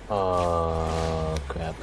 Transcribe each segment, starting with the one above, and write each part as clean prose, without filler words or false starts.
Crap.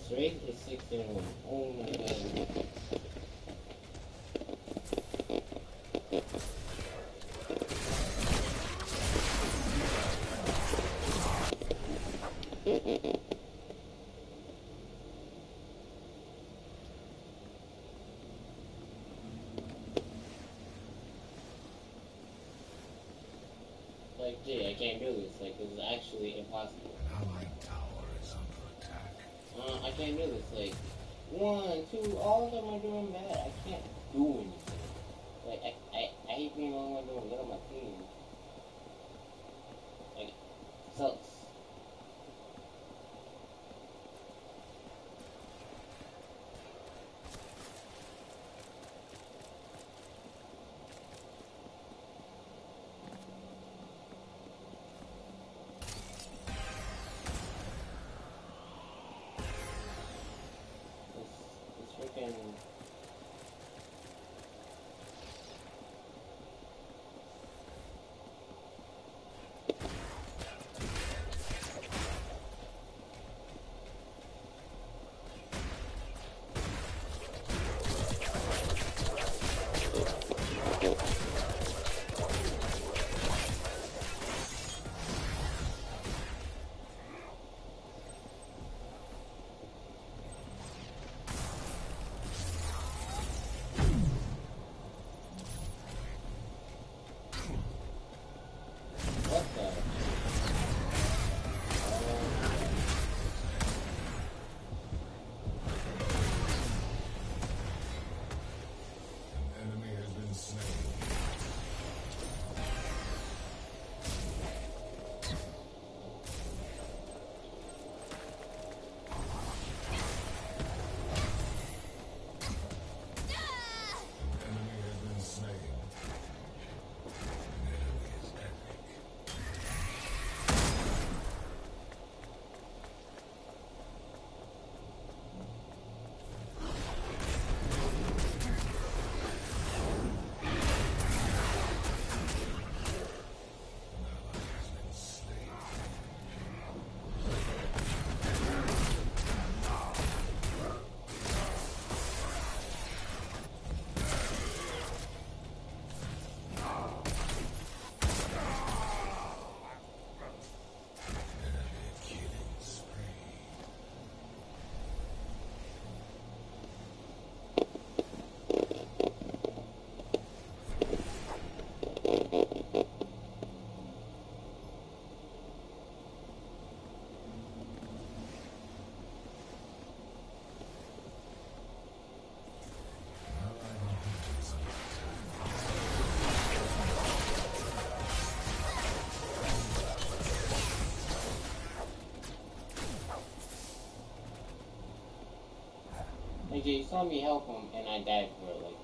Straight is 61. Oh my god. Like, gee, I can't do this. Like, this is actually impossible. Allied tower is under attack. I can't do this. Like, 1, 2, all of them are doing bad. I can't do anything. Like, I hate being the only one doing good on my team. Like, sucks. This freaking... Like, you saw me help him, and I died for it, like...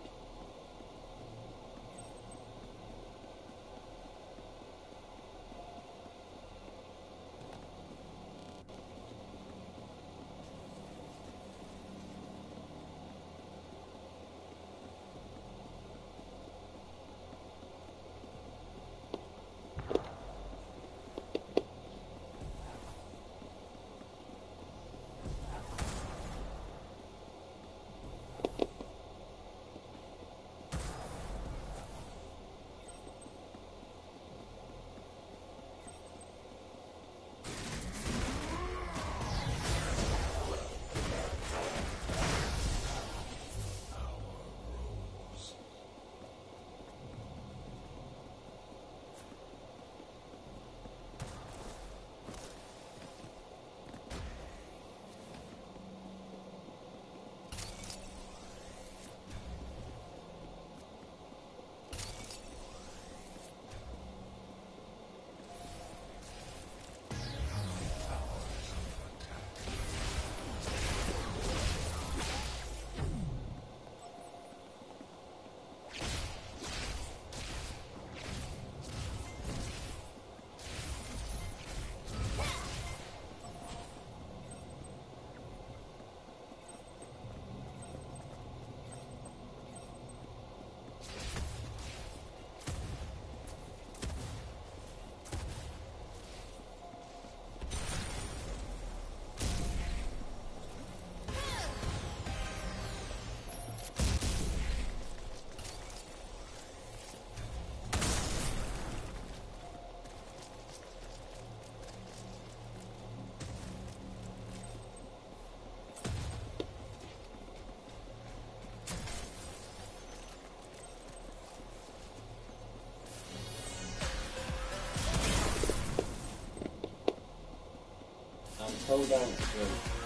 I'm done with this.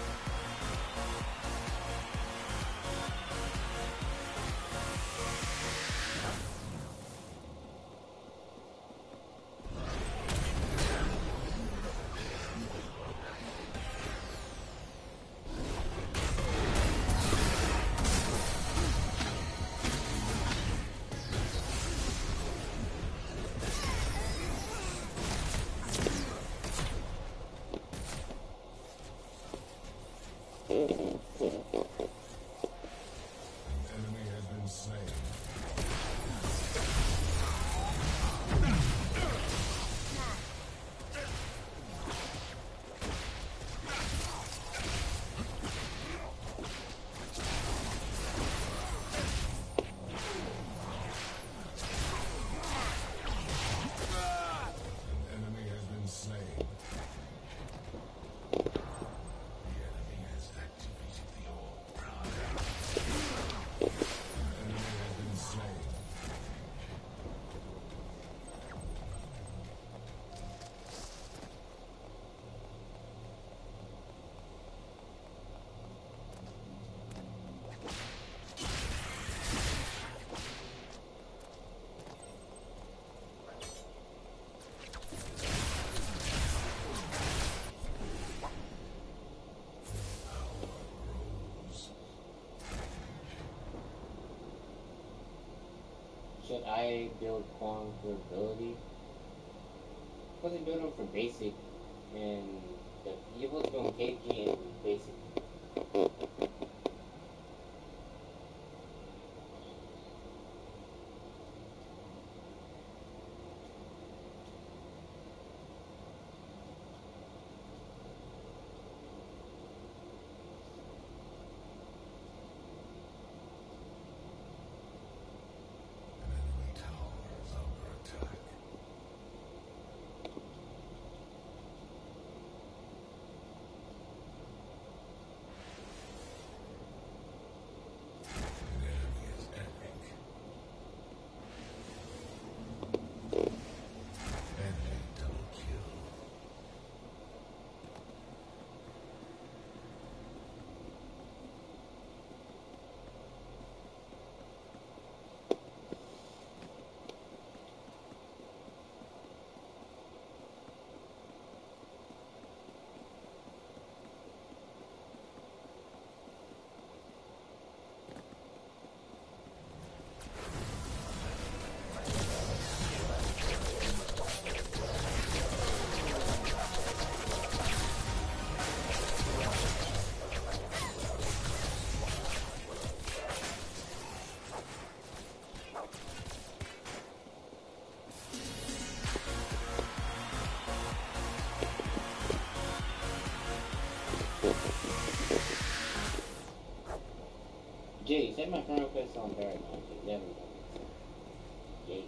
Should I build Kwong for ability? I wasn't building for basic, and he was doing KG and basic. Jay, set my friend request on Paragon. Never mind. Jay.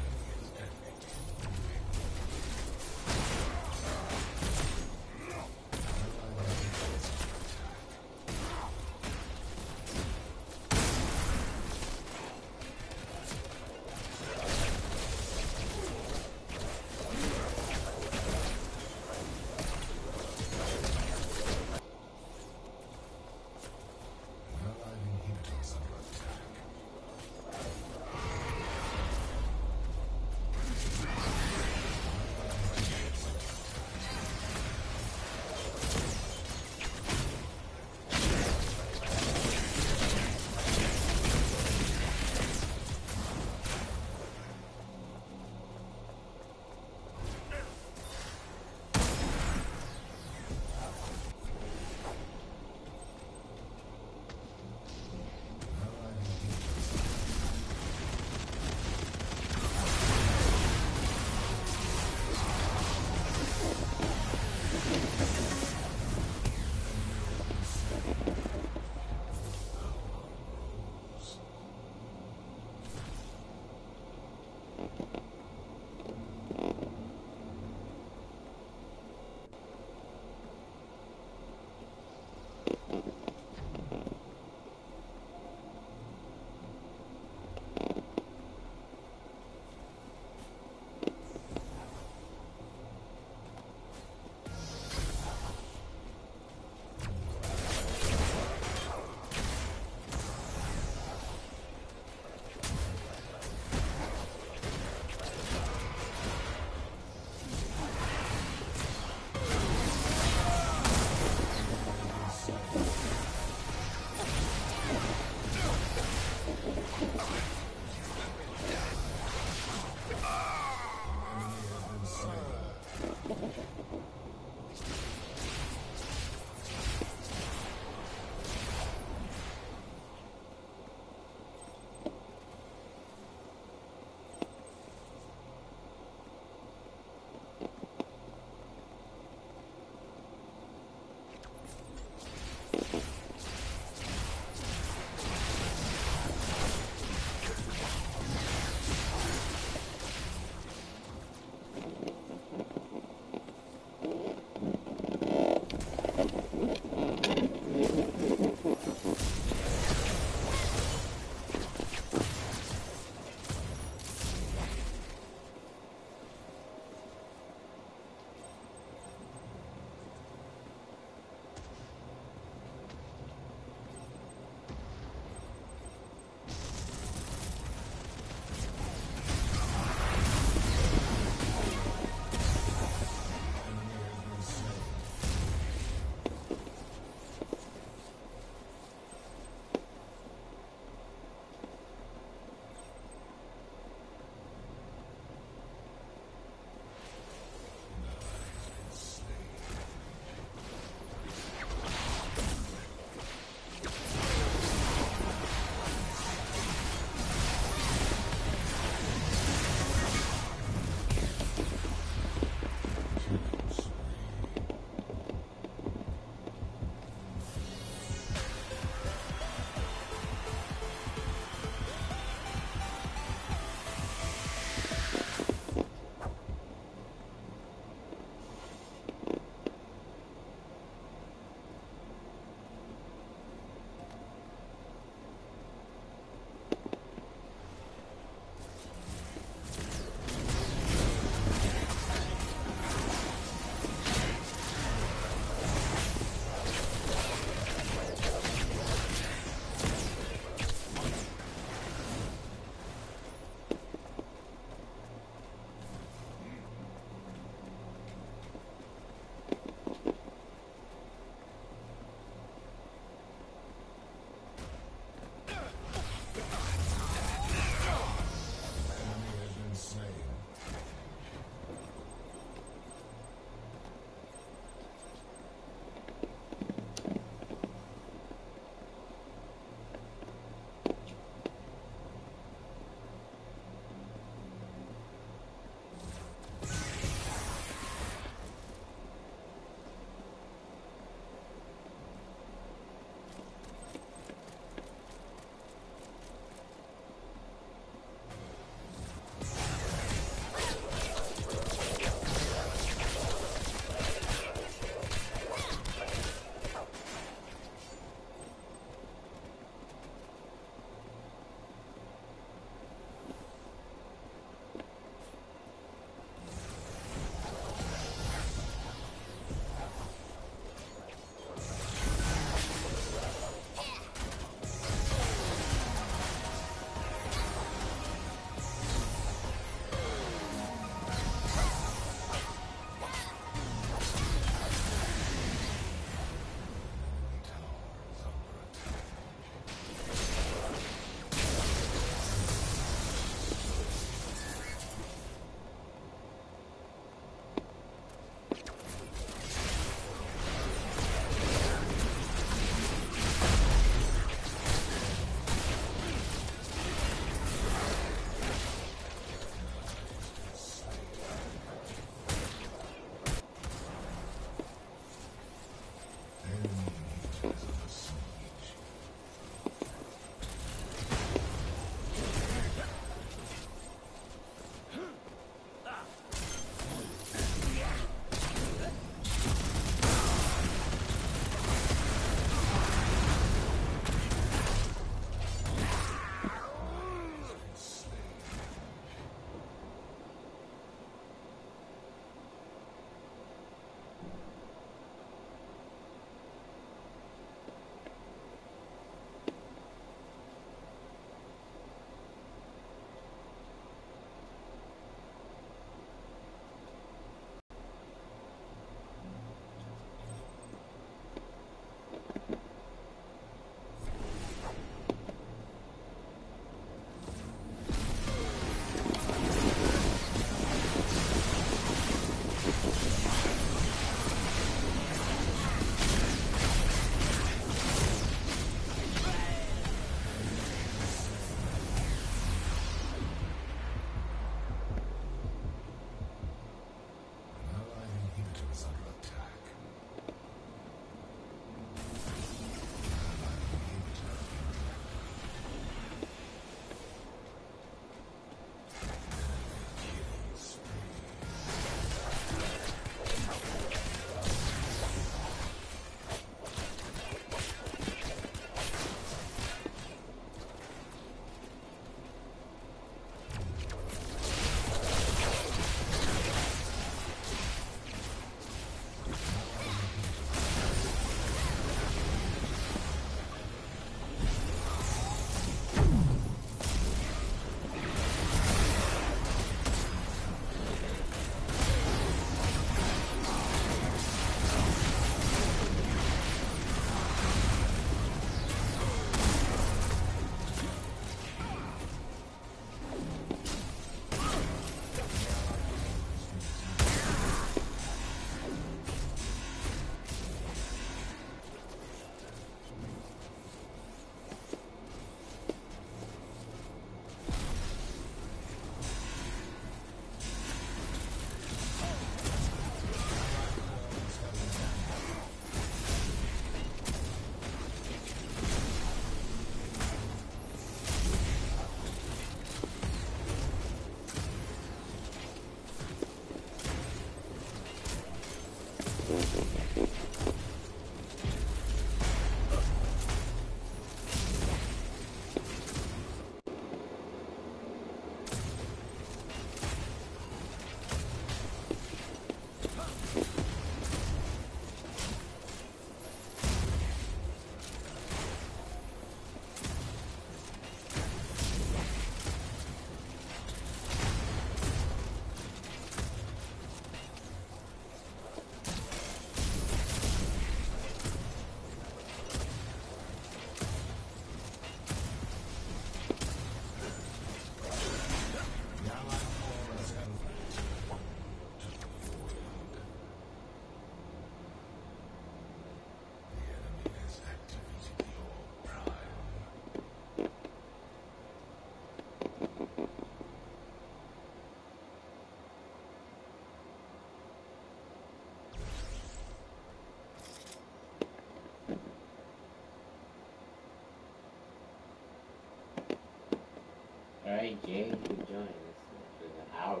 Alright, Jay, good join. It's been an hour.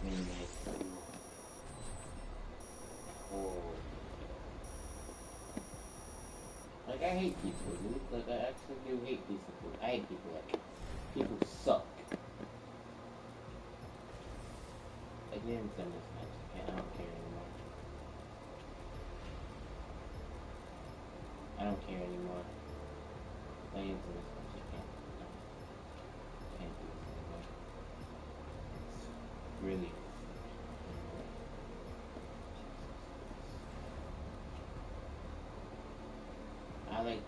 Midnight 2. Oh. Like, I hate people, dude. Like, I actually do hate decent people. I hate people like people suck. Like, they didn't send this match. I don't care anymore. I don't care anymore. I didn't send this match. I can't do this anymore. It's really. I like.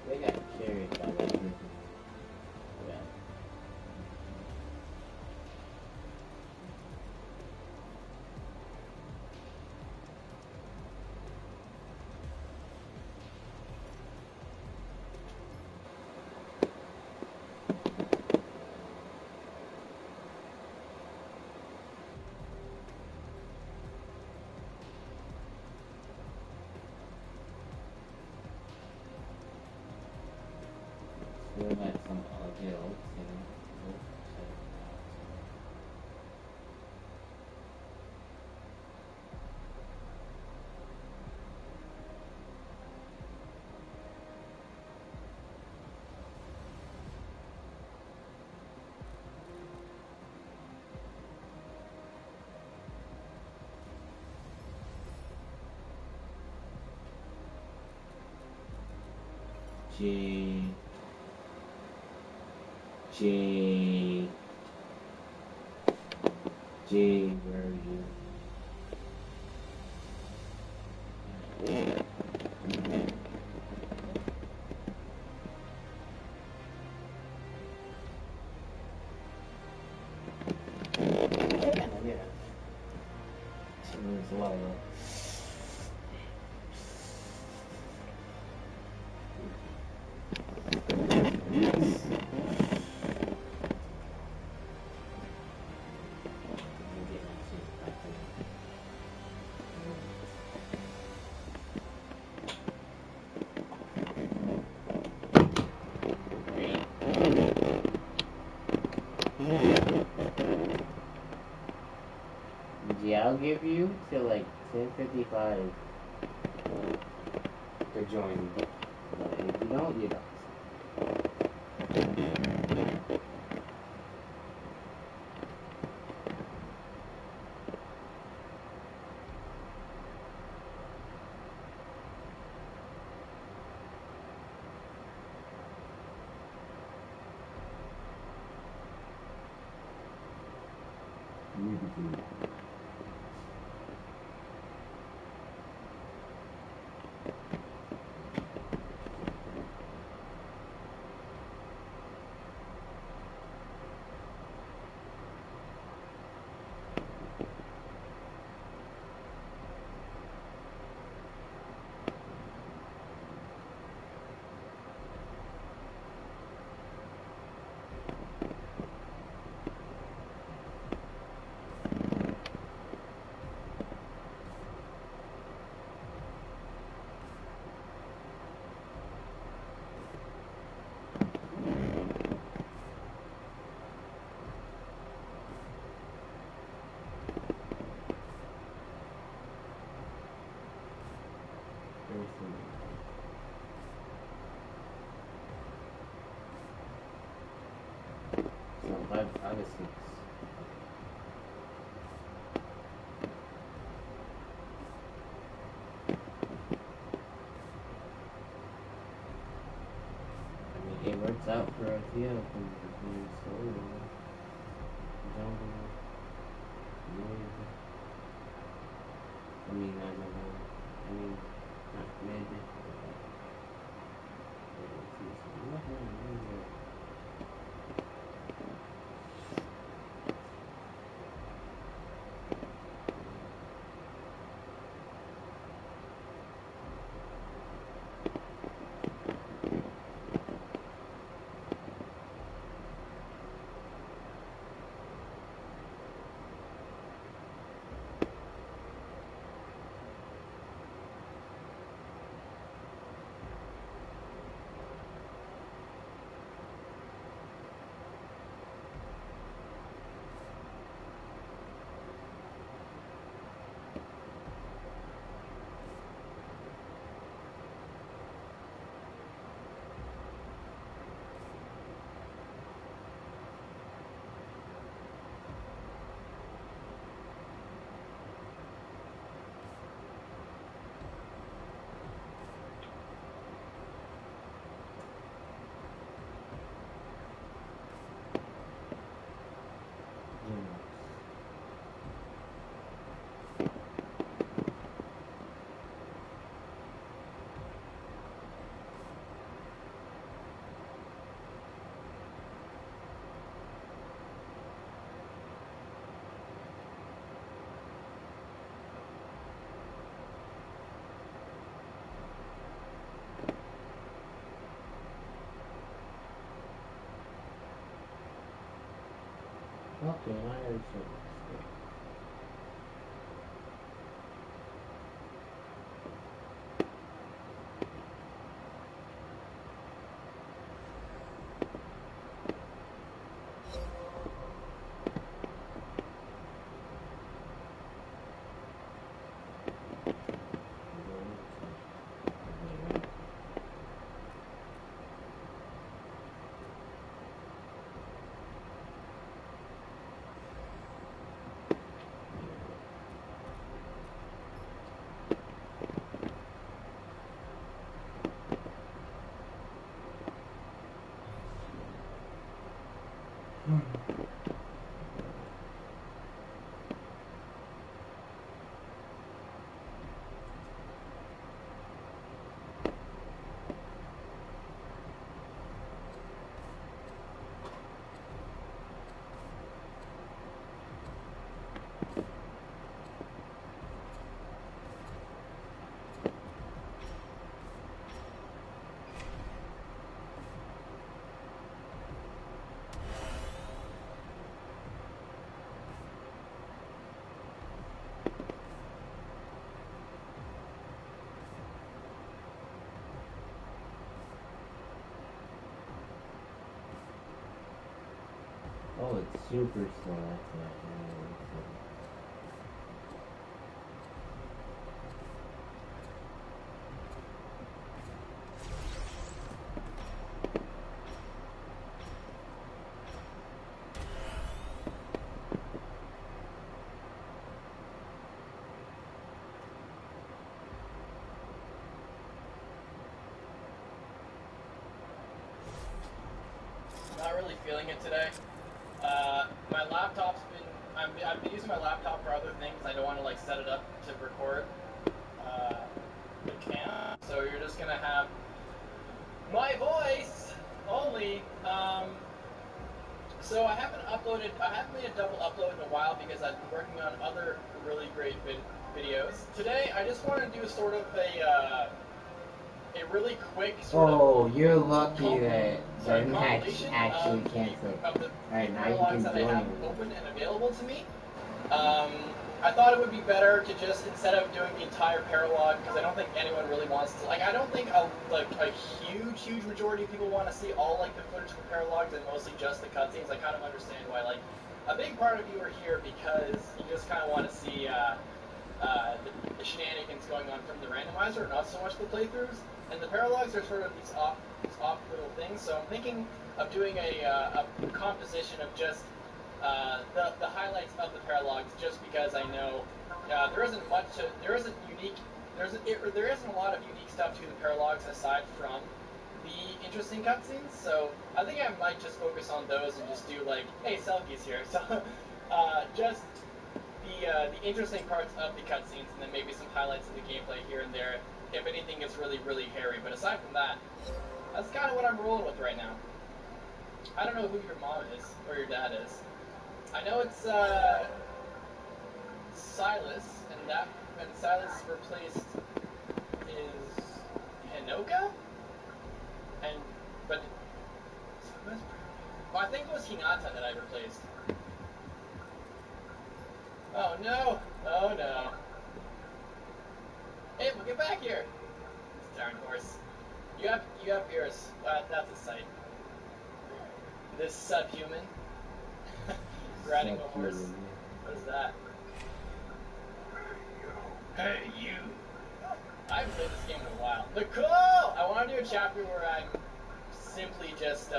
They got carried by that person. Yeah. Still got some hills, you know. J. J. J. Where are you? Yeah. There's a lot of. Yeah, I'll give you till like 10:55 to join. But if you don't, you don't. So August 6th. I mean, it works out for us here because we're solo. Jungle. Mid. I mean, not jungle. I mean, not mid. Okay, I understand. Oh, it's super slow. That's why. Not really feeling it today. My laptop's been. I've been using my laptop for other things. I don't want to like set it up to record the cam. So you're just gonna have my voice only. So I haven't uploaded. I haven't made a double upload in a while because I've been working on other really great videos. Today I just want to do sort of a really quick sort of. Oh, you're lucky that the match compilation actually of canceled. the Alright, now you paralogs can that I join have me. open and available to me. I thought it would be better to just, instead of doing the entire paralog, because I don't think anyone really wants to, like, I don't think a huge majority of people want to see all, like, the footage of the paralogs and mostly just the cutscenes. I kind of understand why, like, a big part of you are here because you just kind of want to see, the shenanigans going on from the randomizer, not so much the playthroughs. And the paralogs are sort of these off little things. So I'm thinking of doing a composition of just the highlights of the paralogs, just because I know there isn't a lot of unique stuff to the paralogs aside from the interesting cutscenes. So I think I might just focus on those and just do like, hey, Selkie's here. So just the interesting parts of the cutscenes, and then maybe some highlights of the gameplay here and there, if anything gets really hairy. But aside from that, that's kind of what I'm rolling with right now. I don't know who your mom is or your dad is. I know it's Silas, and Silas replaced is Hinoka, and but so who is well, I think it was Hinata that I replaced. Oh no! Oh no! Hey, we'll get back here! This darn horse. You have ears. That's a sight. This subhuman riding a horse. What is that? Hey, you. I haven't played this game in a while. Nicole! I want to do a chapter where I'm simply just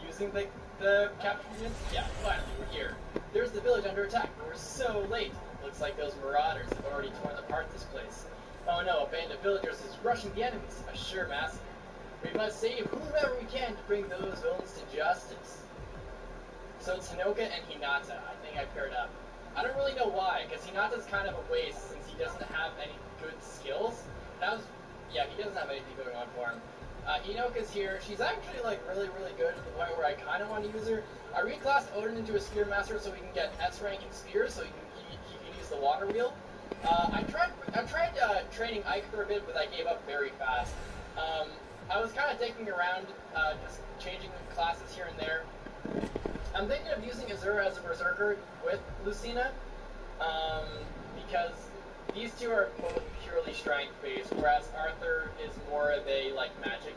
using the capture units. Yeah, finally we're here. There's the village under attack. We're so late. Looks like those marauders have already torn apart this place. Oh no, a band of villagers is rushing the enemies. A sure massacre. We must save whomever we can to bring those villains to justice. So it's Hinoka and Hinata. I think I paired up. I don't really know why, because Hinata's kind of a waste since he doesn't have any good skills. Yeah, he doesn't have anything going on for him. Hinoka's here. She's actually like really good to the point where I kind of want to use her. I reclassed Odin into a spear master so we can get S rank in spears, so he can use the water wheel. I tried training Ike for a bit, but I gave up very fast. I was kind of digging around, just changing classes here and there. I'm thinking of using Azura as a berserker with Lucina, because these two are both purely strength-based, whereas Arthur is more of a like magic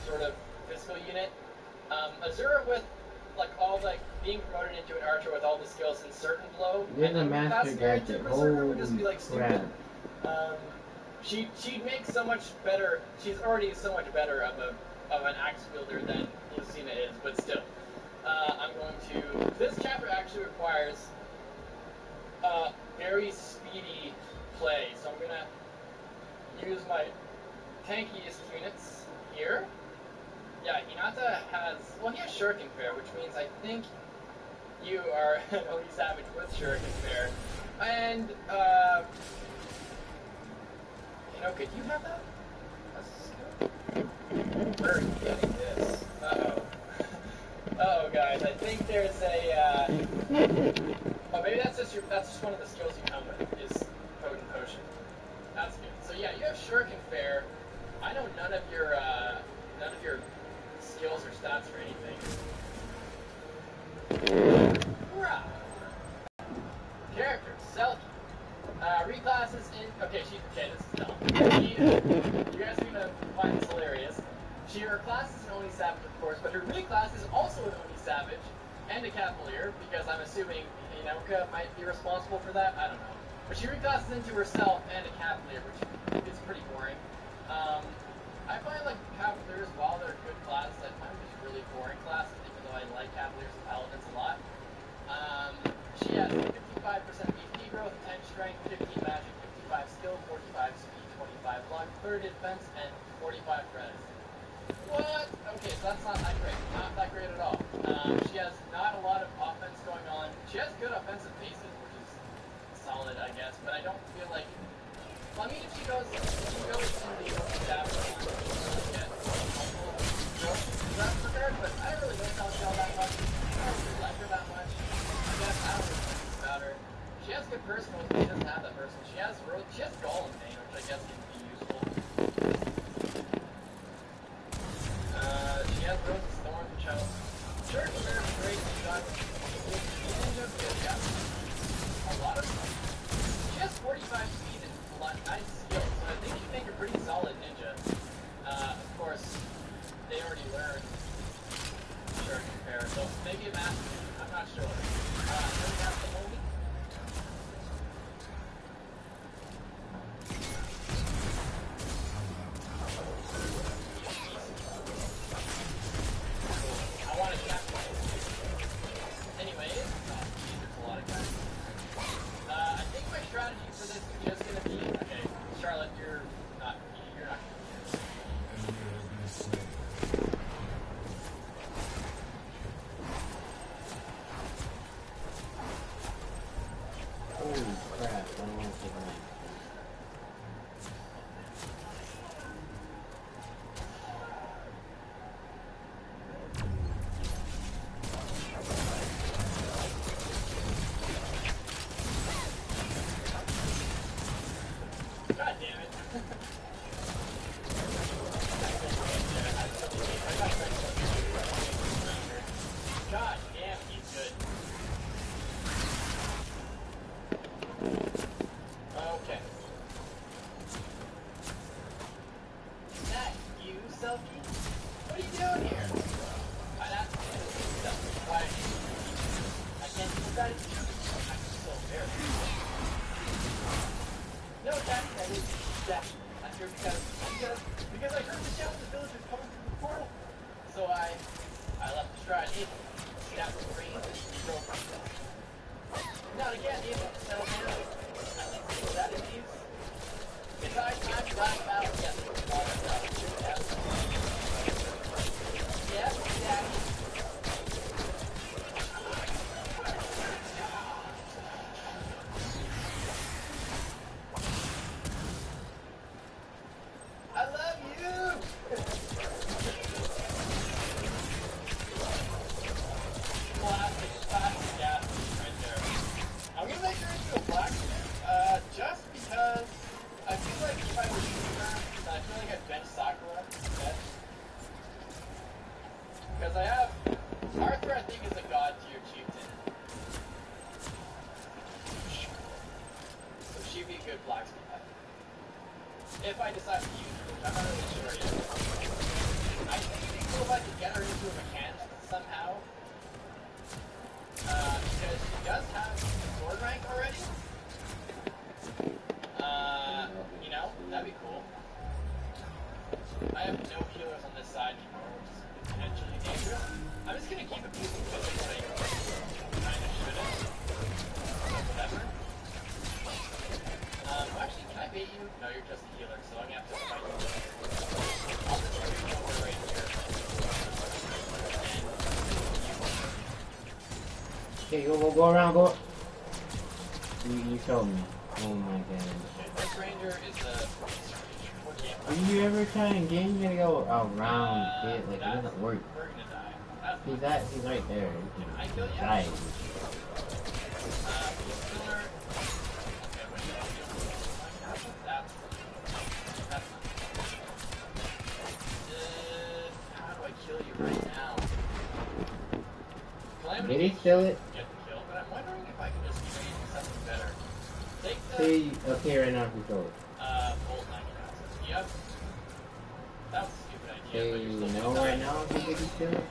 sort of physical unit. Azura with like all like being promoted into an archer with all the skills in certain blow, You're and the then master reclassing her into gadget. berserker would just be like Holy stupid. crap. She'd make so much better. She's already so much better of an axe wielder than Lucina is, but still. I'm going to. This chapter actually requires very speedy play, so I'm gonna use my tankiest units here. Yeah, Hinata has. Well, he has Shuriken Fair, which means I think you are Elite Savage with Shuriken Fair. And, could you have that? Where are you getting this? Uh-oh. Uh-oh, guys, I think there's a, oh, maybe that's just one of the skills you come with, is Potent Potion. That's good. So yeah, you have Shuriken Fair. I know none of your skills or stats or anything. Right. Character, Selkie. Reclasses in. Okay, this is dumb. You guys are gonna find this hilarious. Her class is an Oni Savage, of course, but her reclass is also an Oni Savage and a Cavalier, because I'm assuming Inoka might be responsible for that. I don't know. But she reclasses into herself and a Cavalier, which is pretty boring. I find like Cavaliers, while they're good classes, I find them just really boring classes, even though I like Cavaliers and Paladins a lot. She has 55% BP growth, 10 strength, 15 magic, 55 skill, 45 speed, 25 luck, 30 defense, and 45 res. What? Okay, so that's not that great. Not that great at all. She has not a lot of offense going on. She has good offensive bases, which is solid, I guess, but I don't feel like. Well, I mean, if she goes in the stab line, she'll get helpful growth in that regard, but I don't really know how she all that much. I don't really like her that much. I guess I don't really think about her. She has good personal, but she doesn't have that personal. She has Golem Bane, which I guess can be useful. She has Rose of Thorn, which helps. Sure, Claire's great. She got Ninja, good, yeah. A lot of stuff. She has 45 speed and a lot of nice skills, so I think she'd make a pretty solid ninja. Of course, they already learned Sure compare, so maybe a master. I'm not sure. Does it have the homie? I want to capture it. Anyways, there's a lot of guys. I think my strategy for this is just gonna be okay. Charlotte, you're not. Holy crap, I don't want to take a knife. God damn it. God damn, he's good. Okay. Is that you, Selkie? What are you doing here? Why? I can't do that. I'm so very. No, Daddy, I didn't. Daddy, I'm here because I heard the shout of the villagers coming through the portal. So I left the stride in, snapped the reins, and drove myself. Not again, Eva. Settle down. I like to see that in use. Besides, time to last battle. Yes, yes, Daddy. I love you! Classic gas right there. I'm gonna make sure be a good blacksmith item. If I decide to use her, which I'm not really sure yet. I think it'd be cool if I could get her into a mechanic somehow. Because she does have sword rank already. You know, that'd be cool. I have no healers on this side anymore, which is potentially dangerous. I'm just gonna keep it peaceful because it's like, kinda shouldn't. But whatever. Actually, can I bait you? No, you're just a healer, so I'm gonna have to fight you. I'll just bring you over right here. Okay, go around, go. You showed me. Oh my goodness. This ranger is a... If you ever try and game, you gotta go around it, like it doesn't work. We're gonna die. He's right there. Can I kill you? Die. Killer. Okay, wait, that's how do I kill you right now? Calamity Did he steal it? get the kill, but I'm wondering if I can just trade something better. Take the See, okay, right now if you throw it. bolt 90,000. Yep. That was a stupid idea, but Okay, you're still no, gonna right die. now if you steal it.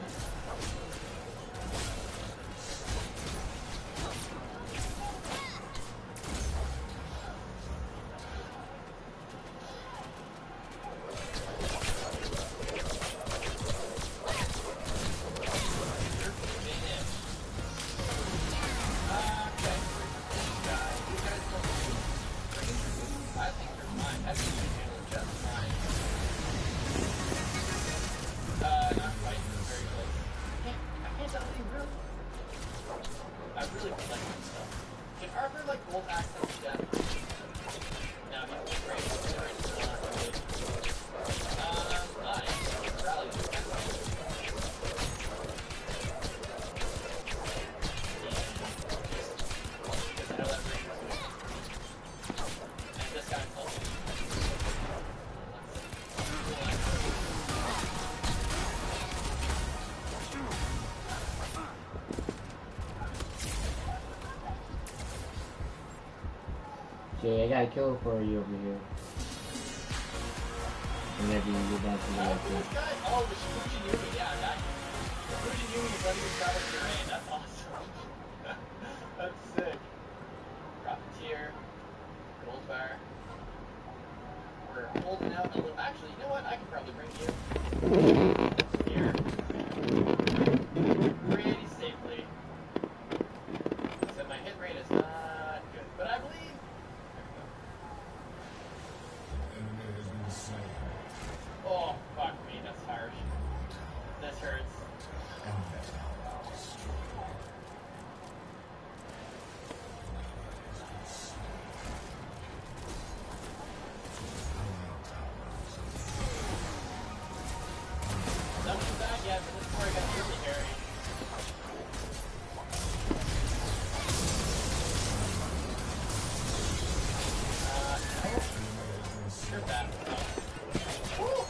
Okay, I got a kill for you over here. Whenever you get down to the left. This guy? Oh, the Fujinumi, yeah, that. The Fujinumi is letting me travel terrain, that's awesome. That's sick. Profiteer, gold bar. We're holding out a little. Actually, you know what? I can probably bring you here pretty safely. So my hit rate is not good, but I believe. Oh, fuck me, that's harsh. This hurts. Nothing bad yet, but this is where I got really hairy. No. You're bad. Woo!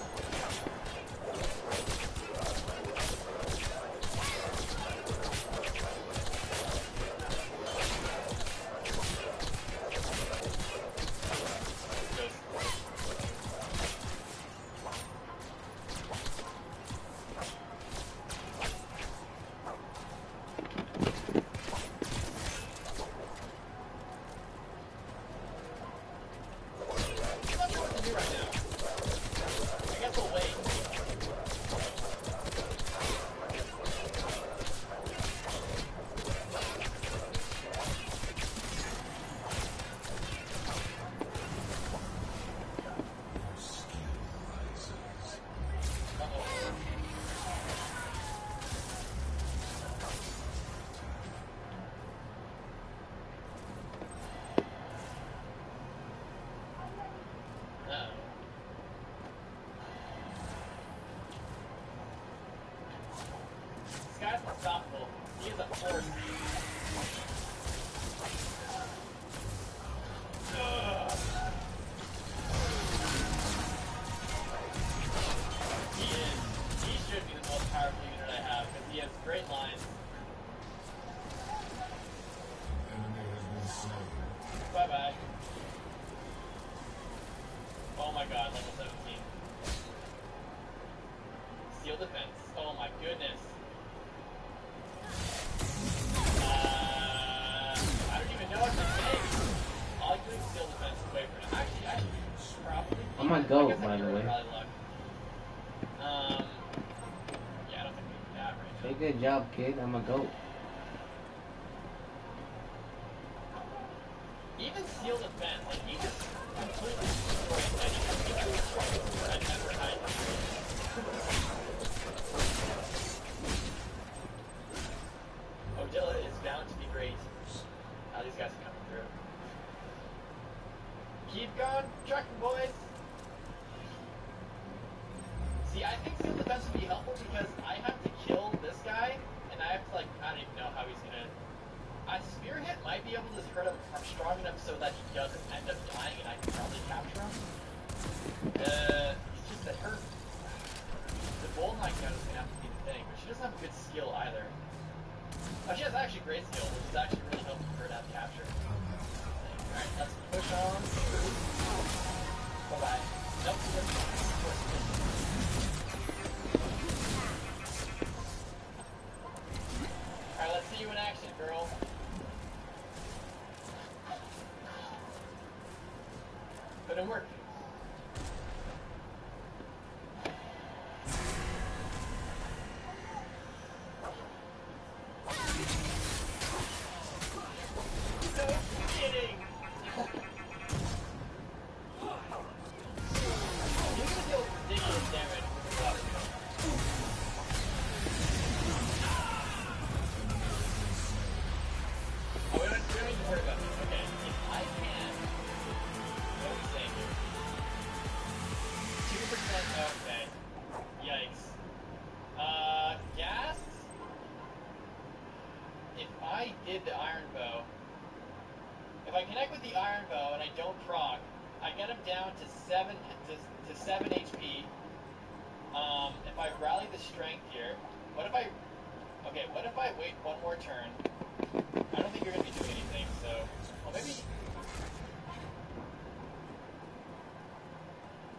Guy's unstoppable. He is a force. He should be the most powerful unit I have because he has great lines. Bye bye. my I goat, guess I by can the way. probably luck. Yeah, I don't think we need that right Say now. good job, kid. I'm a goat. Even seal defense, like he just completely destroys anything. He can destroy an ever 900. Odilla is bound to be great. These guys are coming through. Keep going, trucking boys. See, I think seal defense would be helpful because I have to kill this guy, and I have to like, I don't even know how he's gonna. Spear hit might be able to hurt him strong enough so that he doesn't end up dying, and I can probably capture him. It's just that her, the bull knockout is gonna have to be the thing, but she doesn't have a good skill either. Oh, she has actually great skill, which is actually really helpful for her to have capture. Alright, let's push on through. Bye-bye. Nope, of course it is. Alright, let's see you in action, girl. Put in work. No kidding! You're gonna deal ridiculous damage with the water gun. Oh, we don't need to worry about this. Okay, if I can... What are we saying here? 2%, okay. Yikes. Gas? If I did the iron bow... If I connect with the iron bow and I don't proc, I get him down to 7 HP. If I rally the strength here, what if I... Okay, what if I wait one more turn? I don't think you're going to be doing anything, so... Well, maybe...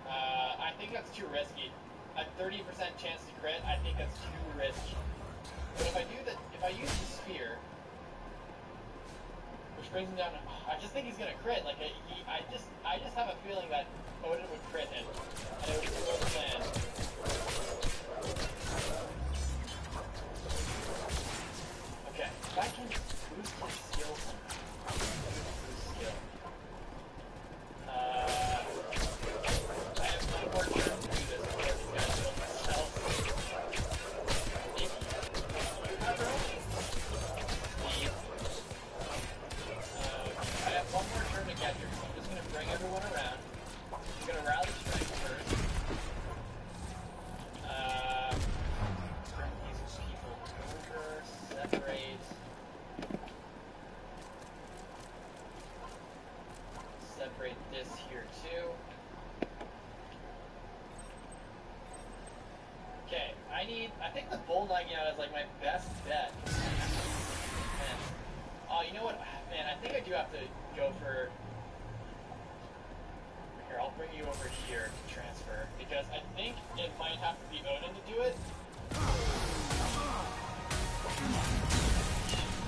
I think that's too risky. A 30% chance to crit, I think that's too risky. But if I do the... If I use the spear... Which brings him down to... I just think he's going to crit. Like, I just have a feeling that Odin would crit him. And it would be over plan. Okay, if I can boost his skill somehow. Boost skill. I have one more turn to do this before these guys kill themselves. Maybe you have room? Please. I have one more turn to get here, so I'm just going to bring everyone around. I'm going to rally strength first. Bring these people over, separate. Separate this here too. Okay, I think the bull knocking out is like my best bet. Man. Oh, you know what? Man, I think I do have to go for... Here, I'll bring you over here to transfer, because I think it might have to be Odin to do it.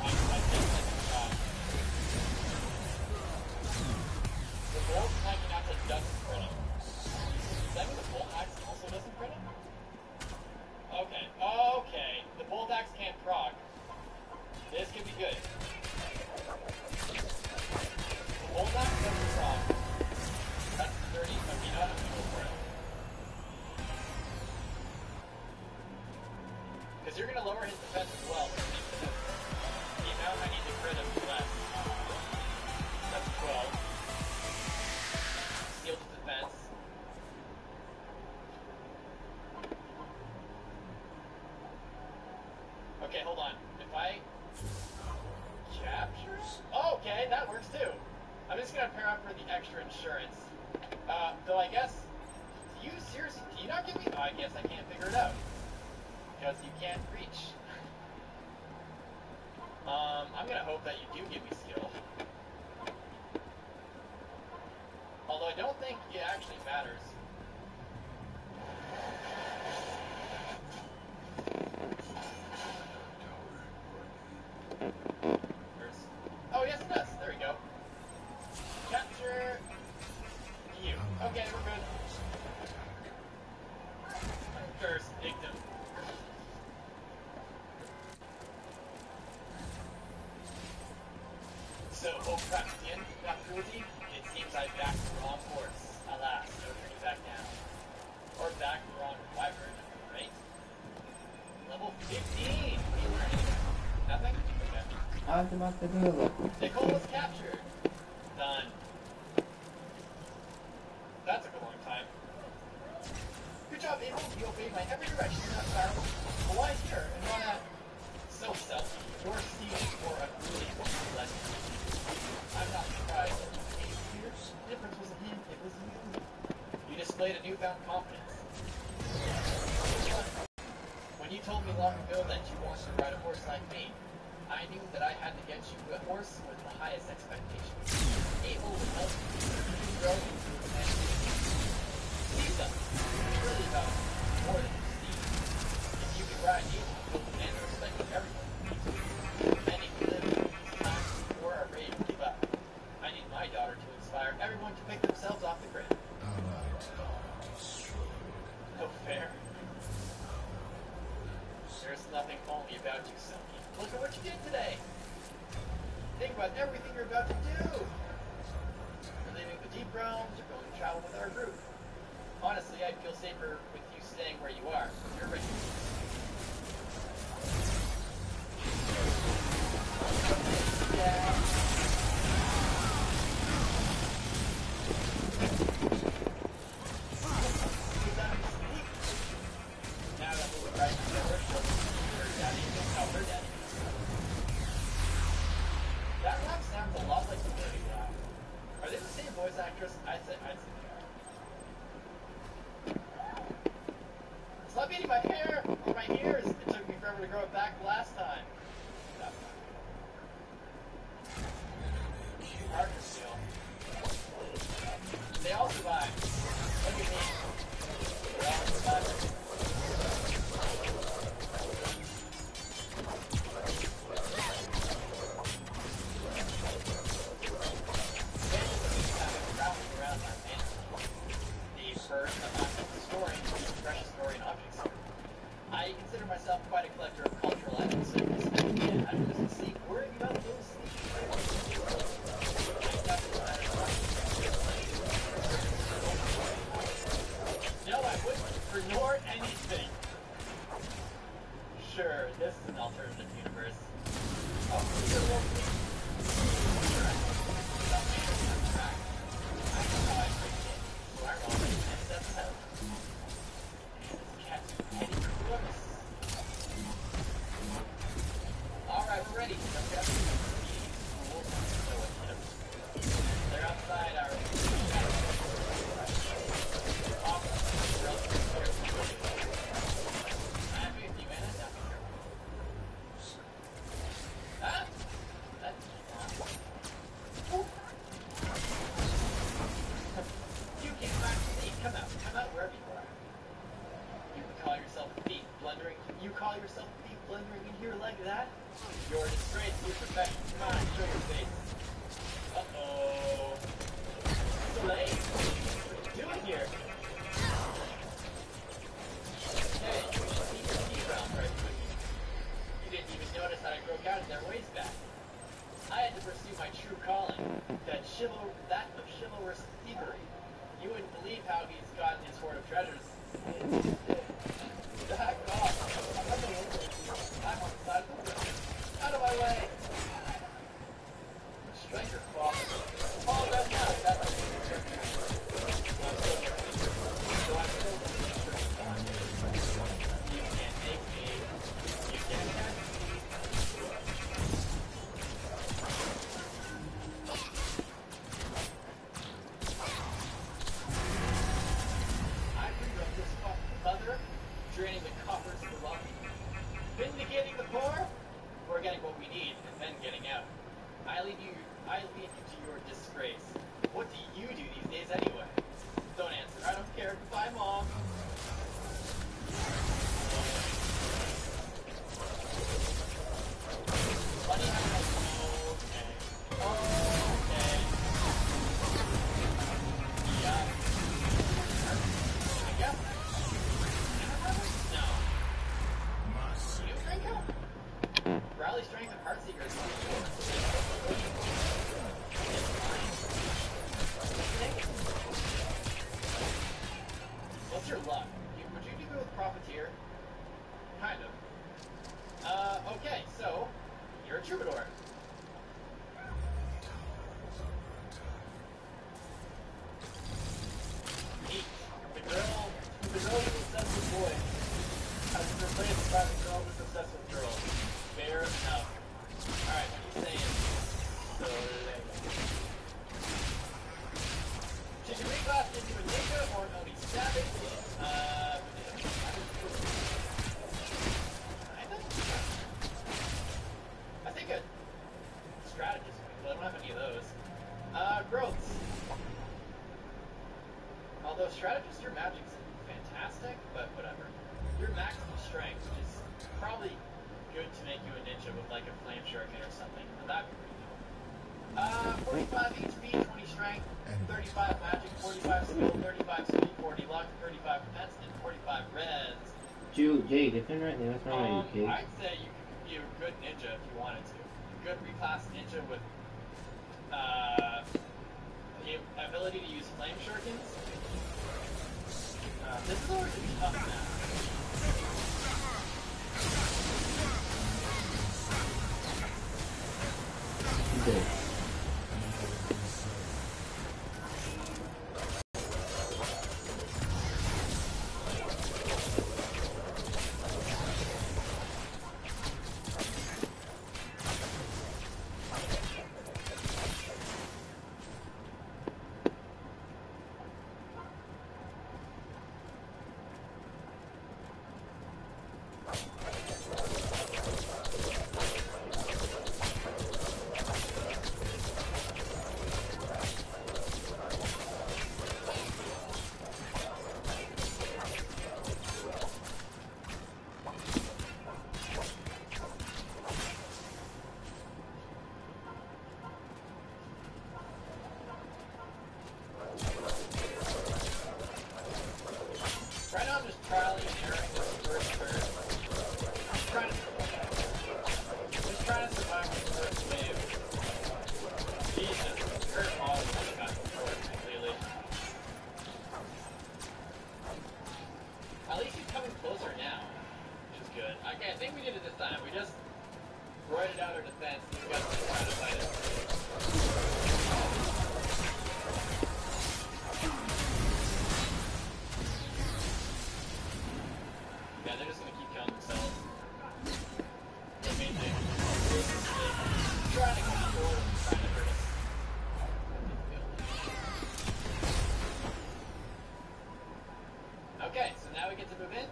I think that's a shot. The bolt knocking out that doesn't crit him. Does that mean the bolt axe also doesn't crit him? Okay, okay. The bolt axe can't proc. This could be good. The bolt axe doesn't proc. That's 30. Okay, you know what? I'm gonna go for it. Because you're gonna lower his defense as well. The amount I need to crit him is less. That's 12. Seal to defense. Okay, hold on. If I capture... Oh, okay, that works too. I'm just gonna pair up for the extra insurance. Though I guess... Do you seriously... Do you not give me... Oh, I guess I can't figure it out. Because you can't reach. I'm gonna hope that you do give me skill. Although I don't think it actually matters. Oh, yes it does. There we go. Capture you. Okay, we're good. I was about to do it. Nicole was captured. Done. That took a long time. Good job, Abel. You obeyed my every direction. You're not sorry. Hawaii's here, and wanna... So selfish. Your Stevens for a really lesson. I'm not surprised. The difference wasn't him, it was you. You displayed a newfound confidence. When you told me long ago that you wanted to ride a horse like me, I knew that I had to get you a horse with the highest expectations. Abel would help you grow into a man. See something. It's really about more than you see. If you can ride Abel, you'll command the respect of everyone. Many who live in these times before are ready to give up. I need my daughter to inspire everyone to pick themselves off the grid. No fair. There's nothing only about you, Selkie. Look at what you did today. Think about everything you're about to do. You're leaving the deep realms, you're going to travel with our group. Honestly, I'd feel safer with you staying where you are. You're ready. Yeah. That rap sounds a lot like the movie Wow. Are they the same voice actress? I'd say they are. It's not beating my hair or my ears. It took me forever to grow it back last time. Harder still. They all survived. Look at me. They all survived. First, I'm not storing precious story and objects here. I consider myself quite a collector of cultural items, so yeah, I'm losing sleep worrying about those sleep. No, I wouldn't ignore anything. Sure, this is an alternative universe. Oh, you're welcome. I know how I break it. So I'm already steps out. Alright, we're ready. They're outside our mother Although strategist, your magic's fantastic, but whatever. Your maximum strength is probably good to make you a ninja with like a flame shuriken or something. But that'd be pretty cool. 45 HP, 20 strength, 35 magic, 45 skill, 35 speed, 40 luck, 35 defense, and 45 res. Jay, defend right now. What's wrong with you, kid? I'd say you could be a good ninja if you wanted to. A good reclass ninja with the ability to use flame shurikens. This is always a tough match. Okay. Right now I'm just trialing and erroring this first turn. Just trying to survive this first wave. Jesus, her all just got destroyed completely. At least he's coming closer now, which is good. Okay, I think we did it this time. We just roided out our defense and we got to try to fight it. Yeah, they're just gonna keep killing themselves. The main thing is trying to come forward and trying to hurt us. Okay, so now we get to move in.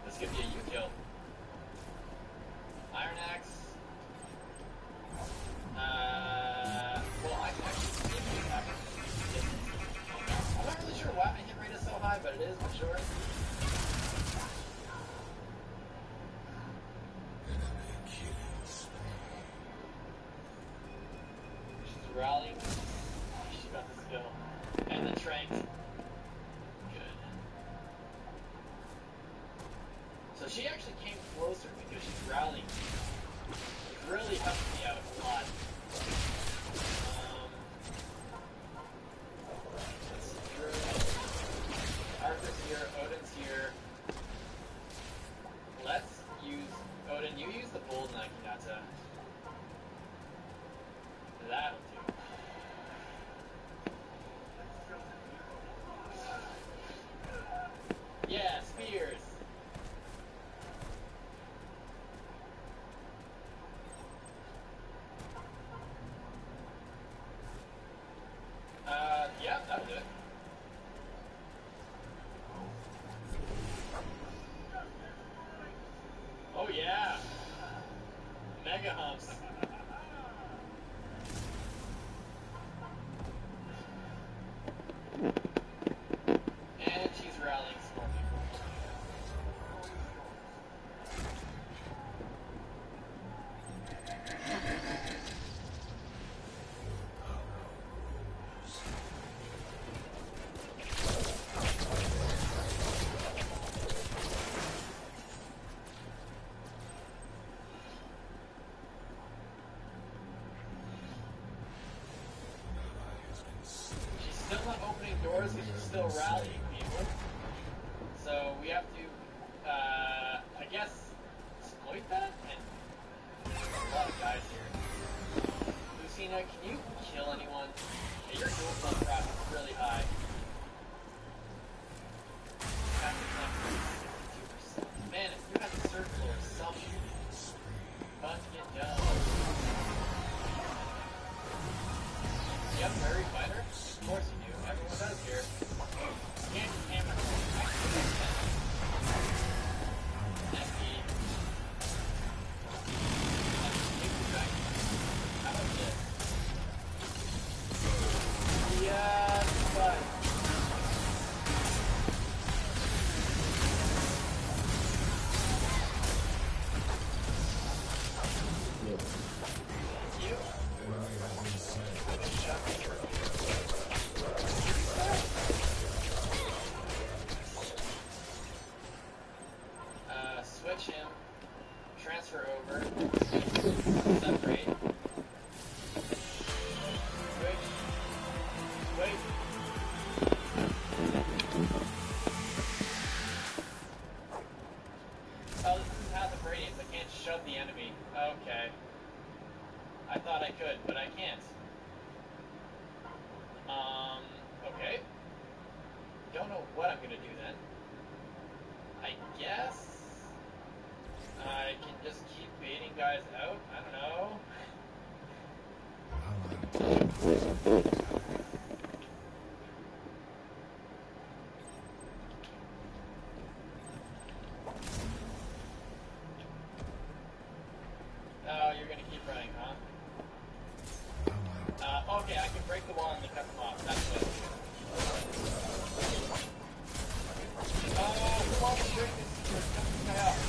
This could be a U kill. Iron Axe. Well, I can actually see if you have it. I'm not really sure why my hit rate is so high, but it is for sure. Rallying. She got the skill. And the strength. Good. So she actually came closer because she's rallying. It's really helping me out a lot. Let's see here. Arthur's here, Odin's here. Let's use Odin. You use the bold Naginata. That'll do. Yeah, spears. Yeah, that'll do it. Oh yeah. Mega humps. And she's rallying some more people. She's still not opening doors because she's still rallying people. So we have to, I guess, exploit that? And there's a lot of guys here. Lucina, can you kill anyone? Yeah, your dual spell crap is really high. Man, if you had the surf floor, something fun to get done. You have a Fairy Fighter? Of course you do. Everyone does here. You can't just hammer it. How about this? Yeah. guess I can just keep baiting guys out. I don't know. Oh, you're gonna keep running, huh? Okay, I can break the wall and then cut them off. That's what. Who wants to break this or cut this guy off?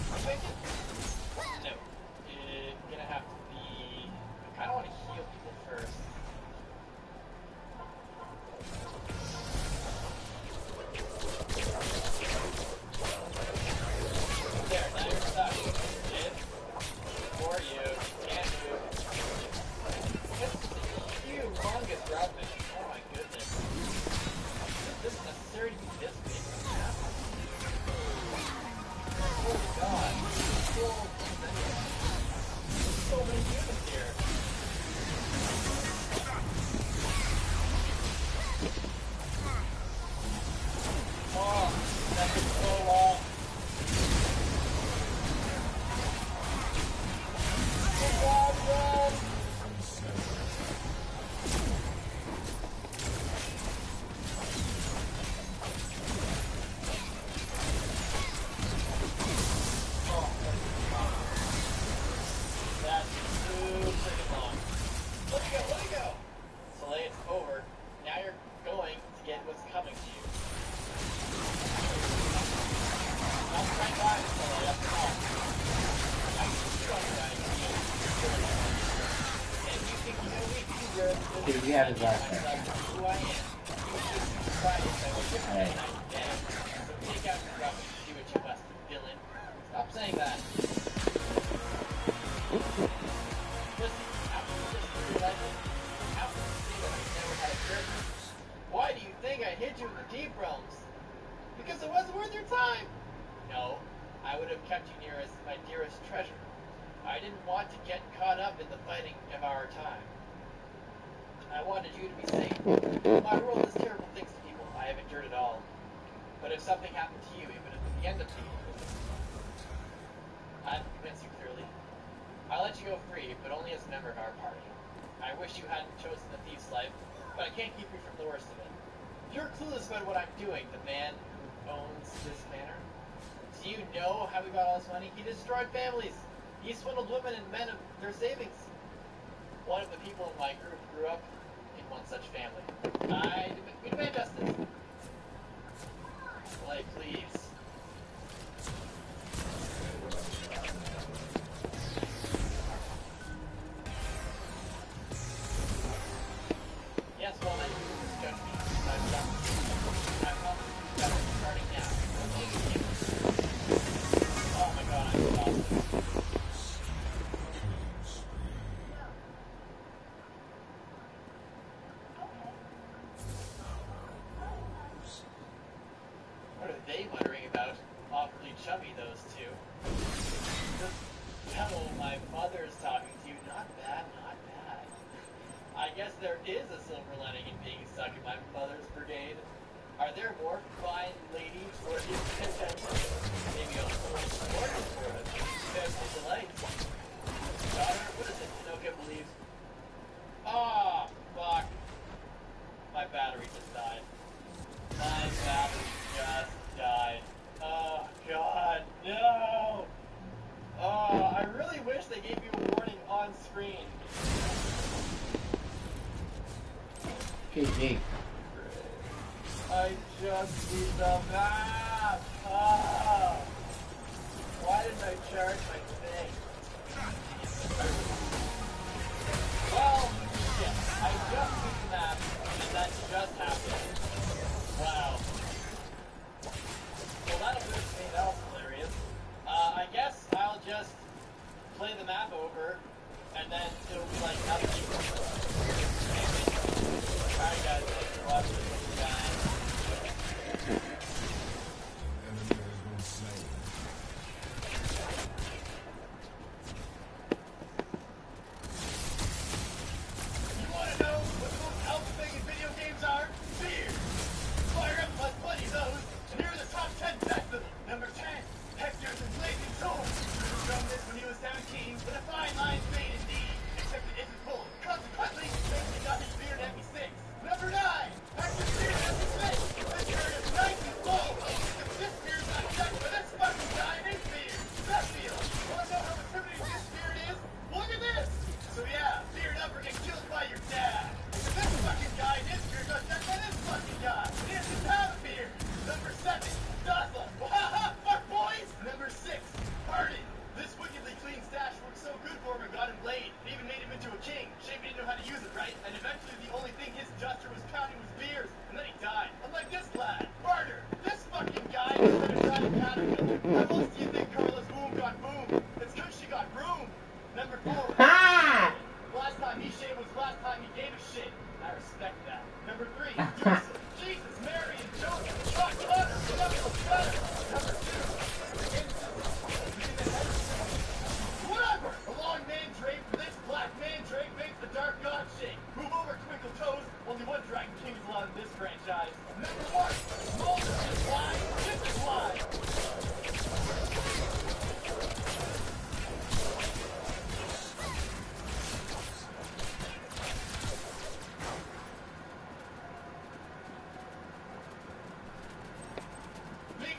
You make it? No. It's gonna have to be. I kinda wanna heal people first. There, now you're stuck. Kid. For you. Can't move. This is a humongous roughness. Oh my goodness. Is this necessary to be this big? Oh god. So many humans here. Oh, that took so long. Oh god, run! That's too freaking long. Let me go! Soleil, it's over. Now you're going to get what's coming to you. I'm trying to buy this Soleil, that's all. I can trust that you. And you think you know me, Dude, we have his last name. who I am. You should be surprised by what different than I am. So take out your weapon and do what you must, villain. Stop saying that. Why do you think I hid you in the deep realms? Because it wasn't worth your time. No, I would have kept you near as my dearest treasure. I didn't want to get caught up in the fighting of our time. I wanted you to be safe. My world does terrible things to people. I have endured it all. But if something happened to you, it would have been the end of me. I've convinced you clearly. I'll let you go free, but only as a member of our party. I wish you hadn't chosen the thief's life, but I can't keep you from the worst of it. You're clueless about what I'm doing, the man who owns this manor. Do you know how he got all this money? He destroyed families. He swindled women and men of their savings. One of the people in my group grew up in one such family. We demand justice. Like, please. Yes, well, then you misjudged me. I've done this. I promise you better starting now. Oh my god, I'm exhausted. What are they muttering about? Awfully chubby, those two. Hello, my mother's talking to you. Not bad, not bad. I guess there is a silver lining in being stuck in my mother's brigade. Are there more fine ladies worthy of attention? Maybe a whole order for us. Family delight. Daughter, what is it? Pinocchio believes. Ah, fuck. My battery just died. My battery just died. Oh, God, no! Oh, I really wish they gave you a warning on screen. Hey, Jake. I just need the map! Ah! Why didn't I charge my thing? Well, yeah, I just need the map, and that just happened. Wow. Well, that'll do it for me. That was hilarious. I guess I'll just play the map over, and then it'll be like nothing. Alright guys, thanks for watching this guy. You wanna know what the most alphabet in video games are?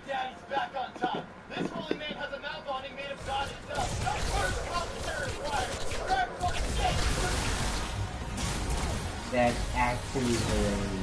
Daddy's back on top. This holy man has a mouth bonding made of God itself. Not part of the commentary required. Subscribe for more escape. That's actually hilarious.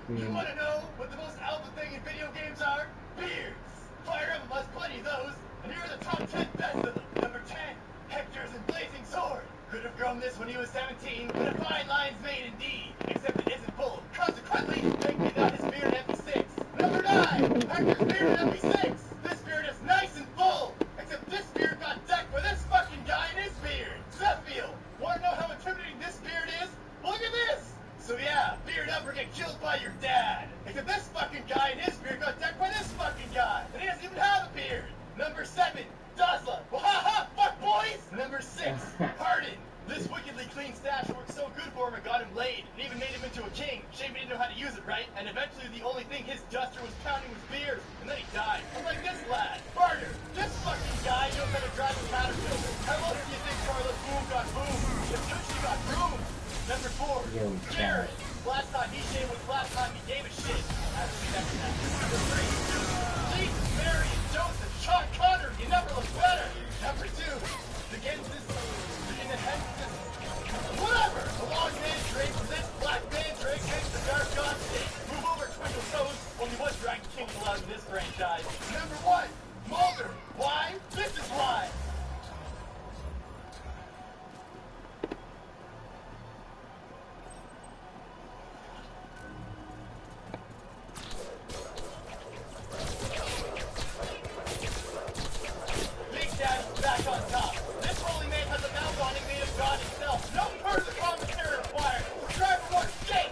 You want to know what the most alpha thing in video games are? Beards! Fire Emblem has plenty of those, and here are the top 10 best of them. Number 10, Hector's Blazing Sword. Could have grown this when he was 17, but a fine line's made indeed, except it isn't full. Consequently, make me not his beard in MP6. Number 9, Hector's beard in MP6. This beard is nice and full, except this beard got decked with this fucking guy in his beard. Zephiel, want to know how intimidating this beard is? Look at this! So yeah, beard up or get killed by your dad. Except this fucking guy and his beard got decked by this fucking guy. And he doesn't even have a beard. Number 7, Dazla. Wahaha, fuck boys! Number 6, Harden. This wickedly clean stash worked so good for him it got him laid. It even made him into a king. Shame he didn't know how to use it right. And eventually the only thing his duster was pounding was beer. And then he died. Unlike this lad, Barter. This fucking guy knows how to drive a caterpillar. How else do you think Carla Boom got boom? If Gucci got boom. Number 4, Jared. Last time he shaved was last time he gave a shit. Number 3, Jesus, Mary, and Joseph, Sean Connery, you never look better. Number 2, the Gensis, whatever. The long man draped from this black man draped against the dark god state. Move over, Twinkle Toes. Only one Dragon King allowed in this franchise. Number 1, Mulder. Why? This is why. Back on top. This holy man has a mouth bonding made of God himself. No further commentary required. Subscribe for more escape.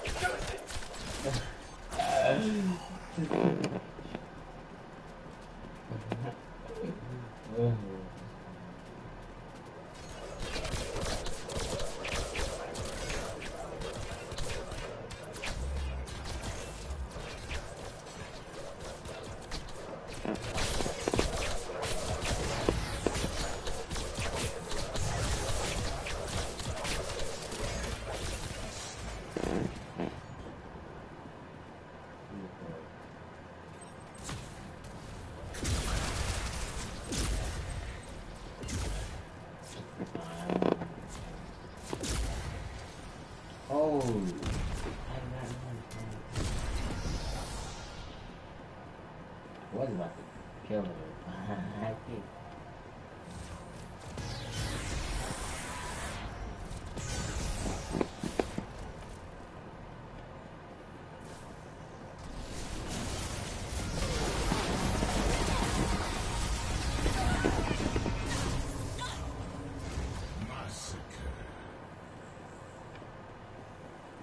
Oh, I was about to kill her. I think.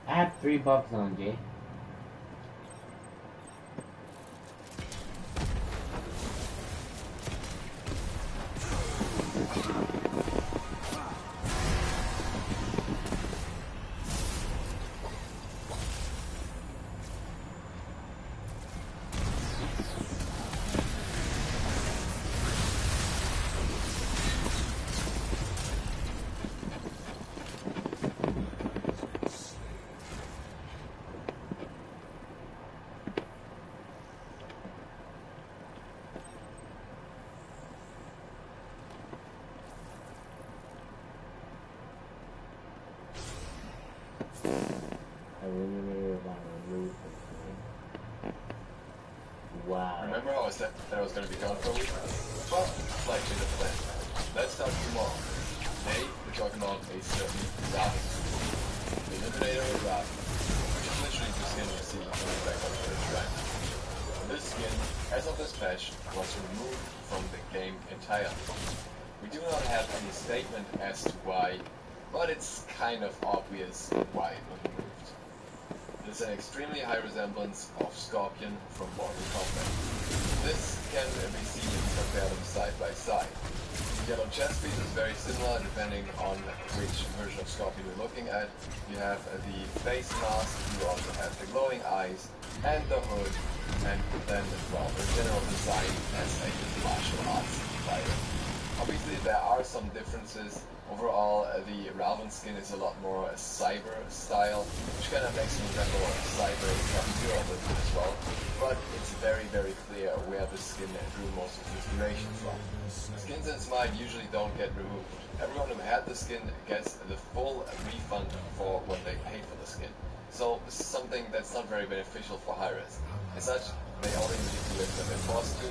I have $3 on Jay. realized that I was going to be gone for a week, but life changed the plan. Let's start tomorrow. Today, we're talking about a certain Raven. Eliminator Raven, which is literally the skin you see on the back of the shrine. This skin, as of this patch, was removed from the game entirely. We do not have any statement as to why, but it's kind of obvious why it was removed. It is an extremely high resemblance of Scorpion from Mortal Kombat. This can be seen if you compare them side by side. The yellow chest piece is very similar depending on which version of Scorpion you're looking at. You have the face mask, you also have the glowing eyes, and the hood, and then, well, the general design as a martial arts fighter. Obviously there are some differences. Overall, the Raven skin is a lot more cyber style, which kind of makes me resemble Cyber Sub-Zero a little bit as well. But it's very, very clear where the skin drew most of its inspiration from. Skins in Smite usually don't get removed. Everyone who had the skin gets the full refund for what they paid for the skin. So this is something that's not very beneficial for high-res. As such, they only really do it when they're forced to,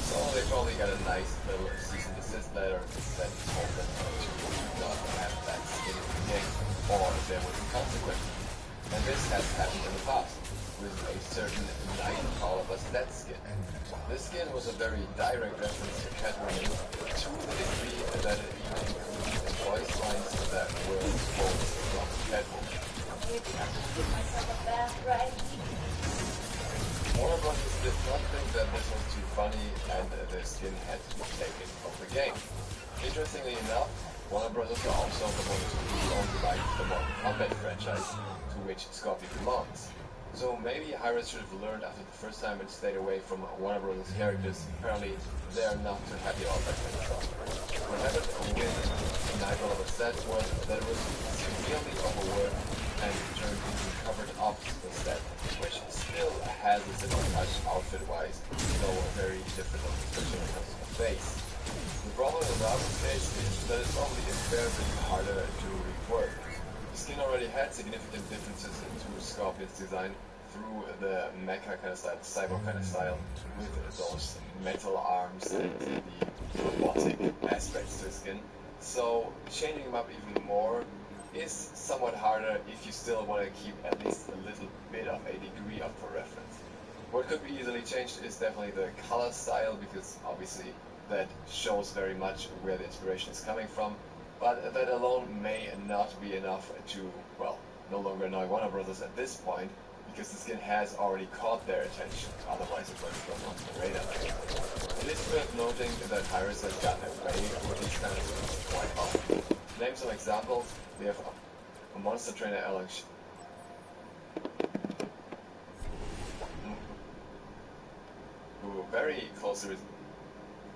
so they probably got a nice little cease and desist letter that told them to not have that skin in the game, or there would be consequences. And this has happened in the past, with a certain Knight All of Us Dead skin. This skin was a very direct reference to Catherine, to the degree that it even included voice lines that were quotes from Catwoman. Warner Bros. Did not think that this was too funny, and the skin had to be taken from the game. Interestingly enough, Warner Bros. Are also the ones who own the rights to the Mortal Kombat franchise, to which Scorpion belongs. So maybe Hi-Rez should have learned after the first time and stayed away from Warner Bros. Characters. Apparently, they're not too happy about that kind of stuff. What happened with Night All of Us Dead was that it was severely overworked and turned into covered up instead, which still has a similar touch outfit-wise, though very different, especially when it comes to the face. The problem in Raven's case is that it's probably a fair bit harder to rework. The skin already had significant differences into Scorpion's design through the mecha kind of style, cyber kind of style, with those metal arms and the robotic aspects to the skin. So changing him up even more is somewhat harder if you still want to keep at least a little bit of a degree of a reference. What could be easily changed is definitely the color style, because obviously that shows very much where the inspiration is coming from, but that alone may not be enough to, well, no longer annoy Warner Bros. At this point, because the skin has already caught their attention, otherwise it would have gone onto the radar. It is worth noting that Hi-Rez has gotten away with these kind of things quite often. To name some examples, we have a monster trainer Alex who very closely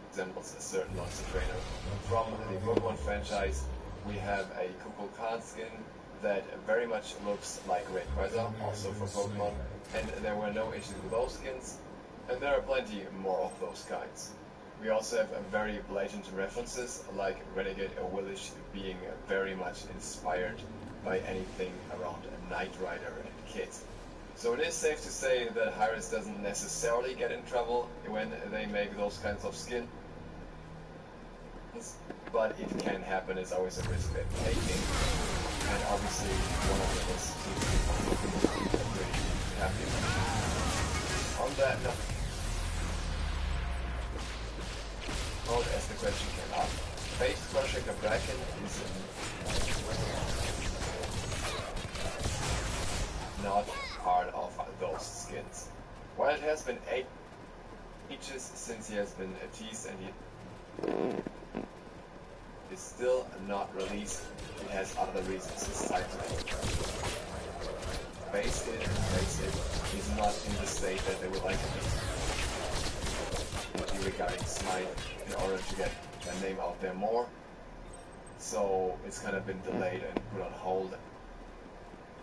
resembles a certain monster trainer. From the Pokemon franchise, we have a Kukulkan Khan skin that very much looks like Rayquaza, also for Pokemon, and there were no issues with those skins, and there are plenty more of those kinds. We also have very blatant references, like Renegade Willish being very much inspired by anything around a Knight Rider and Kit. So it is safe to say that Hi-Rez doesn't necessarily get in trouble when they make those kinds of skin, but it can happen. It's always a risk they're taking, and obviously one of them is pretty happy. On that note, as the question came up, Face Crusher Bracken is not part of those skins. While it has been ages since he has been teased and he is still not released, it has other reasons it's tied to it. Face it is not in the state that they would like to be regarding Smite in order to get their name out there more. So it's kind of been delayed and put on hold.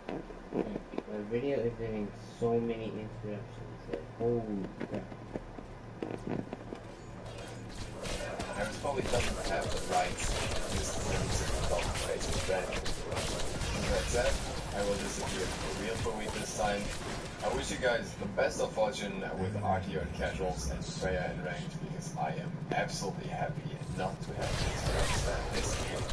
The video is getting so many interruptions that holy crap. Hi-Rez probably doesn't have the rights to this about Facebook ban. With that said, I will disappear for real for a week this time. I wish you guys the best of fortune with RTO and casuals and Freya and ranked, because I am absolutely happy not to have to experience that this game.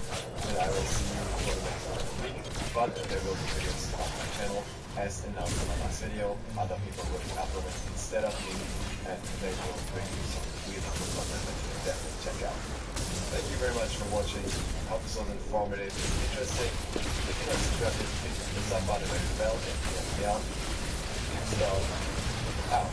And I will see you for the next week, but there will be videos on my channel. As announced in my last video, other people will be uploading instead of me, and they will bring you some really cool content that you can definitely check out. Thank you very much for watching. I hope this was informative and interesting. If you're not subscribed, hit the sub button and the bell and beyond. So, out.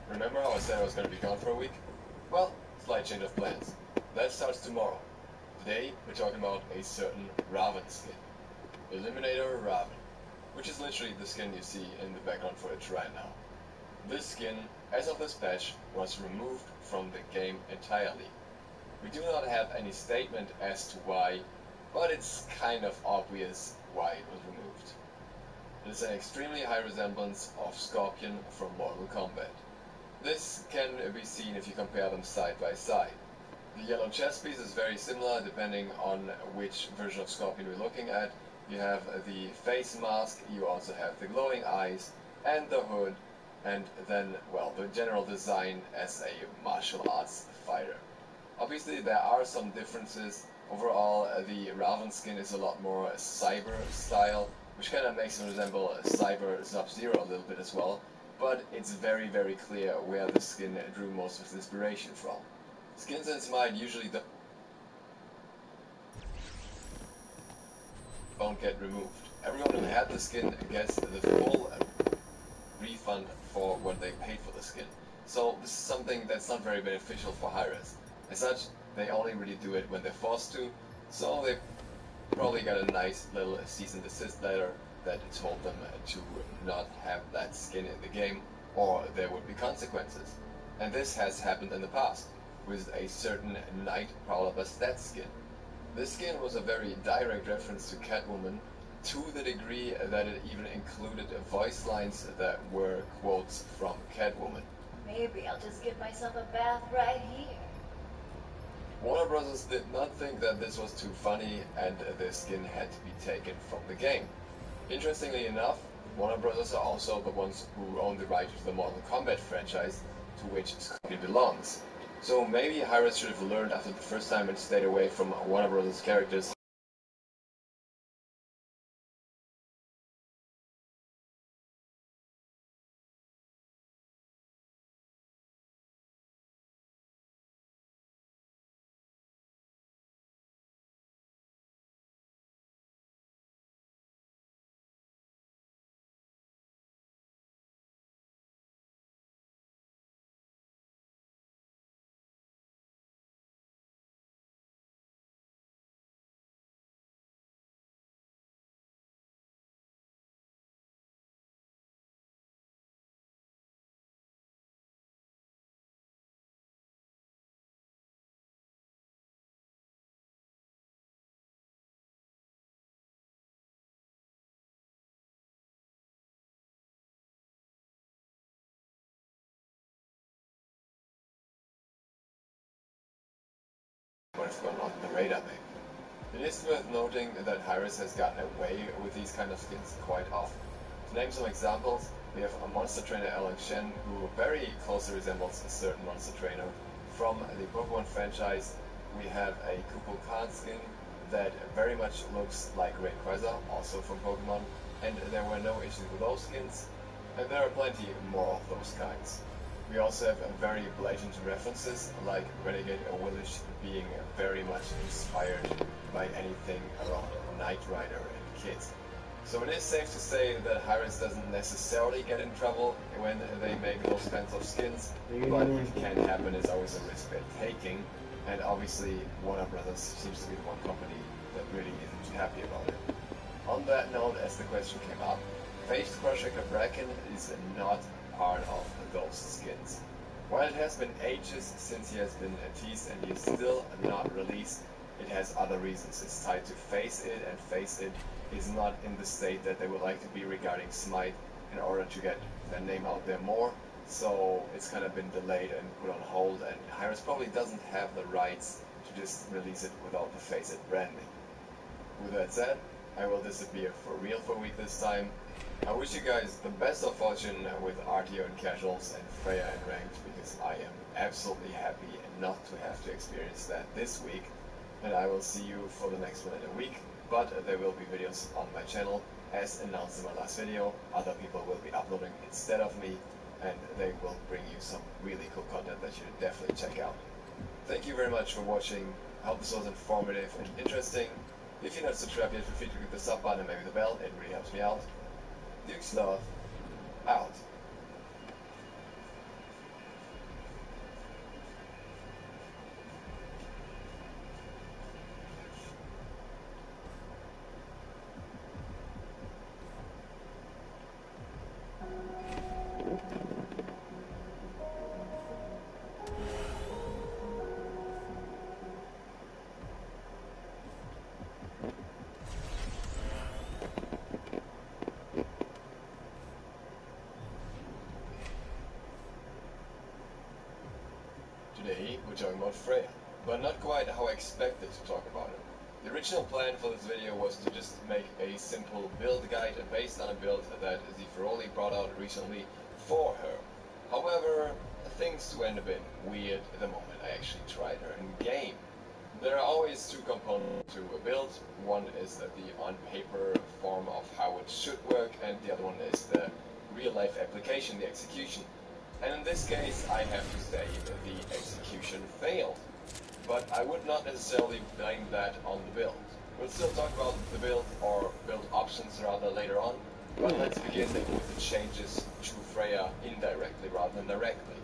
Remember how I said I was going to be gone for a week? Well, slight change of plans. That starts tomorrow. Today, we're talking about a certain Raven skin. Eliminator Raven, which is literally the skin you see in the background footage right now. This skin, as of this patch, was removed from the game entirely. We do not have any statement as to why, but it's kind of obvious why it was removed. It is an extremely high resemblance of Scorpion from Mortal Kombat. This can be seen if you compare them side by side. The yellow chest piece is very similar depending on which version of Scorpion we're looking at. You have the face mask, you also have the glowing eyes, and the hood, and then, well, the general design as a martial arts fighter. Obviously there are some differences. Overall, the Raven skin is a lot more cyber style, which kind of makes him resemble Cyber Sub-Zero a little bit as well. But it's very, very clear where the skin drew most of its inspiration from. Skins in Smite usually don't get removed. Everyone who had the skin gets the full refund for what they paid for the skin. So this is something that's not very beneficial for high-res. As such, they only really do it when they're forced to, so they probably got a nice little cease and desist letter that told them to not have that skin in the game, or there would be consequences. And this has happened in the past, with a certain Night Prowler Bastet skin. This skin was a very direct reference to Catwoman, to the degree that it even included voice lines that were quotes from Catwoman. Maybe I'll just give myself a bath right here. Warner Bros. Did not think that this was too funny, and the skin had to be taken from the game. Interestingly enough, Warner Bros. Are also the ones who own the right to the Mortal Kombat franchise, to which Scorpion belongs. So maybe Hi-Rez should have learned after the first time and stayed away from Warner Bros. Characters. What's gone on the radar maybe. It is worth noting that Hi-Rez has gotten away with these kind of skins quite often. To name some examples, we have a monster trainer Alex Shen, who very closely resembles a certain monster trainer from the Pokemon franchise. We have a Kupo Khan skin that very much looks like Rayquaza, also from Pokemon, and there were no issues with those skins, and there are plenty more of those kinds. We also have very blatant references, like Renegade Willish being very much inspired by anything around Knight Rider and Kid. So it is safe to say that Hi-Rez doesn't necessarily get in trouble when they make those kinds of skins, but it can happen. It's always a risk they're taking, and obviously Warner Brothers seems to be the one company that really isn't too happy about it. On that note, as the question came up, Face Crusher Paragon is not part of those skins. While it has been ages since he has been teased and he is still not released, it has other reasons. It's tied to Face It, and Face It is not in the state that they would like to be regarding Smite in order to get their name out there more. So it's kind of been delayed and put on hold, and Hi-Rez probably doesn't have the rights to just release it without the Face It branding. With that said, I will disappear for real for a week this time. I wish you guys the best of fortune with RTO and casuals and Freya and ranked, because I am absolutely happy not to have to experience that this week. And I will see you for the next one in a week, but there will be videos on my channel. As announced in my last video, other people will be uploading instead of me, and they will bring you some really cool content that you should definitely check out. Thank you very much for watching. I hope this was informative and interesting. If you're not subscribed yet, feel free to click the sub button and maybe the bell, it really helps me out. Duke's love, out. Today we're talking about Freya, but not quite how I expected to talk about it. The original plan for this video was to just make a simple build guide based on a build that Zifroli brought out recently for her. However, things went a bit weird the moment I actually tried her in game. There are always two components to a build. One is the on-paper form of how it should work, and the other one is the real-life application, the execution. And in this case, I have to say the execution failed. But I would not necessarily blame that on the build. We'll still talk about the build, or build options rather, later on. But let's begin with the changes to Freya indirectly rather than directly.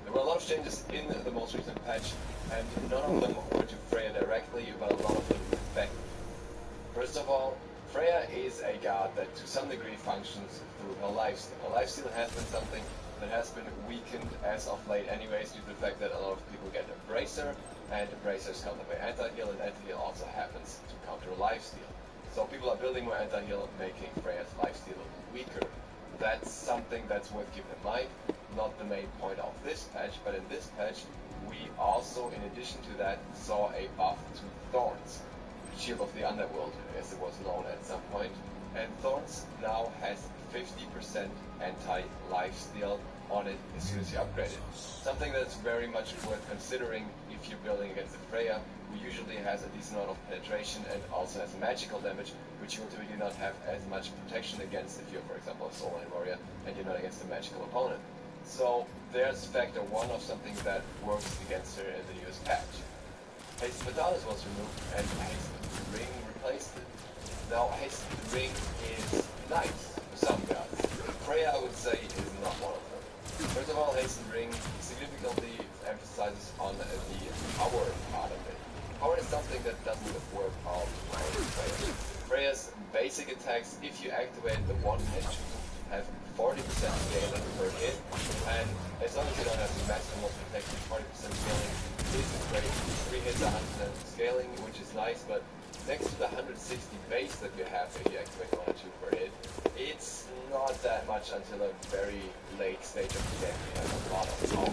There were a lot of changes in the most recent patch, and none of them were to Freya directly, but a lot of them effectively. First of all, Freya is a god that to some degree functions through her lifesteal. Her lifesteal has been something that has been weakened as of late anyways, due to the fact that a lot of people get a bracer, and bracers counter by anti-heal, and anti-heal also happens to counter lifesteal. So people are building more anti-heal, making Freya's lifesteal weaker. That's something that's worth keeping in mind. Not the main point of this patch, but in this patch we also, in addition to that, saw a buff to Thorns, Shield of the Underworld, as it was known at some point. And Thorns now has 50% anti-lifesteal on it as soon as you upgrade it. Something that's very much worth considering if you're building against a Freya, who usually has a decent amount of penetration and also has magical damage, which you will typically not have as much protection against if you're, for example, a Soul Line Warrior and you're not against a magical opponent. So there's factor one of something that works against her in the newest patch. Hasten Fatalis was removed and Hasten Ring replaced it. Now Hasten Ring is nice for some gods. Freya, I would say, is not one of them. First of all, Hasten Ring significantly emphasizes on the power part of it. Power is something that doesn't work all the time with Freya. Freya's basic attacks, if you activate the 1 and 2, have 40% scaling per hit, and as long as you don't have the maximum protection, 40% scaling is great. 3 hits, 100% scaling, which is nice, but next to the 160 base that you have if you activate 1 or 2 per hit, it's not that much until a very late stage of the game. You have a lot of power.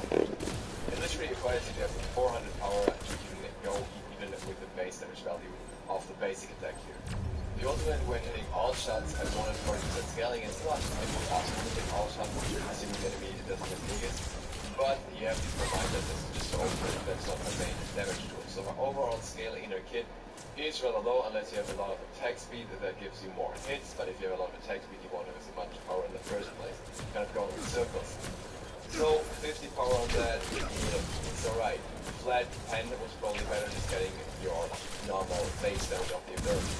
It literally requires you to have 400 power to even go even with the base damage value of the basic attack here. The ultimate, when hitting all shots at 140% scaling, is not impossible to hit all shots, assuming the enemy doesn't get biggest, but you have to remind that this is just an ultimate, that's not a main damage tool. So my overall scaling in your kit is rather low unless you have a lot of attack speed that gives you more hits, but if you have a lot of attack speed you won't have as much power in the first place. Kind of going in circles. So 50 power on that, it's alright. Flat 10 was probably better, just getting your normal base damage of the ability,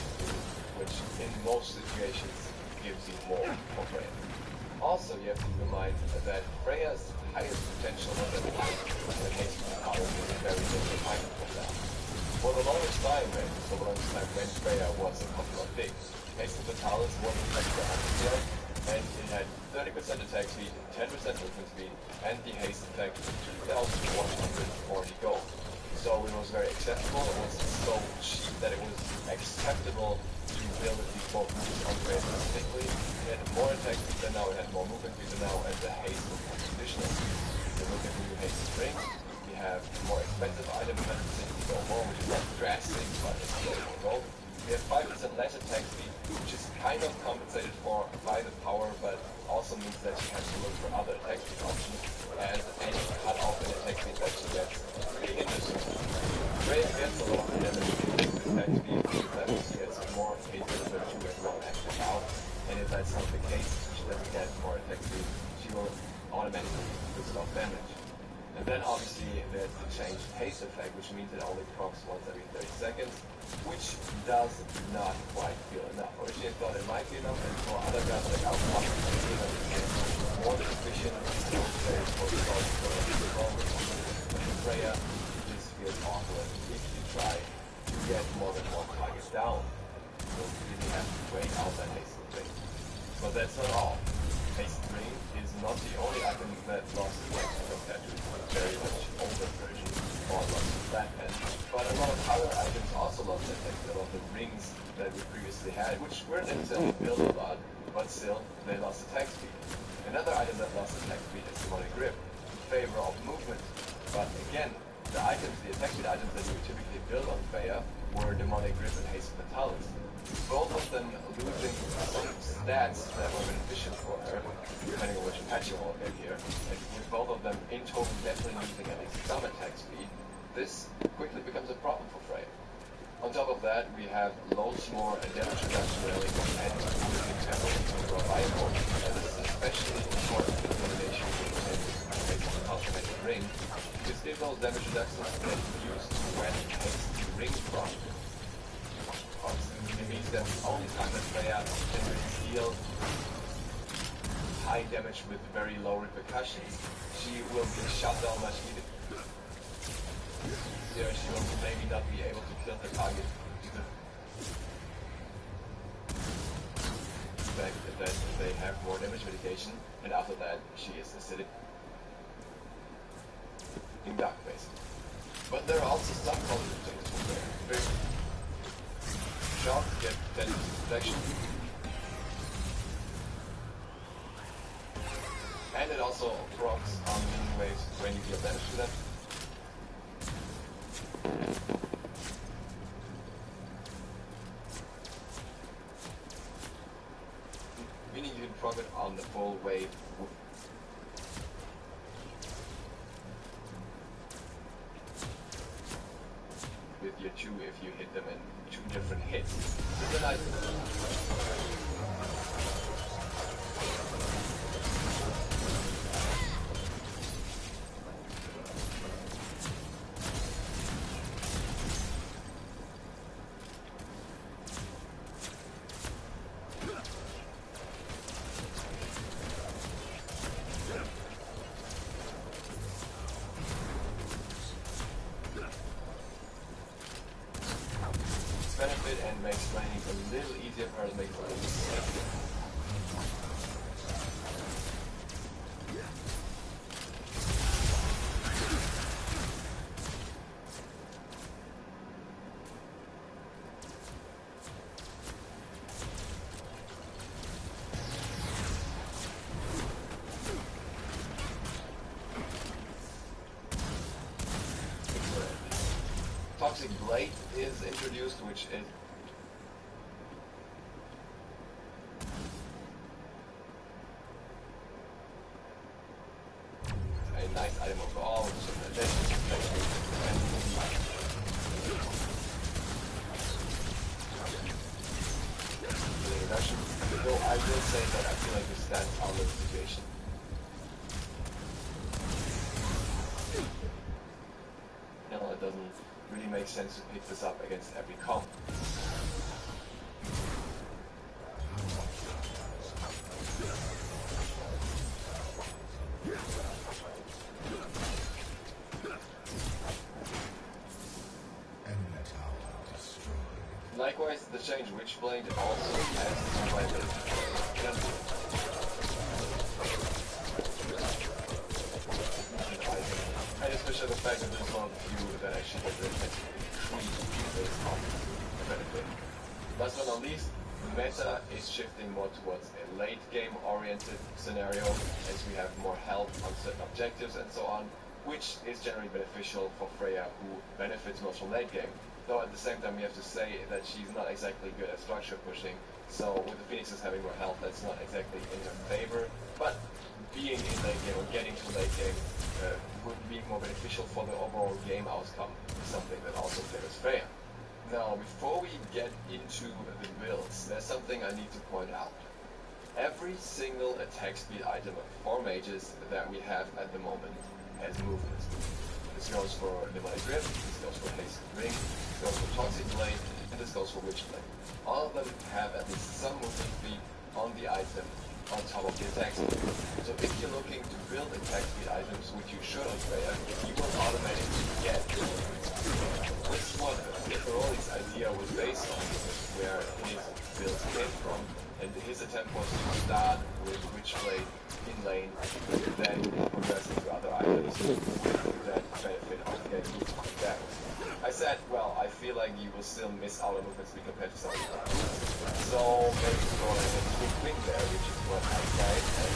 which in most situations gives you more for Freya. Also, you have to keep in mind that Freya's highest potential was at the time when Hasten Fatalis was very little item from that. For the longest time when Freya was a couple of big, Hasten Fatalis wasn't like the 100 and attack speed, 10% movement speed, and the haste effect 2,140 gold. So it was very acceptable. It was so cheap that it was acceptable to build it before moves on Freya specifically. It had more attack speed than now, it had more movement speed than now, and the haste was additional. If you look at the new haste string, we have more expensive items, 160 gold more, which is not drastic, but it's still more gold. We have 5% less attack speed, which is kind of compensated for by the power, but also means that she has to look for other attack speed options, as any cut off in attack speed that she gets really interesting. Freya gets a lot of damage in attack speed, that she gets more cases where she gets more active out, and if that's not the case, she doesn't get more attack speed, she will automatically do stop damage. And then obviously there's the changed haste effect, which means it only procs once every 30 seconds, which does not quite feel enough. Originally I thought it might be enough, and for other guns like Alpha, it's more than sufficient. I would say for the Freya, it just feels awkward if you try to get more than one target down. So you really have to wait out that haste effect. But that's not all. Haste ring is not the only item that lost effect compared to a very much older version or lost flathead. But a lot of other items also lost effect. A lot of the rings that we previously had, which weren't necessarily built a lot, but still they lost attack speed. Another item that lost attack speed is demonic grip in favor of movement. But again, the items, the attack speed items that you typically build on Freya were demonic grip and haste fatalis. Both of them losing some stats that were beneficial for her, depending on which patch you all get here. And with both of them in total definitely losing at least some attack speed, this quickly becomes a problem for Freya. On top of that, we have loads more damage reduction rally and moving tempo into reliable, and this is especially important in combination with the ultimate ring, because if those damage reductions get used when haste ring from, it means that only time that Freya can really deal high damage with very low repercussions, she will be shut down much needed. Here she will maybe not be able to kill the target due to the fact that they have more damage mitigation, and after that she is acidic in dark phase. But there are also some positive things for Freya. Shock, get 10 protection. And it also procs on minion waves when you deal damage to them. Meaning you can proc it on the full wave with your 2 if you hit them in 2 different hits. It's a nice benefit and makes mining a little easier for us, makes it a little easier. Toxic Blade is introduced, which is a nice item overall, which is an addition. Though I will say that I feel like this stands out of the situation. It doesn't really make sense to pick this up against every comp. Likewise, the change Witchblade also has some liability. fact that this is one of the few that actually get the treat this benefit. Last but not least, the meta is shifting more towards a late game oriented scenario as we have more help on certain objectives and so on, which is generally beneficial for Freya, who benefits most from late game. Though at the same time we have to say that she's not exactly good at structure pushing, so with the Phoenixes having more health, that's not exactly in her favor. But being in late game or getting to late game would be more beneficial for the overall game outcome, something that also favors Freya. Now, before we get into the builds, there's something I need to point out. Every single attack speed item for mages that we have at the moment has movement. This goes for Demonic Grip, this goes for Haste Ring, this goes for Toxic Blade, and this goes for Witch Blade. All of them have at least some movement speed on the item on top of the attack speed. So if you're looking to build attack speed items, which you should on Freya, you will automatically get this one. Pheonix351's idea was based on where his build came from, and his attempt was to start with Witch Blade in lane, then progress into other items with that benefit of getting back. I said, well, I feel like you will still miss out on movement speed compared to something else. So maybe go ahead and quick wing there, which is what I said, and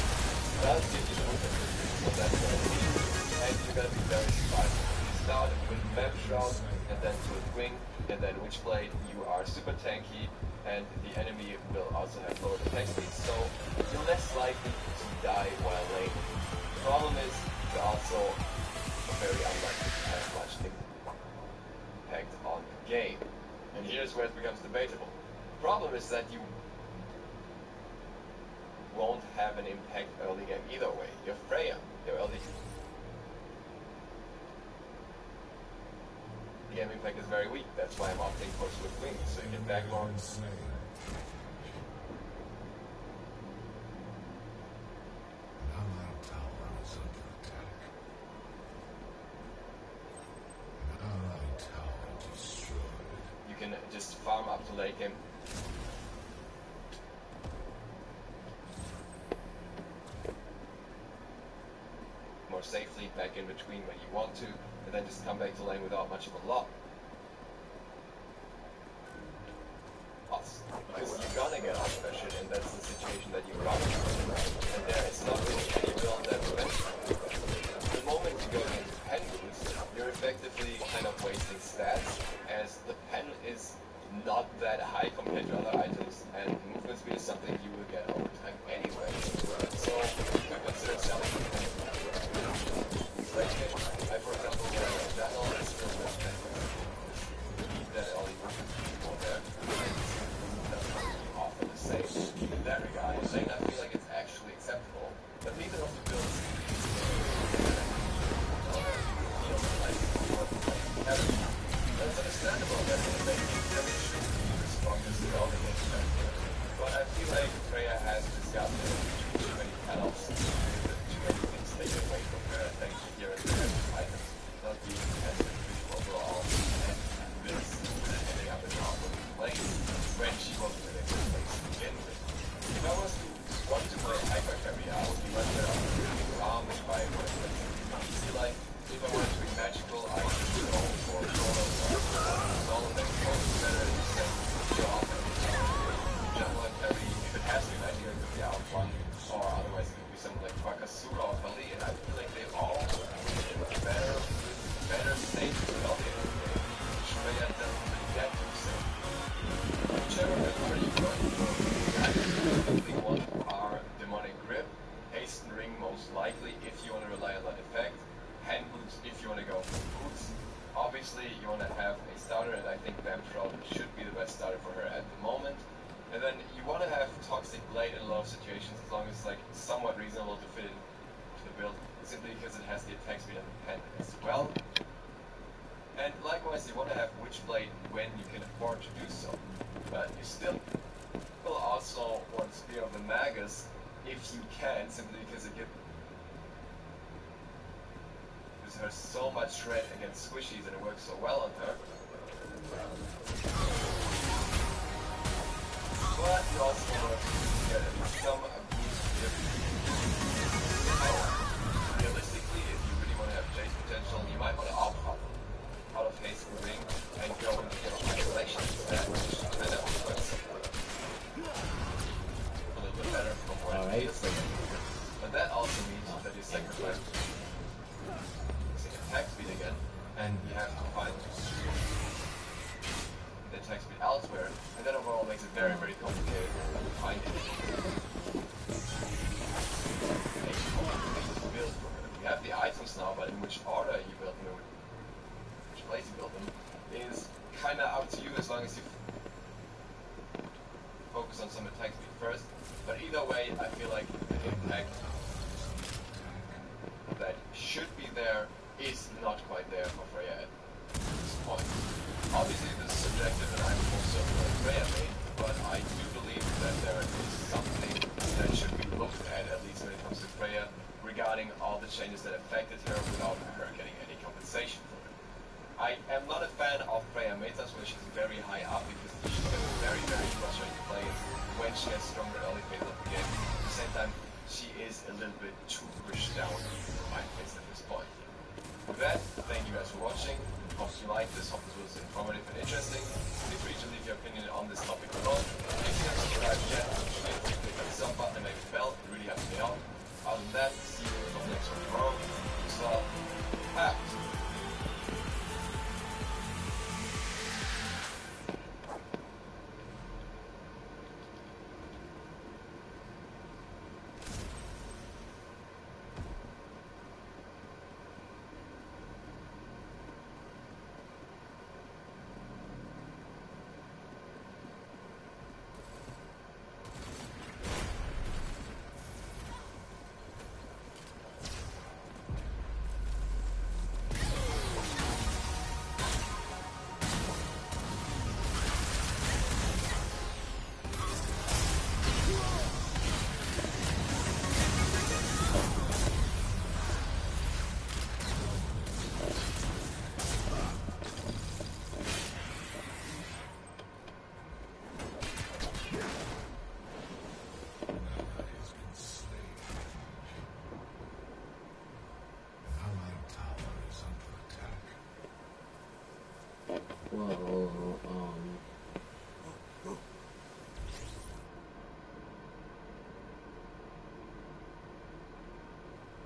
does give you the movement speed, so that's what it is. And you're gonna be very surprised. You start with Map Shroud, and then with Wing, and then Witch Blade, you are super tanky, and the enemy will also have lower attack speed, so you're less likely to die while lane. The problem is, you're also very unlikely to have much impact on the game. And here's where it becomes debatable. The problem is that you won't have an impact early game either way. You're Freya, your early game impact is very weak. That's why I'm opting for Swift Wing, so you can back long. You can just farm up to late game. More safely back in between when you want to, and then just come back to lane without much of a lock. Because you're gonna get out pressured, and that's the situation that you're running into. And there is not really any build that prevents you. The moment you go into pen boost, you're effectively kind of wasting stats, as the pen is not that high compared to other items, and movement speed is something you will get over time anyway. So you could consider selling the pen. I, for example, that all is still with pen. You need that early movement speed for there. Often the same in that regard. I'm saying I feel like it's actually acceptable, but neither of the builds that's understandable that they should be the strongest building expected. But I feel like Freya has discovered too many panels, too many things taken away from her, thanks to here and there items not being as beneficial overall, and this ending up in the awkward place when she wasn't in a good place to begin with. If I was to want to play hyper carry, I would be much better off really calm if I would have feel like if I wanted to be magical, I should go for solo that goes better in the same job. Jungle and carry, if it has to be magical, it could be out one, or otherwise it could be something like Bakasura or Kali, and I feel like they all better safe to help it. Shreya doesn't really get too safe. Whichever member you go for, I think one are Demonic Grip, Haste and Ring most likely if you want to rely on that effect, Hand Boots if you want to go for boots. Obviously you want to have a starter, and I think Vamp Shroud should be the best starter for her at the moment. And then you want to have Toxic Blade in a lot of situations as long as it's like somewhat reasonable to fit into the build, simply because it has the attack speed and the pen as well. And likewise you want to have Witch Blade when you can afford to do so. But you still will also want Spear of the Magus if you can, simply because it gives her so much shred against squishies and it works so well on her. But you also want to get at least some boost if realistically, if you really want to have chase potential, you might want to when attack speed again, and you have to find the attack speed elsewhere, and that overall makes it very, very complicated to find it. You have the items now, but in which order you build them, which place you build them, is kinda up to you as long as you focus on some attack speed first. But either way, I feel like the impact that should be there is not quite there for Freya at this point. Obviously this is subjective and I'm also a Freya main, but I do believe that there is something that should be looked at least when it comes to Freya, regarding all the changes that affected her without her getting any compensation for it. I am not a fan of Freya metas where she's very high up because she gets very, very frustrating to play when she has stronger early phase of the game. At the same time, she is a little bit too pushed down for my taste at this point. With that, thank you guys for watching. Hope you liked this, hope this was informative and interesting. Feel free to leave your opinion on this topic below. If you haven't subscribed yet, feel free to click on the sub button and maybe the bell, it really helps me out. Other than that, see you on the next one tomorrow. So, out.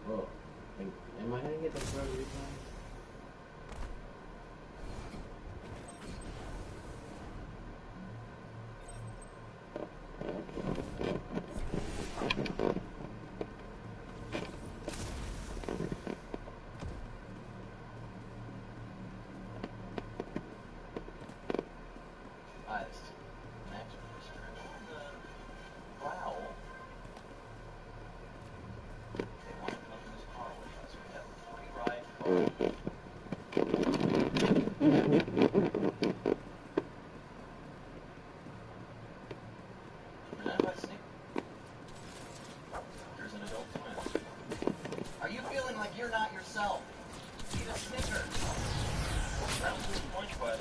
Whoa. Am I gonna get the third replay? Are you feeling like you're not yourself? Eat a Snickers. That was his point, but...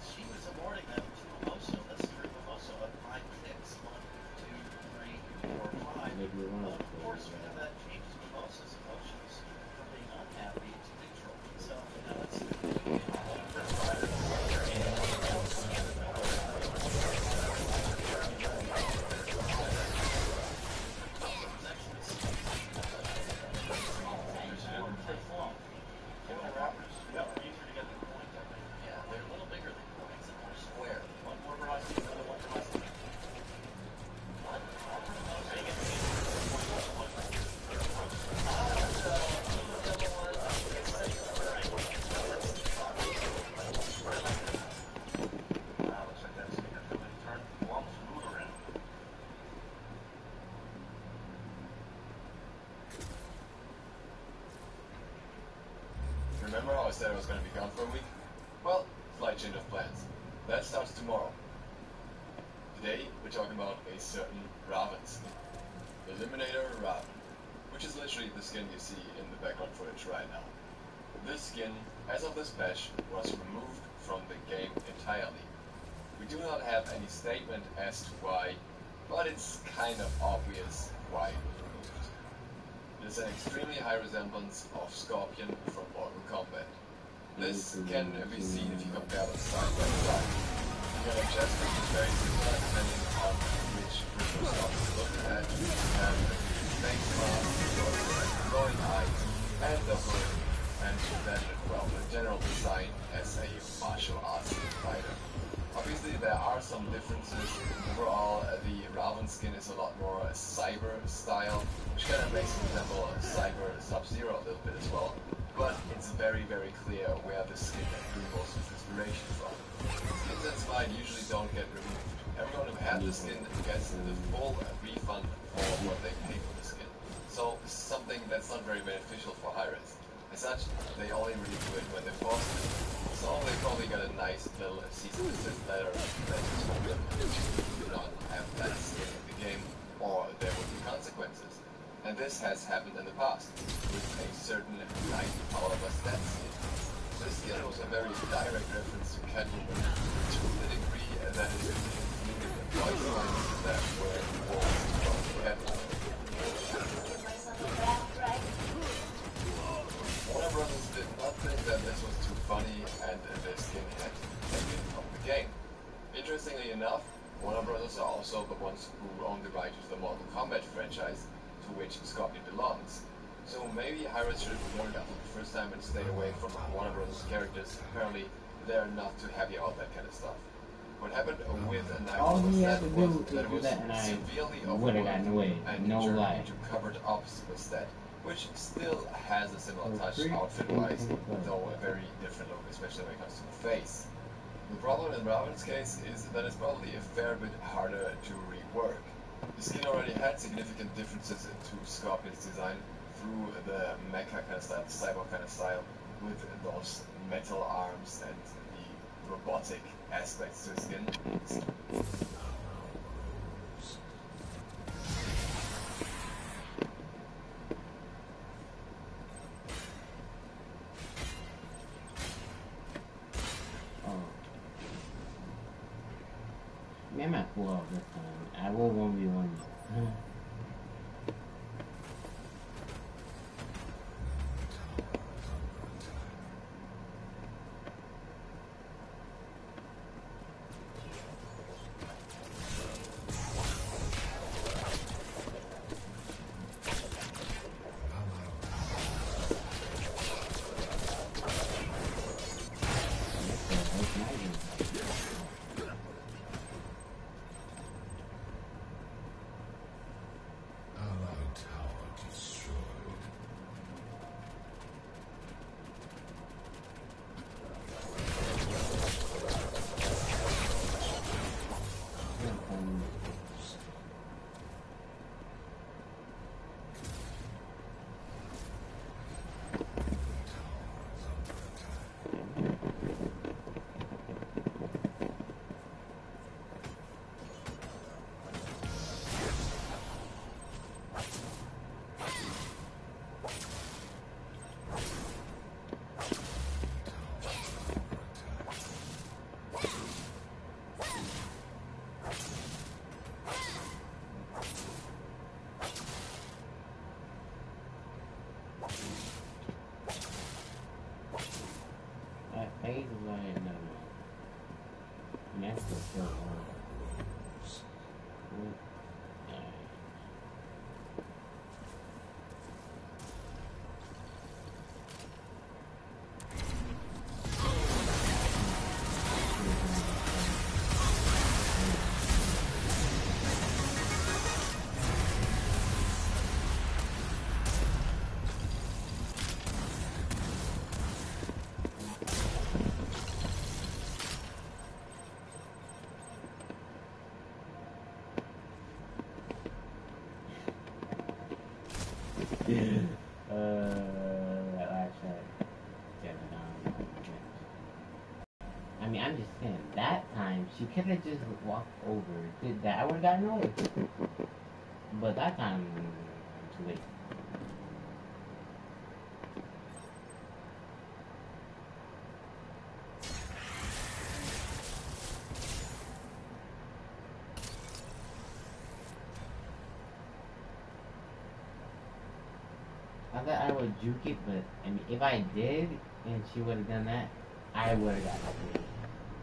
She was awarding them to Mimoso. That's true. Mimoso at 5 picks. 1, 2, 3, 4, 5. Of course, whenever that changes Mimoso's emotions from being unhappy to neutral. So, you know, it's... Remember how I said I was going to be gone for a week? Well, slight change of plans. That starts tomorrow. Today, we're talking about a certain Raven skin. Eliminator Raven, which is literally the skin you see in the background footage right now. This skin, as of this patch, was removed from the game entirely. We do not have any statement as to why, but it's kind of obvious why it was removed. It is an extremely high resemblance of Scorpion from Mortal Kombat. This can be seen if you compare them side by side. gonna adjust it is very similar depending on which virtual stock you look at. You have the snake class, the glowing eyes, and the hood, and then, well, the general design as a martial arts fighter. Obviously, there are some differences. Overall, the Raven skin is a lot more cyber style, which kind of makes it resemble Cyber Sub-Zero a little bit as well. But it's very, very clear where the skin drew most of its inspiration from. Skins and Spine usually don't get removed. Everyone who had the skin gets the full refund for what they paid for the skin. So this is something that's not very beneficial for Hyres. As such, they only really do it when they're forced to. So they probably got a nice little cease and desist letter that told them to do not have that skin in the game, or there would be consequences. And this has happened in the past, with a certain Knight Power Bastet skin. This skin was a very direct reference to Catwoman, to the degree that it included voice lines that were voiced from Catwoman. Give myself a bath right here. Warner Brothers did not think that this was too funny, and their skin had to be taken from the game. Interestingly enough, Warner Brothers are also the ones who own the right to the Mortal Kombat franchise, to which Scorpion belongs. So maybe Hyres should have learned after the first time and stayed away from Warner Brothers characters. Apparently, they're not too happy about that kind of stuff. What happened with Night All he had Bastet to do was was that it do was that, and I severely would have gotten away. and No turned lie. into covered ops Bastet, which still has a similar So touch three, outfit-wise, two, one. though a very different look, especially when it comes to the face. The problem in Raven's case is that it's probably a fair bit harder to rework. The skin already had significant differences to Scorpion's design through the mecha kind of style, the cyborg kind of style, with those metal arms and the robotic aspects to his skin. Oh. Man, I'm not cool all this time. I will 1v1 though. Allied tower destroyed. Phase is like, no. That's the still one. That last shot. I mean, I'm just saying, that time, she could have just walked over, did that, I would have gotten away. But that time, too late. I thought I would juke it, but I mean, if I did, and she would have done that, I would have gotten away.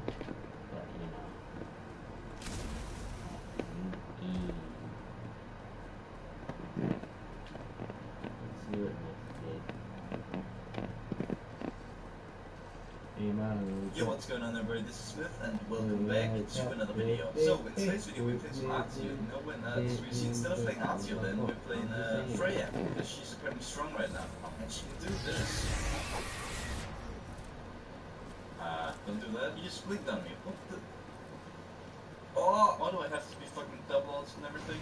But, you know. going on everybody, this is Smith and welcome back to another video. So in today's video we're playing some Artio. No we're not. So you see, instead of playing Artio then, we're playing Freya, because she's apparently strong right now. And she can do this. Don't do that. You just blinked on me. What the? Oh, why do I have to be fucking double ults and everything?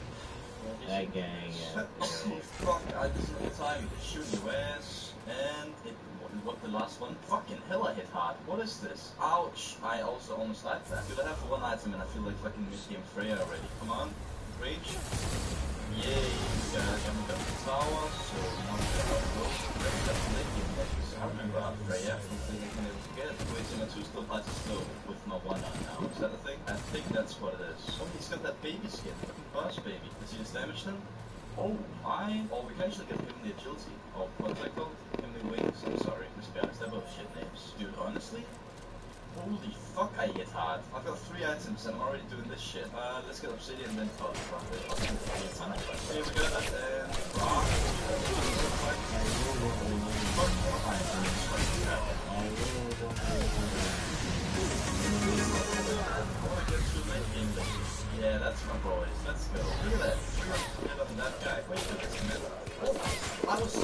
That gang, yeah. Oh fuck, I just know the time. Shoot your ass. And it, what the last one? Fucking hell, I hit hard. What is this? Ouch. I also almost died there. Dude, I have one item and I feel like fucking mid-game Freya already. Come on. Rage. Yay, we got the tower, so now we got our road. Very late-game matches. I remember Freya. Hopefully they can able to get it. Wait, so my 2 still fights slow with my 1 on now. Is that a thing? I think that's what it is. Oh, he's got that baby skin. Fucking boss baby. Does he just damage them? Oh my! Oh, we can actually get him the agility. Oh, what's that called? Him the wings? I'm sorry, let's be honest, they're both shit names. Dude, honestly? Holy fuck, I hit hard. I've got 3 items and I'm already doing this shit. Let's get obsidian and then fuck it. Here we go, and rock. Yeah, that's my boys. Let's go. Look at that. Hit on that guy. Wait a minute. Oh, I was.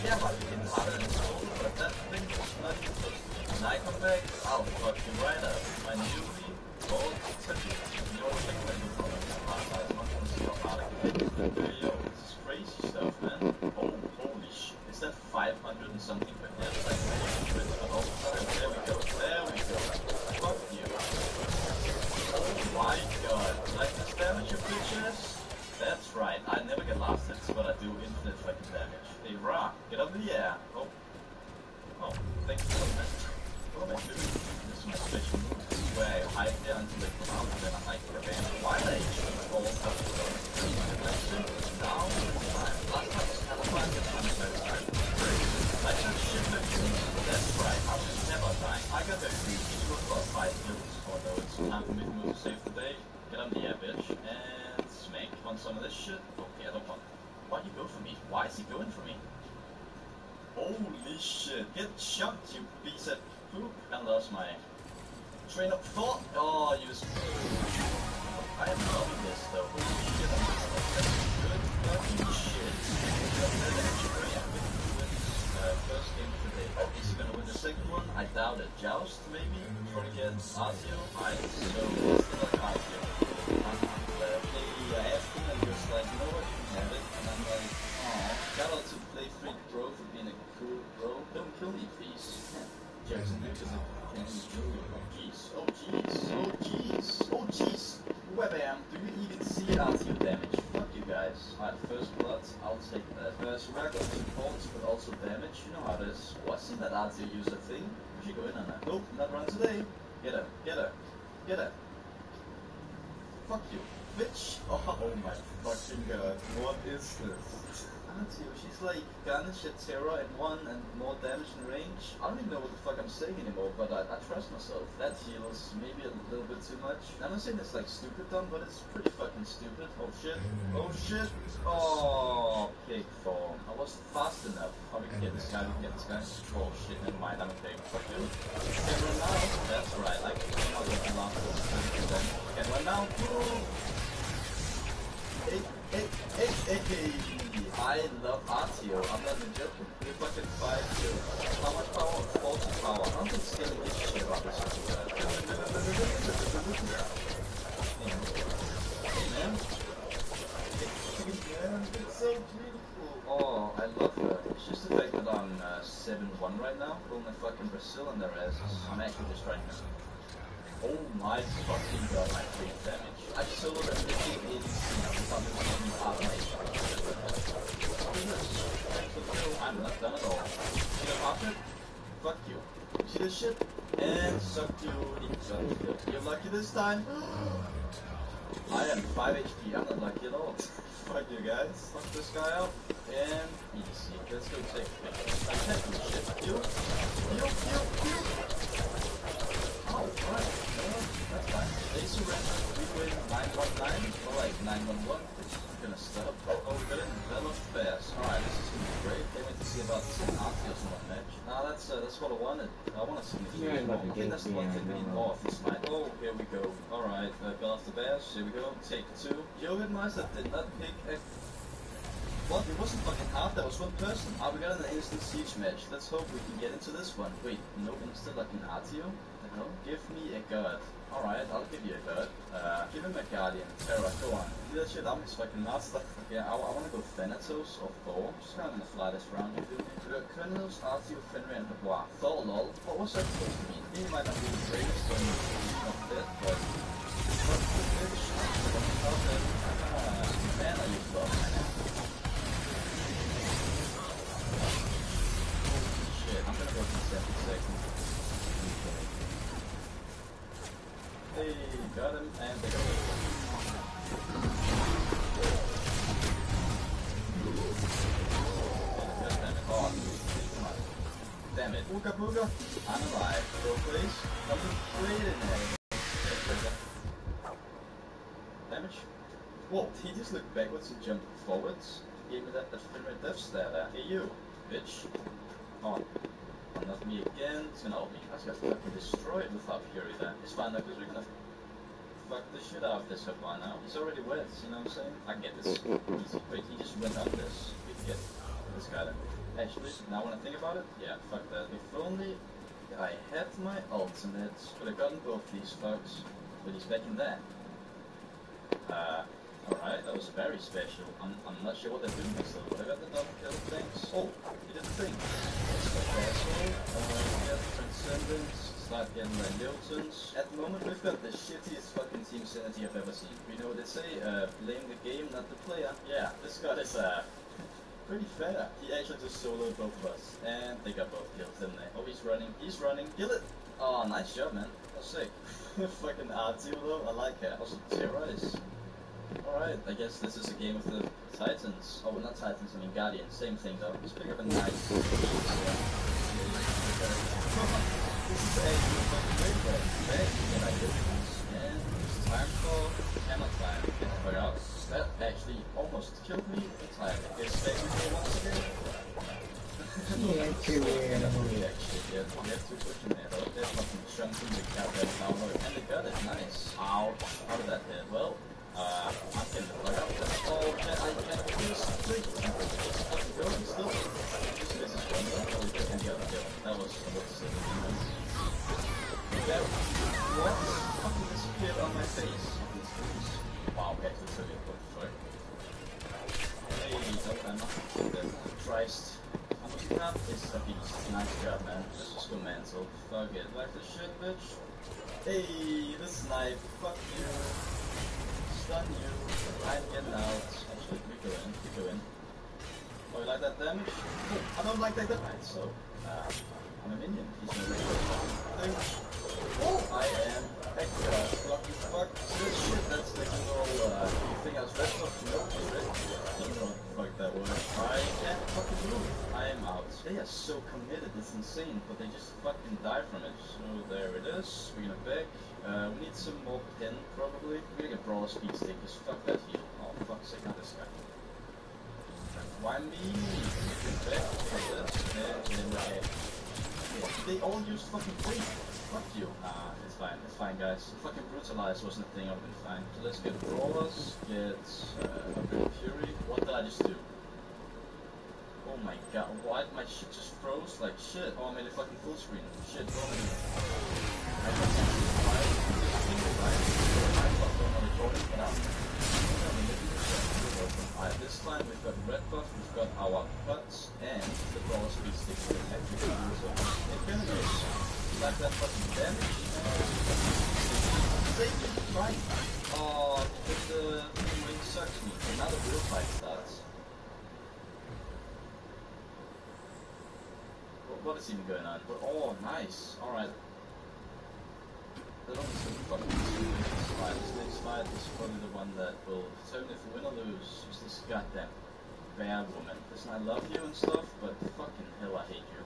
Yeah, but we didn't have it in school, but that thing was not even supposed to. When I come back, I'll fuck you right up. My newly gold ticket. You know what I'm thinking from it? I'm not gonna see how hard I can hit. Yo, this is crazy stuff, man. Oh, holy shit. Is that 500 and something per hit? Like, oh, there we go. There we go. Fuck you. Oh my god. Like this damage, you bitch ass? That's right. I never get last hits, but I do infinite fucking damage. Hey, Ra, get up in the air. Oh. Oh, thank you for the message. What am I doing? This is my special move. This is where I hide there until they come out, and then I take advantage. Why did I all up to them? That's it. Now, time. Last time was kind of fun, but I'm satisfied. I just shit my kills. That's right. I was never dying. I got the creep. It's worth about 5 kills. Although it's time for me to move to save the day. Get on the air, bitch. And smack. Want some of this shit? Okay, I don't want. Why'd you go for me? Why is he going for me? Holy shit. Get shot, you piece of poop. I lost my train of thought. Oh, you was... I am loving this though. Holy shit, I'm good fucking shit. First game of the day. Oh, is he gonna win the second one? I doubt it. Joust, maybe? Or against Artio? I so it's not Artio. I asked him and he was like, you know what, you can have it. And I'm like, aw, shout out to Play Free Bro for being a cool bro. Don't kill me, please. Jackson, because it can kill you. Oh jeez, oh jeez, oh jeez, oh jeez. Webam, do you even see Artio damage? Fuck you guys. Alright, first blood, I'll take that. So we're going to supports, but also damage. You know how it is. Oh, I see that Artio use a thing. We should go in on that. Nope, not run today. Get her, get her, get her. Fuck you. Bitch! Oh my fucking god, what is this? Artio, she's like Garnish at Terra in 1 and more damage in range. I don't even know what the fuck I'm saying anymore, but I trust myself. That heals maybe a little bit too much. I'm not saying it's like stupid dumb, but it's pretty fucking stupid. Oh shit, oh shit, oh pig form. I wasn't fast enough. Oh, we can get this guy, we can get this guy. Oh shit, never mind, I'm okay. Fuck you. Can run now? That's right, like, I'm not gonna last then. Can run now? Hey. I love Artio. I'm not even joking. We're fucking 5 kills. How much power? 40 power. I'm just scaling this shit up. Hey man. It's so beautiful. Oh, I love her. It's just the fact that I'm 7-1 right now. Pulling a fucking Brazil on their asses. I'm actually just trying to. Oh my fucking god, my 3 damage. I soloed a 50 ADC I'm not done at all. See the pocket? Fuck you. See this shit? And suck you. You're lucky this time? I am 5 HP, I'm not lucky at all. Fuck you guys. Fuck this guy up. And easy. Let's go take a picture. I can't do shit. You. Oh, right. That's fine. They surrender. We win 919, or like 911. gonna stop. Oh, we got it developed fast. Alright, this is gonna be great. Can't wait to see about this Arceus and whatnot. Nah, that's what I wanted. I want to see the Yeah, fusion. about I the think that's the game, one yeah, thing we I need know. more of this night. Oh, here we go. Alright, Bell of the Bash. Here we go. Take 2. Meister did not pick a... What? It wasn't fucking hard. That was one person. We got an instant siege match. Let's hope we can get into this one. Wait, no instant like an Artio? The hell? Give me a god. Alright, I'll give you a god. Give him a guardian. Terra, go on. Do that shit, I'm his fucking master. Okay, I wanna go Thanatos or Thor. Just kinda gonna fly this round, you feel me? Colonels, Artio, Fenrir, and Dubois. Thor, lol. What was that supposed to mean? He might not be the greatest when he's not dead, but... What the bitch? How the... man are you from, man? Shit, I'm gonna go for 70 seconds. Hey, got him, and they got him. Oh, come on. Damn it. Ooga booga. I'm alive. Go please. Completed it. Damage. Whoa, he just looked backwards and jumped forwards. Gave me that Fenrir death stat there. Hey you, bitch. Oh. Not me again. It's gonna help me. I just got fucking destroyed without Fury there. It's fine though, because we're gonna fuck the shit out of this Hopper now. He's already wet, you know what I'm saying? I get this. Easy. Wait, he just went up this. We can get this guy then. Actually, now when I think about it, yeah, fuck that. If only I had my ultimate, could have gotten both these fucks, but he's back in there. Alright, that was very special. I'm not sure what they're doing still, but I got the double kill things. Oh, he did the thing. Get Transcendence, start getting my Newtons. At the moment, we've got the shittiest fucking team synergy I've ever seen. You know what they say, blame the game, not the player. Yeah, this guy is, pretty fair. He actually just soloed both of us, and they got both kills, didn't they? Oh, he's running, kill it! Oh, nice job, man. That was sick. Fucking R2 though, I like it. Also, terrorize. Alright, I guess this is a game of the Titans. Oh, not Titans, I mean Guardians. Same thing though. Let's pick up a nice... This is a fucking great way. Okay, and I did this. And it's time for hammer time. Get the fuck out. That actually almost killed me entirely. Guess stay with me once again. Yeah, too weird. Yeah, we have to push him there though. They're fucking chunking the cat there now. And they got it, nice. Ouch. How did that hit? Well, I'm getting the fuck out of this. Oh, I can't do this. It's fucking going still. This is one though. Oh, we can get the kill. That was sick. That what? Fucking disappeared on my face. Wow, okay, that's really what the fuck. Hey, no timer. Christ. That is a beast. Nice job, man. This was good mental. Fuck it. Like this shit, bitch. Hey, this knife. Fuck you. Stun you. I'm getting out. Actually, we go in. Oh, you like that damage? Oh, I don't like that damage. So, I'm a minion. He's no thing. Oh, I am extra. Lucky fuck. This shit, that's the little, thing I was best of. No, shit. I don't know what the fuck that was. I can't fucking move. I am out. They are so committed, it's insane, but they just fucking die from it. So there it is. We're gonna back. We need some more pen, probably. We're gonna get Brawler Speed Stick, because fuck that heal. Oh, fuck's sake, not this guy. Why me? Back, like this, and then back. They all use fucking free. Fuck you. It's fine, guys. Fucking Brutalize wasn't a thing, I would've been fine. So let's get Brawlers, get Upgrade Fury. What did I just do? Oh my god, why my shit just froze like shit? Oh, I made a fucking full screen. Shit, what am I doing? I got Alright, this time we've got red buff, we've got our butts, and the Brawler Speed Stick we can actually use on enemies. Like that fucking damage. Save me, right? Oh, but the ring sucks me. Now the real fight starts. What is even going on? But, oh, nice. Alright. That only took fucking 2 minutes. Alright, this next fight is probably the one that will determine if we win or lose. It's this goddamn bear woman. Listen, I love you and stuff, but fucking hell, I hate you.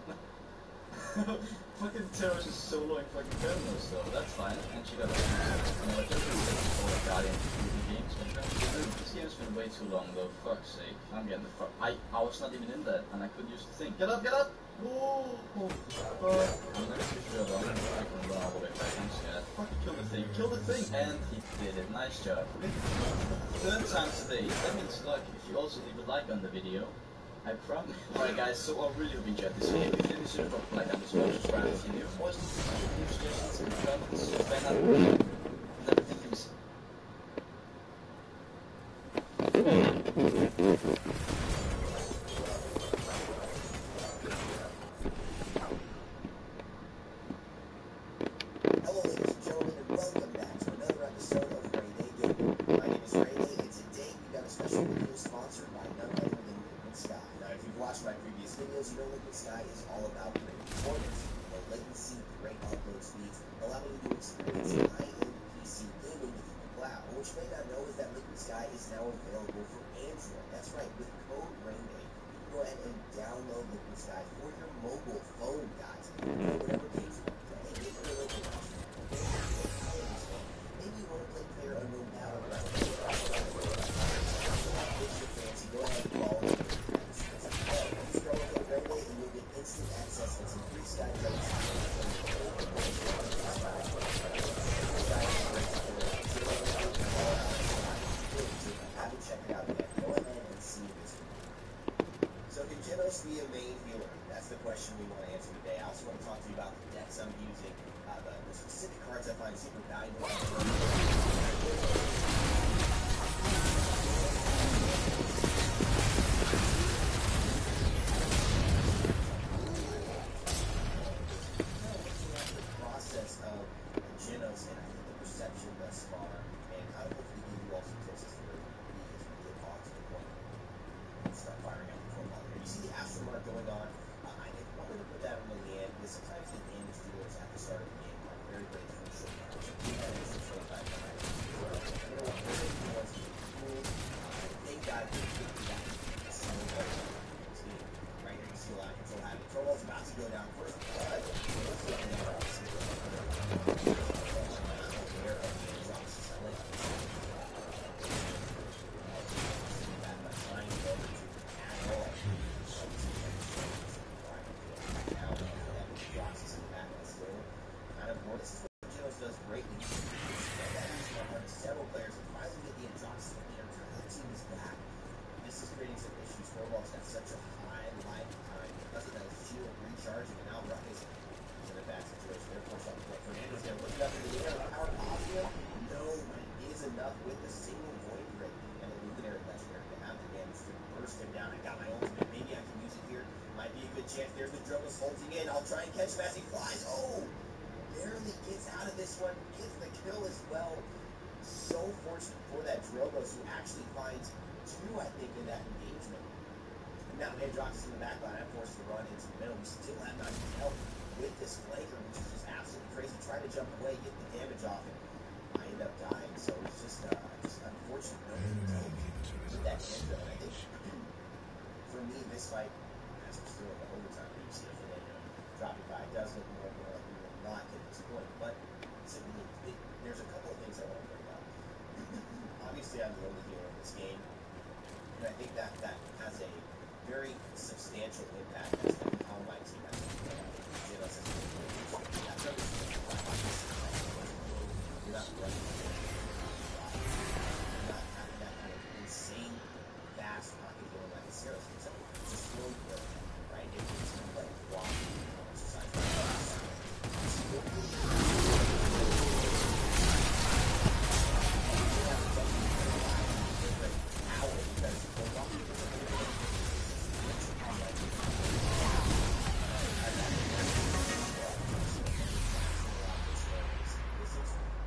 Fucking Terror's just soloing fucking Paragon, so that's fine. And she got a you know, just all the Guardian games. This game's been way too long though, fuck's sake. I'm getting the fuck. I was not even in that and I couldn't use the thing. Get up, get up! Whoa! Fuck. I'm not too sure about it. I can run all the way back. I'm scared. Fucking kill the thing, kill the thing! And he did it, nice job. Third time today, that means luck if you also leave a like on the video. I promise. Alright guys, so I really hope you enjoyed this video. If you did, be sure to drop a like and subscribe if you're new. Voice new suggestions in the comments. Fan out. Never think you miss. Hello ladies and gentlemen and welcome back to another episode of Ray Day Gaming. My name is Ray Day and today we've got a special video sponsored by none other than Liquid Sky. Now if you've watched my previous videos, you know Liquid Sky is all about great performance, low latency, great upload speeds, allowing you to experience high-end PC gaming with the cloud. But what you may not know is that Liquid Sky is now available for Android. That's right, with code RAINDAY, you can go ahead and download Liquid Sky for your mobile phone, guys. Whatever games you want to play. Maybe you're looking at maybe you want to play Player Unknown Battleground. It's your fancy. Go ahead and follow me. Scroll up on RAINDAY and you'll get instant access and some free Sky credits. Haven't checked it out yet. Go ahead and see this one. So can Genos be a main healer? That's the question we want to answer today. I also want to talk to you about the decks I'm using, the specific cards I find super valuable. Process of Genos and I think the perception thus far, and I will hopefully give you all some tips as to where we get off to the point. Start firing out the profile here. You see the astral mark going on. I wanted to put that on the end because sometimes the damage dealers at the start of the game are very, very crucial. That is the short time behind it. You know what? Everybody wants to be cool. Big guy can get you that. Right here, you see a lot of control happening. Control ball's about to go down first, but let's look at that. Aware of the drops selling. This is what Genos does greatly. Several players have finally get the exhaust in there. The team is back. This is creating some issues. Snowball's got such a high lifetime because of that shield recharging, and now Ruck is in a bad situation. They're forced off the point. Fernando's going to look it up in the air. Power positive? No, but it is enough with the single void rate and the luminary legendary to have the damage to burst him down. I got my ultimate. Maybe I can use it here. Might be a good chance. There's the Drogos holding in. I'll try and catch him as he flies. Oh! Barely gets out of this one, gets the kill as well. So fortunate for that Drogos, who actually finds two, I think, in that engagement. And now Androx is in the back line. I'm forced to run into the middle. We still have not even help with this flanker, which is just absolutely crazy. Trying to jump away, get the damage off, and I end up dying. So it's just unfortunate. No with that Andro. And I think for me, this fight, as we're still in the overtime, you see a Fernando dropping by. It does look more and more like we will not get this point, but there's a couple of things I want to bring up. Obviously, I'm the only healer in this game, and I think that has a very substantial impact as to how my team has to play. Genos has to play. You're not running. You're not having that kind of insane, fast pocket healing like a Sarah. It's a slow play, right? It's like walking exercise.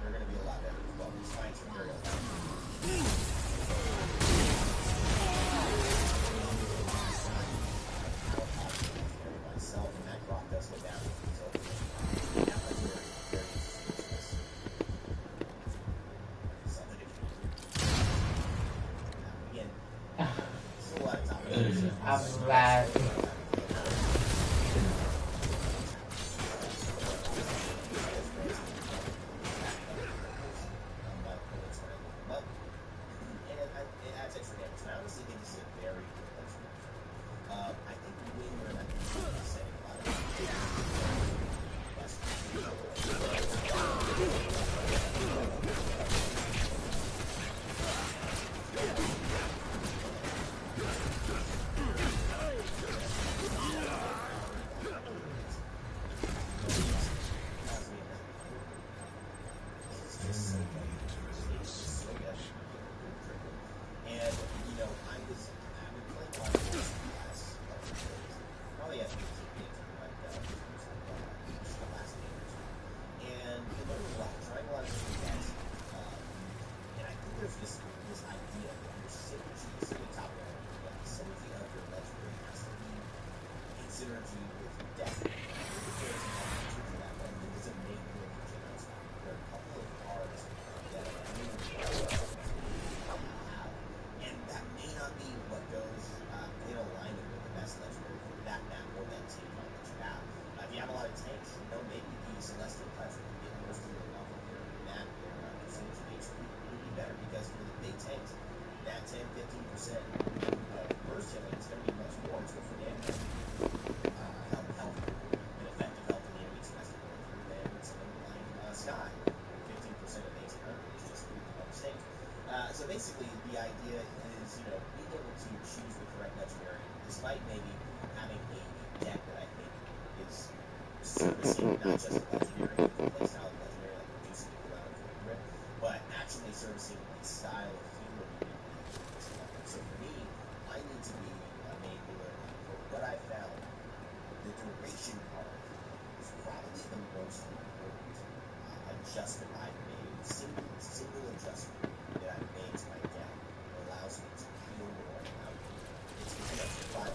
They're going to be a lot better as well. These fights are very myself, and that clock does go down. So that was very, very something again, still a lot of time. I'm glad. basically, the idea is, being able to choose the correct legendary, despite maybe having a deck that I think is servicing not just a legendary playstyle of legendary, like reducing the amount of quick grip, but actually servicing the style of healer you need to be in this weapon. So for me, I need to be a main healer. For what I found, the duration card is probably the most important adjustment I've made, single adjustment that I've made to my deck that allows me to heal more without it's five.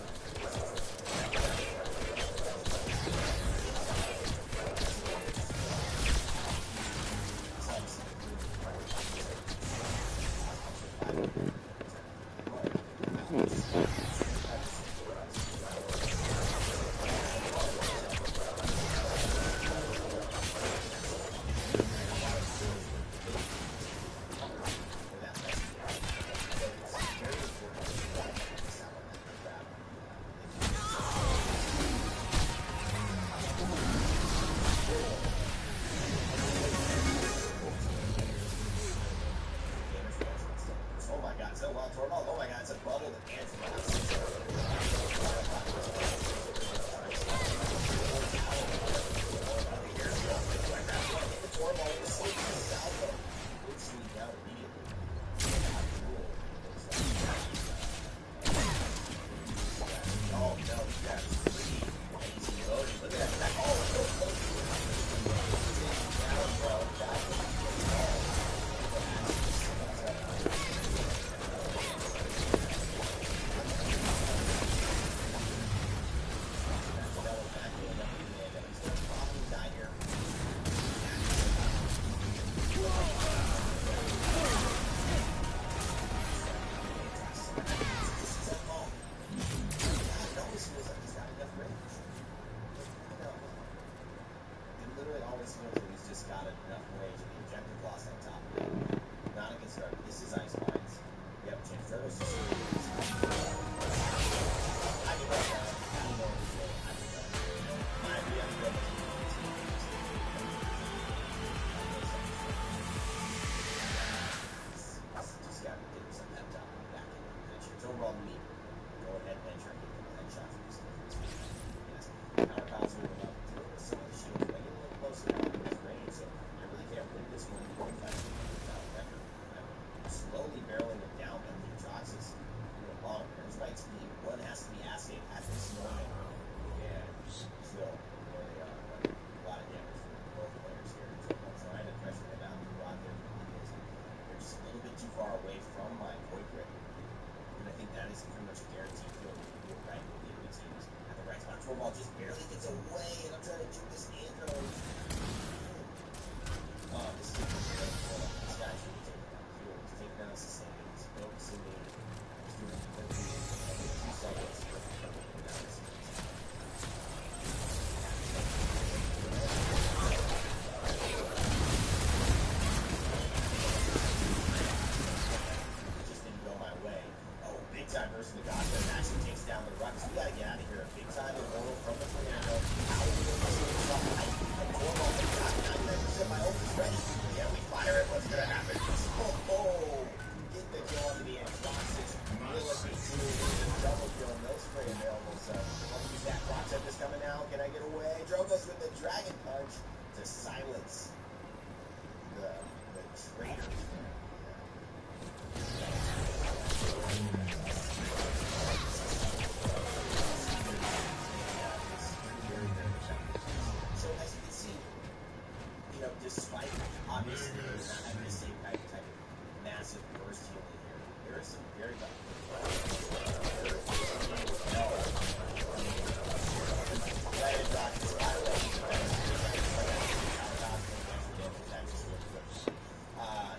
Just barely gets away, and I'm trying to juke this Andro. This is this guy's really taking down the field. He's taking down sustain. He's focusing me. He's doing 2 seconds. Just didn't go my way. Oh, big time versus the Gotham. Actually takes down the Rucks. We gotta get out of here. Big time immortal from the Paragon. My ult is ready. Yeah, we fire it. What's gonna happen? Oh, get the kill on the Xbox. Will it be true? There's a double kill. No spray available. So I'll use that. Clock is coming out. Can I get away? Drogo's with the Dragon Punch to silence the traitor. So as you can see, despite obviously not having the same type of massive burst healing here, there is some very good.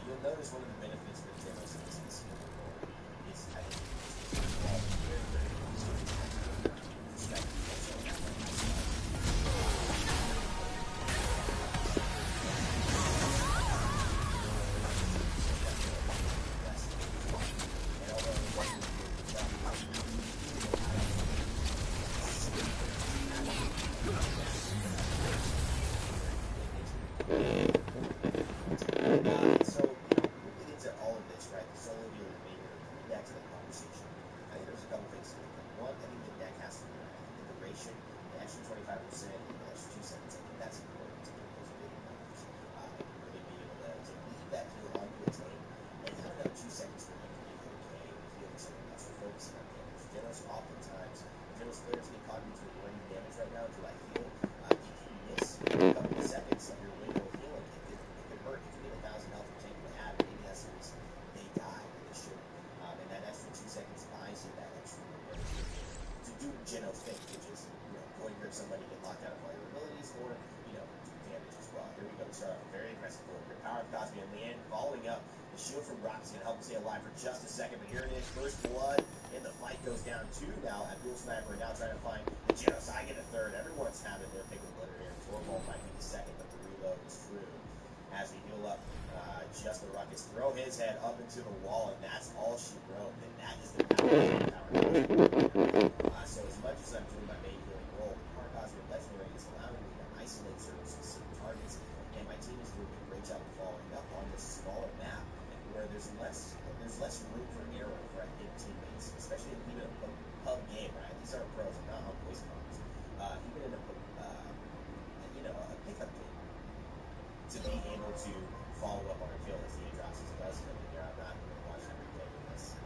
You'll notice one of the benefits with Demos is this healing roll. It's I think very, very are very aggressive. The power of Cosby and Leanne following up. The shield from Rock is going to help him stay alive for just a second, but here it is. First blood, and the fight goes down two now. Abdul Sniper now trying to find the Genocide in a third. Everyone's having their pick of the litter here. Torvald might be the second, but the reload is true. As we heal up, just the Ruckus throw his head up into the wall, and that's all she wrote. And that is the power. So as much as I'm doing my main healing role, the Power Cosmic Legendary is allowing me to isolate certain specific targets, and my team is doing a great job of following up on this smaller map where there's less room for error for I think teammates, especially even a pub game, right? These aren't pros, I'm not on voice comms. Even in a pickup game, to be able to follow up on a kill as the drops his buzz in here. I'm not going to watch the replay of this.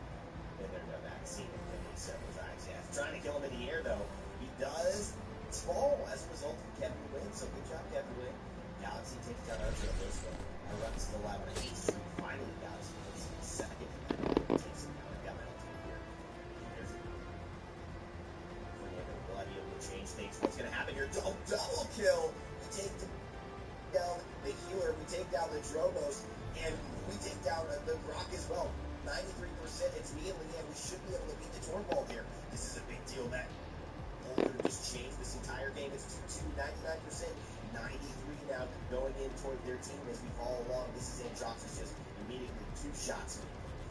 Been there, done that, seen him kill him several times. Yeah, trying to kill him in the air though. He does fall as a result of Kevin Wynn, so good job, Kevin Wynn. Galaxy takes down Archer of this one. Our run is still alive on a 8th Street. Finally, Galaxy takes him second. Takes him down. I've got my ultimate here. Here's it. Fernando Bloody able to change things. What's going to happen here? Double kill. We take down the healer. We take down the Drogos. And we take down the Rock as well. 93%. It's me and Leanne. We should be able to beat the Torvald here. This is a big deal, Matt. Could have just changed this entire game. It's 2-2, 99%, 93 now going in toward their team as we follow along. This is Androx is just immediately 2 shots.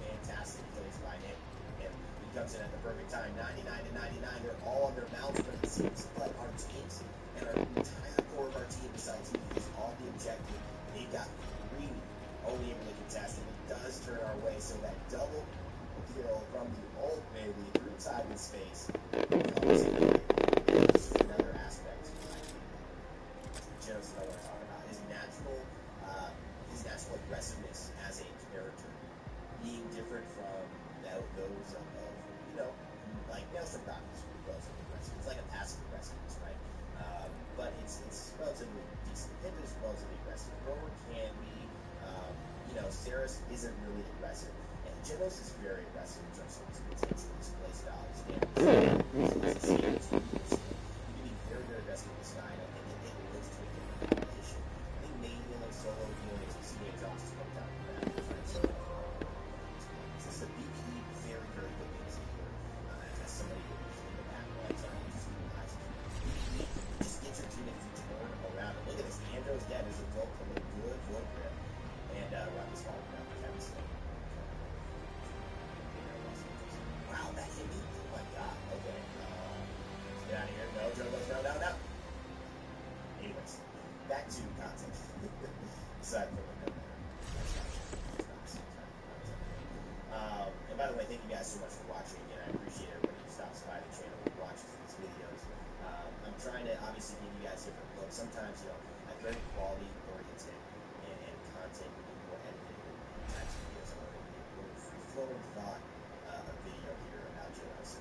Fantastic plays by him. And he comes in at the perfect time. 99 to 99. They're all on their mounts, but it seems like our teams and our entire core of our team besides me is on the objective. They've got 3 only able to contest, and it does turn our way. So that double kill from the old baby through time and space comes in. This is another aspect Genos I want to talk about. His natural aggressiveness as a character being different from those of like Nelson Dawkins, who was relatively aggressive. It's like a passive aggressiveness, right? But it's relatively decent. Him is relatively aggressive. Rover can be, Saris isn't really aggressive. And Genos is very aggressive in terms of his potential, his play style, his damage. You can be very, very aggressive with this guy, and it looks to a different competition. I think main healing, solo healing, as we see Androx is coming down from that. This is a PvE very, very good things here. As somebody who is in the back all the time, just realize just get your team to turn around. And look at this, Andro's dead as a result of a good wood grip. And Rock is falling down like heavy stuff. Wow, that hit me? Oh my god, okay. Get out of here. No, Drogos, no. Anyways, back to content. Aside from the and by the way, thank you guys so much for watching again. I appreciate everybody who stops by the channel and watches these videos. I'm trying to obviously give you guys different looks. Sometimes, I'm very quality oriented and content more edited types of videos. I want to give you a free flowing thought video here about Genos.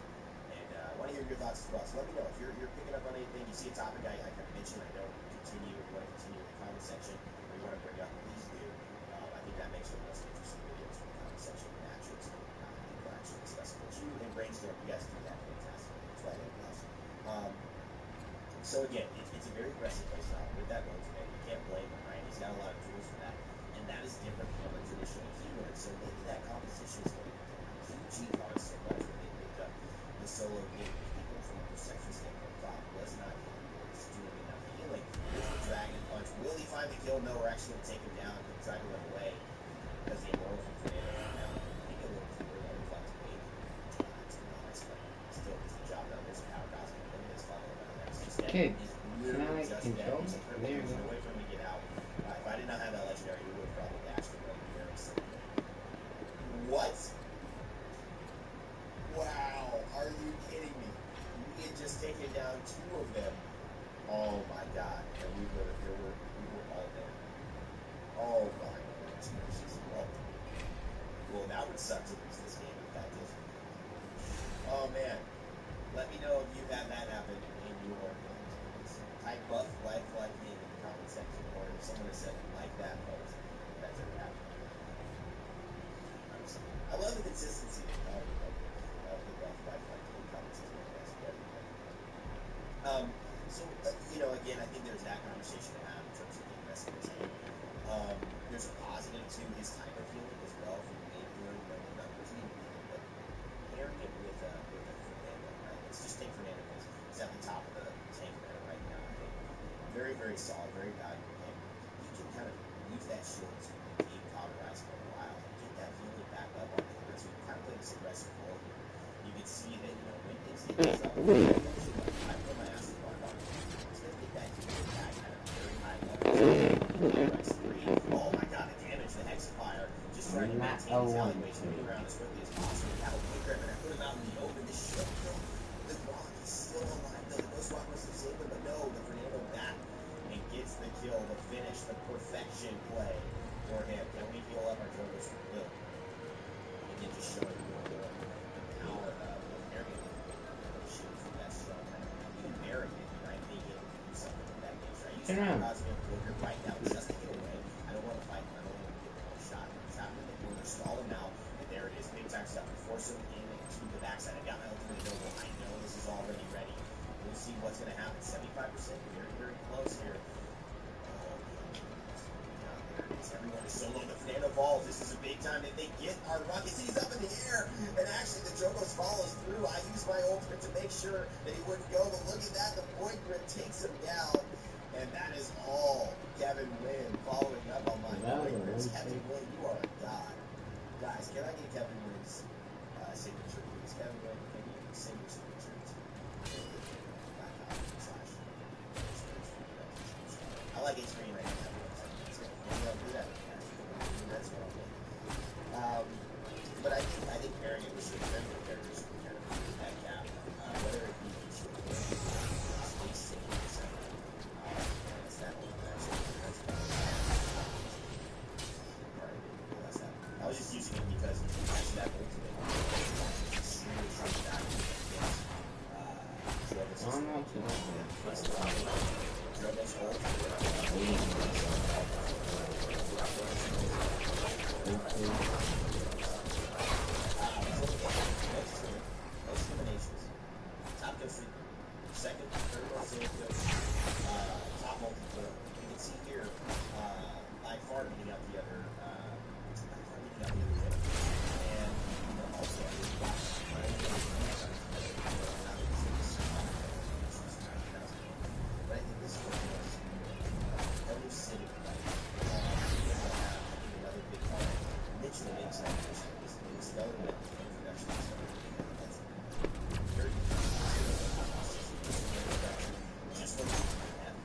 And I want to hear your thoughts as well. So let me know if you're picking up on anything, you see a topic I kind of mentioned, I don't continue, if you want to continue in the comment section, or you want to bring up, please do. I think that makes for the most interesting videos in the comment section. Matches, people actually discuss what you and brainstorm. You guys do that fantastic. That's why I love this. So again, it's a very aggressive play style. With that rotate, you can't blame him, right? He's got a lot of tools for that. And that is different from a traditional healer. So maybe that composition is going to be huge on so much when they picked up the solo game. People from a perception standpoint thought was not doing enough healing. With the Dragon Punch, will he find the kill? No, we're actually going to take him down and try to run away because the Immortal from Fernando came out. Maybe a little too early. I would like to wait, to be honest, but still gets the job done. There's a power cosmic. Look at this follow up on the next step. Kids, He's can I literally just control? dead. He's a critical. There you There's go. no way for him to get out. If I did not have that legendary, we would have probably dashed away very simply. What? Wow, are you kidding me? We had just taken down 2 of them. Oh my god. And we were all there. Oh my goodness gracious. Well, that would suck to lose this game if that did. Oh man. Let me know if you've had that happen in your games. Type buff life like me in the comment section, or if someone has said like that post, that's ever happened. I love the consistency of the buff life like me comments as well, guys. So again, I think there's that conversation to have in terms of the investments. very solid, very valuable hit. He can kind of use that shield to keep cauterized for a while and get that healing back up on him as we kind of play this aggressive role here. You can see that, you know, when things get this up, I put my ass to mark on him. He's going to get that healing back at a very high level. Oh my god, the damage, the Hexafire, just trying to maintain his alleyways, moving around as quickly as possible. Now, quick grip, and I put him out in the open. This should kill the Rock. He's still alive, though. The Ghost Rock must have saved him, but no, the Fernando back and gets the kill, the finish, the perfection play for him. Can we heal up our Jogos from Bill? Again, just showing more and more the power of Paragon. Shooting from that strong kind of even Paragon, right? Being able to do something with that nature. I use the Cosmic Flicker right now just to get away. I don't want to fight him. I don't want to get one shot. Trap him in the corner, stall him out, and there it is. Big time stuff. Force him into the backside. I got my ultimate available. I know this is already ready. We'll see what's going to happen. 75%, very, very close here. Everyone is so low. The Fernando falls. This is a big time. If they get our Ruckus, he's up in the air. And actually, the Jogos follows through. I used my ultimate to make sure that he wouldn't go. But look at that. The point grip takes him down. And that is all Kevin Wynn following up on my point grips. Kevin Wynn, you are a god. Guys, can I get Kevin Wynn's signature, please? Kevin Wynn, can you sing your signature to I like H Green right now. Do that. That's what I'll do. But I think Paragon was a very good character to kind of that gap. Whether it be I was just using it because actually that ultimate extremely strong back top go free. Second, third one, top multiplayer. You can see here, by far beating out the other, and also but I think this one was Elder City, another big part. Mitchell makes that this element introduction. That's very just what you have.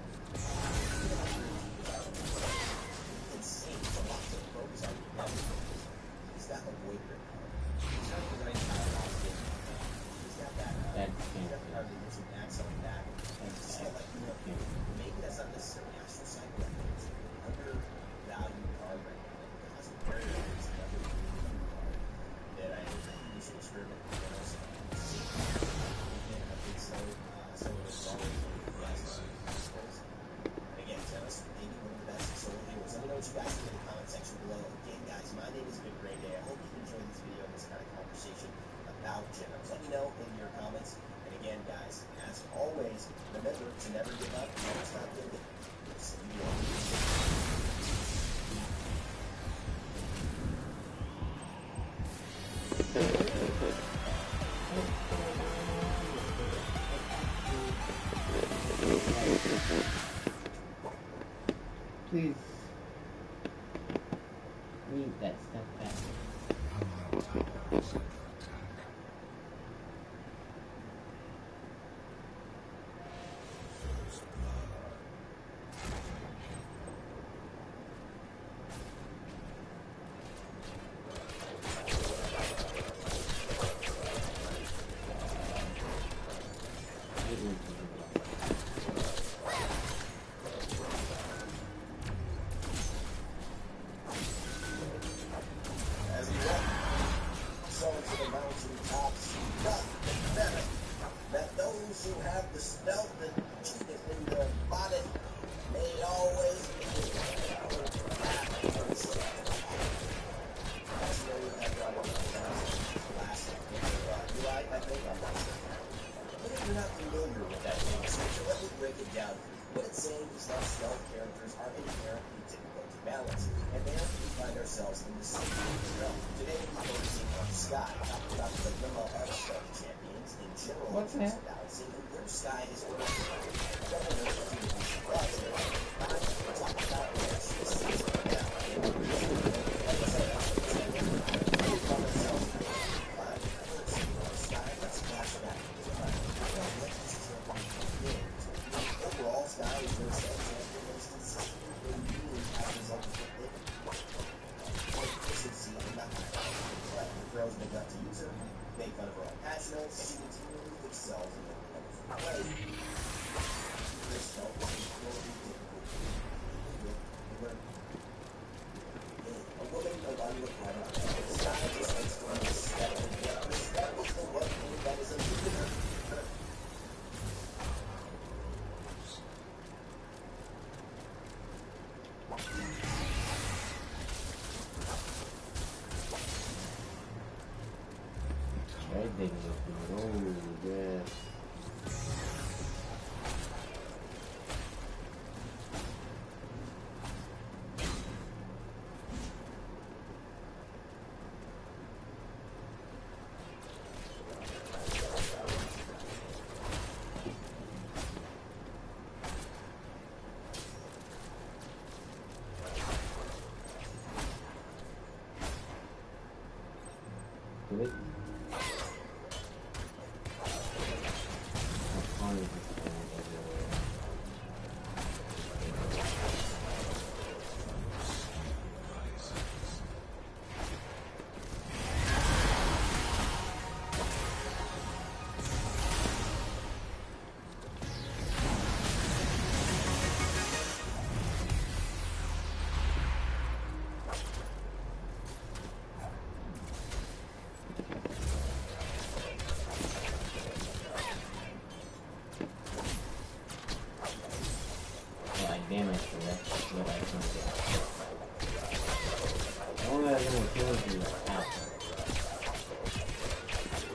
Insane. It's a lot to focus on. He's got the void grip. He's got the right power off it. He's got that. He's got the power to use some axle back. And so, like, you know, maybe that's not necessarily astral cycle. It's an undervalued card right now. Because of very undervalued card that I think we should experiment with. I think so. Some of it's always again, tell us maybe one of the best solo heroes. Let me know what you guys think in the comment section below. Again, guys, my name is Big Gray Day. I hope you enjoyed this video and this kind of conversation about generals. Let me know in your comments. And again, guys, as always, remember to never give up, never stop building. See you Please leave that stuff back. What's that? Sky is thing is doing. Oh, yes. Do it. Damage for that, but I can't get it. The only other thing that kills me is after.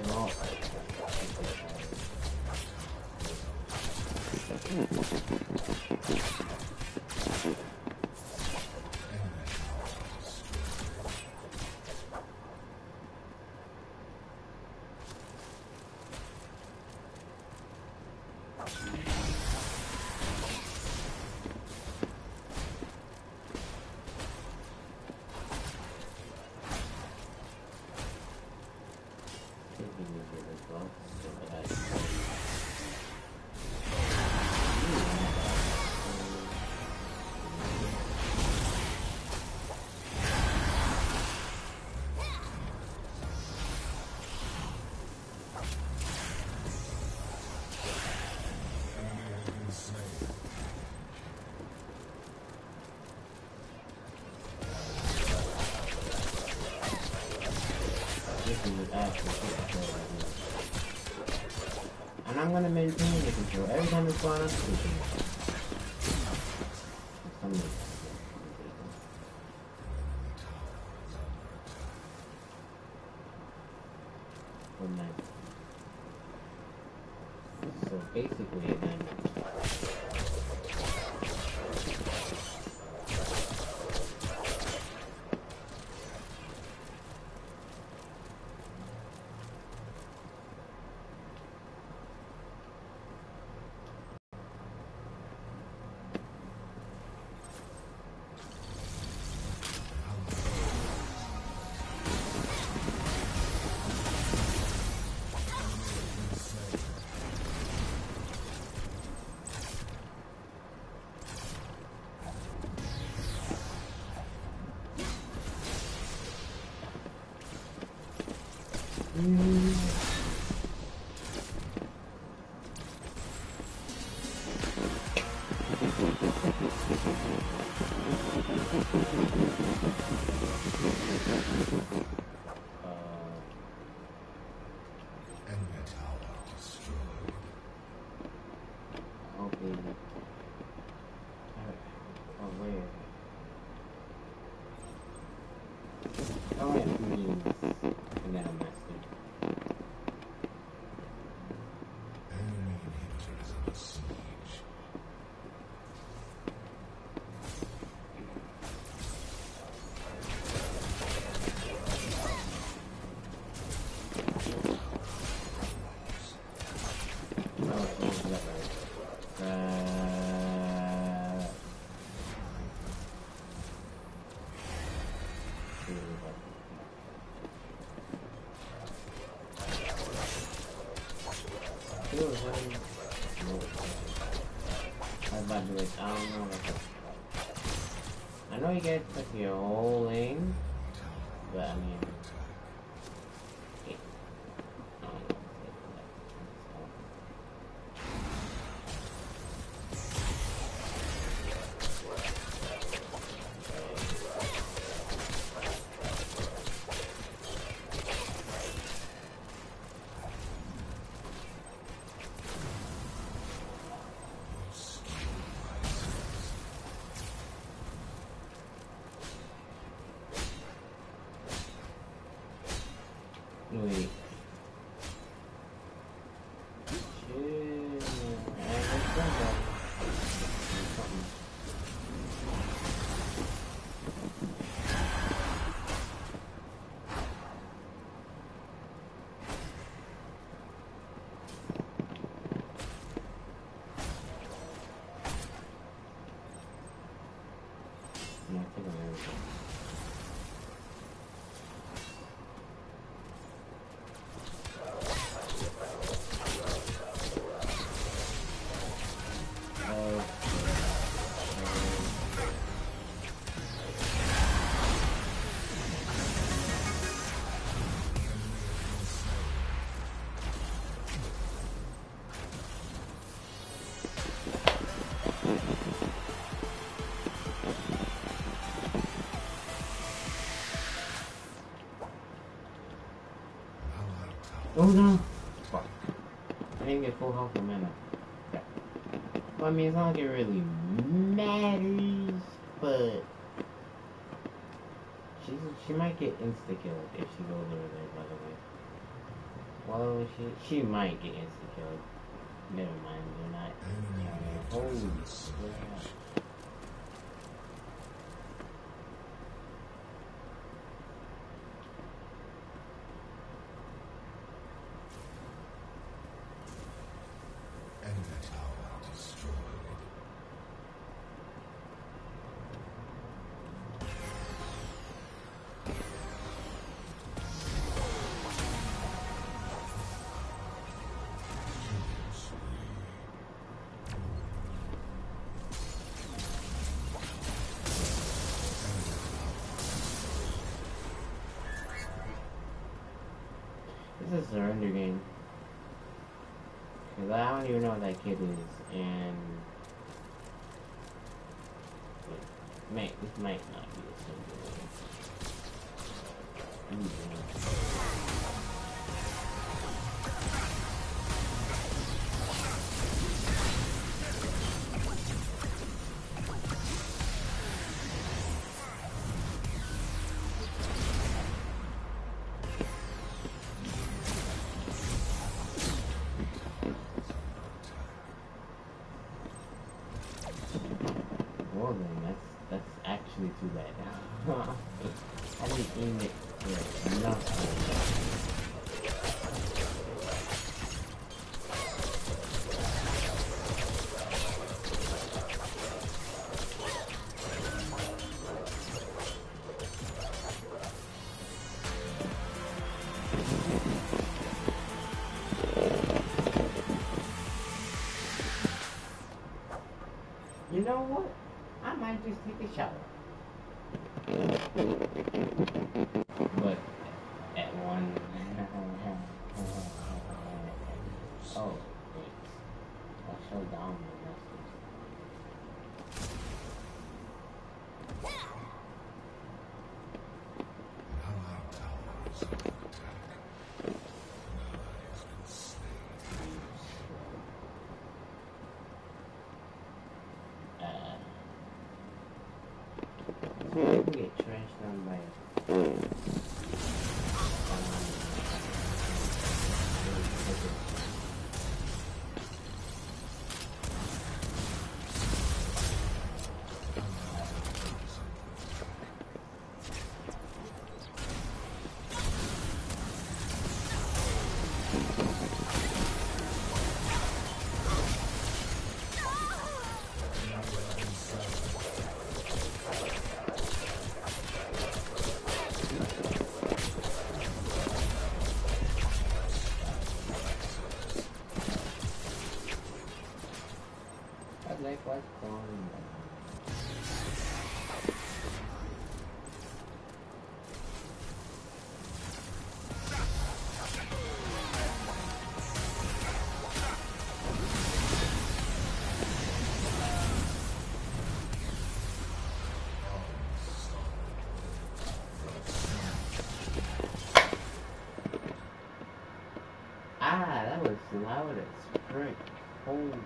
No. And I'm gonna maintain the control every time it's gone up to the So basically then I know you get like your whole lane, but I mean, wait. Oh no! Fuck. I didn't get full health from mana. Okay. Well, I mean, it's not like it really matters, but she might get insta-killed if she goes over there, by the way. Well, she might get insta-killed. Never mind, they're not. Holy crap. Enemy tower destroyed. This is a surrender game. Because I don't even know what that kid is, and this might not be a surrender game. Well then, that's actually too bad. I didn't aim it for nothing. You know what? I might just take a shower. But at one. Oh, wait. I'll show down the message. Allied tower is under attack. An ally has been slain. So I can get trashed down by what's going on? Ah, that was loud as frick. Holy crap.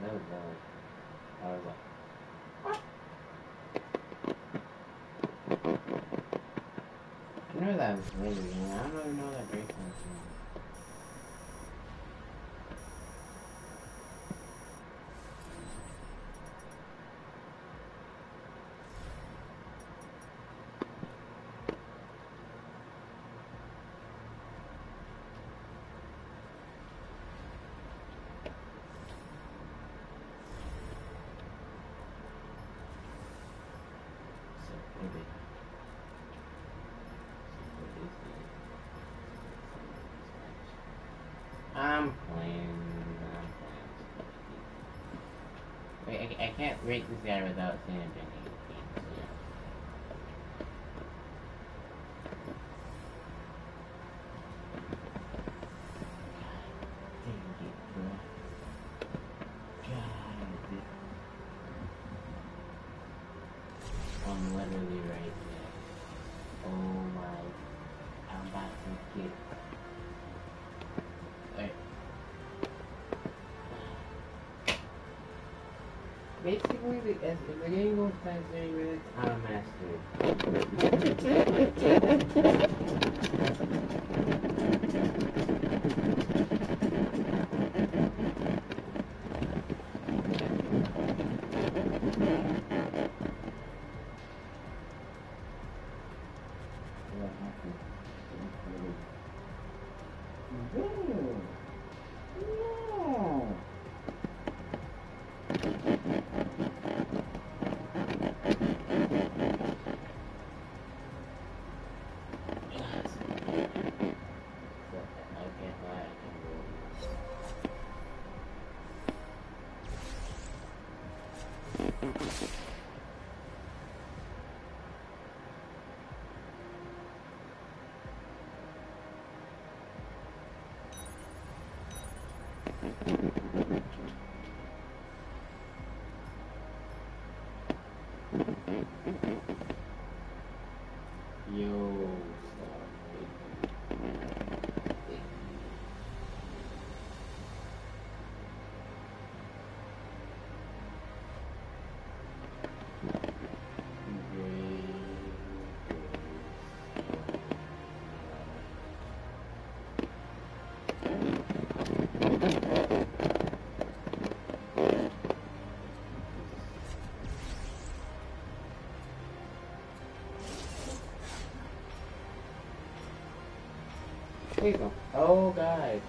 That was loud. I was like, I know that was later, man. I don't even know that break sounds. I'm playing. Wait, I can't rate this guy without saying a big game. So yeah. Dang it, bro. God. basically, as the game goes past 30 minutes, I'm mastered. Yo, Please don't. Oh, God.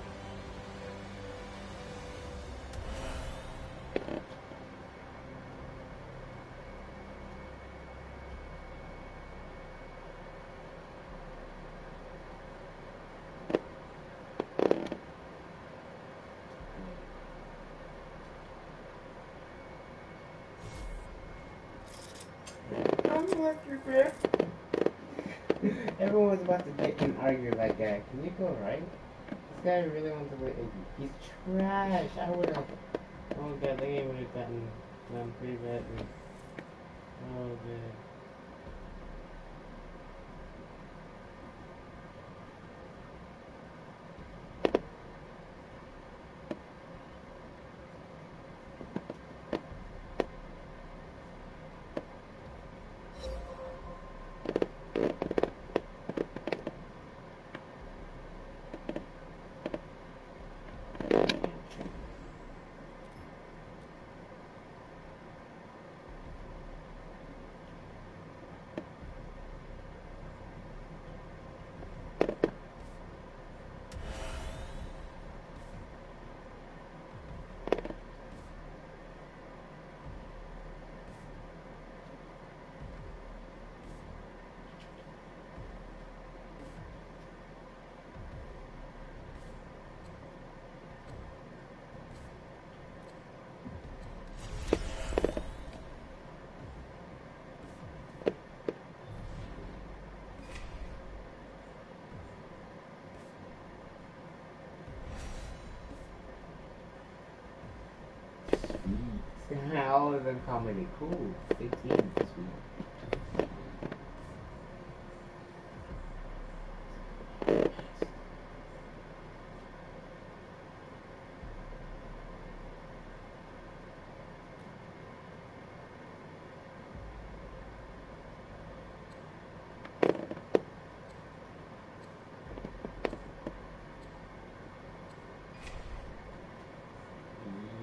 I'm electric, man. Everyone's about to get and argue like that. Can you go right? This guy really wants to play. He's trash. I would have. Oh god, that game would have gotten done pretty badly. Oh man. All of them comedy cool. 15 sweet.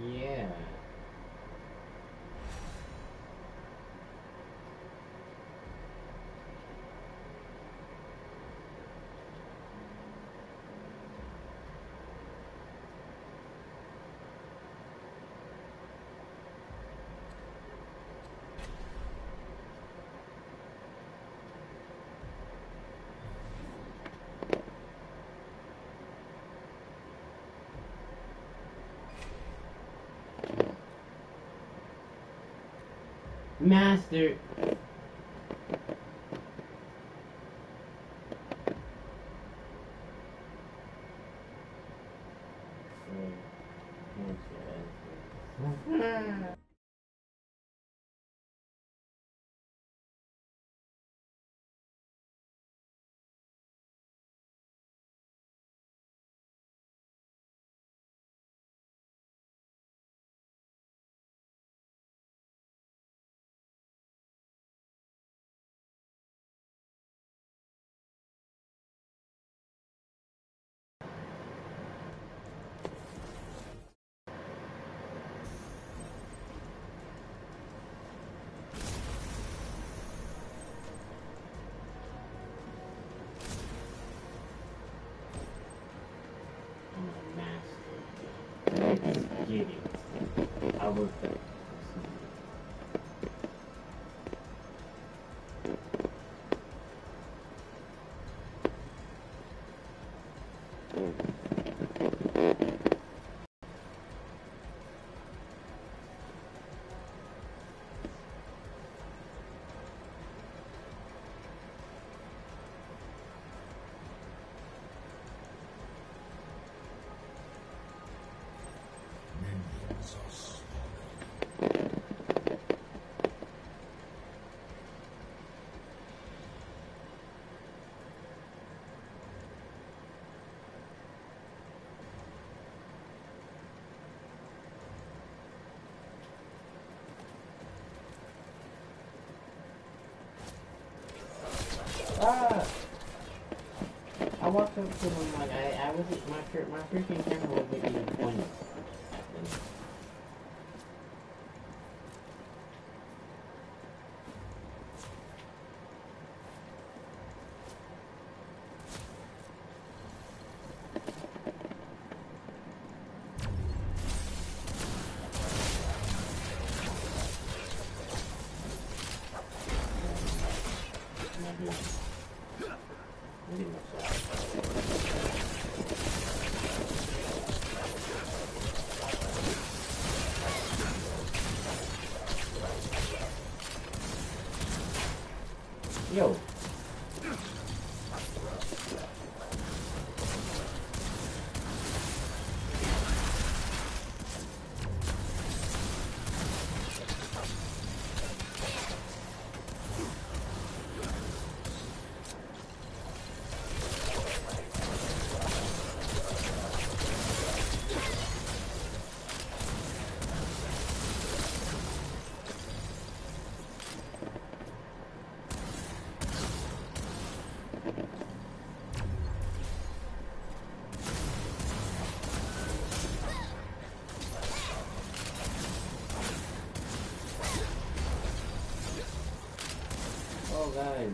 Yeah. Master. get it. I looked up. Minions are spawning. Ah! I walked up to him like I wasn't my freaking camera wasn't even pointing at them. Yo. Oh god.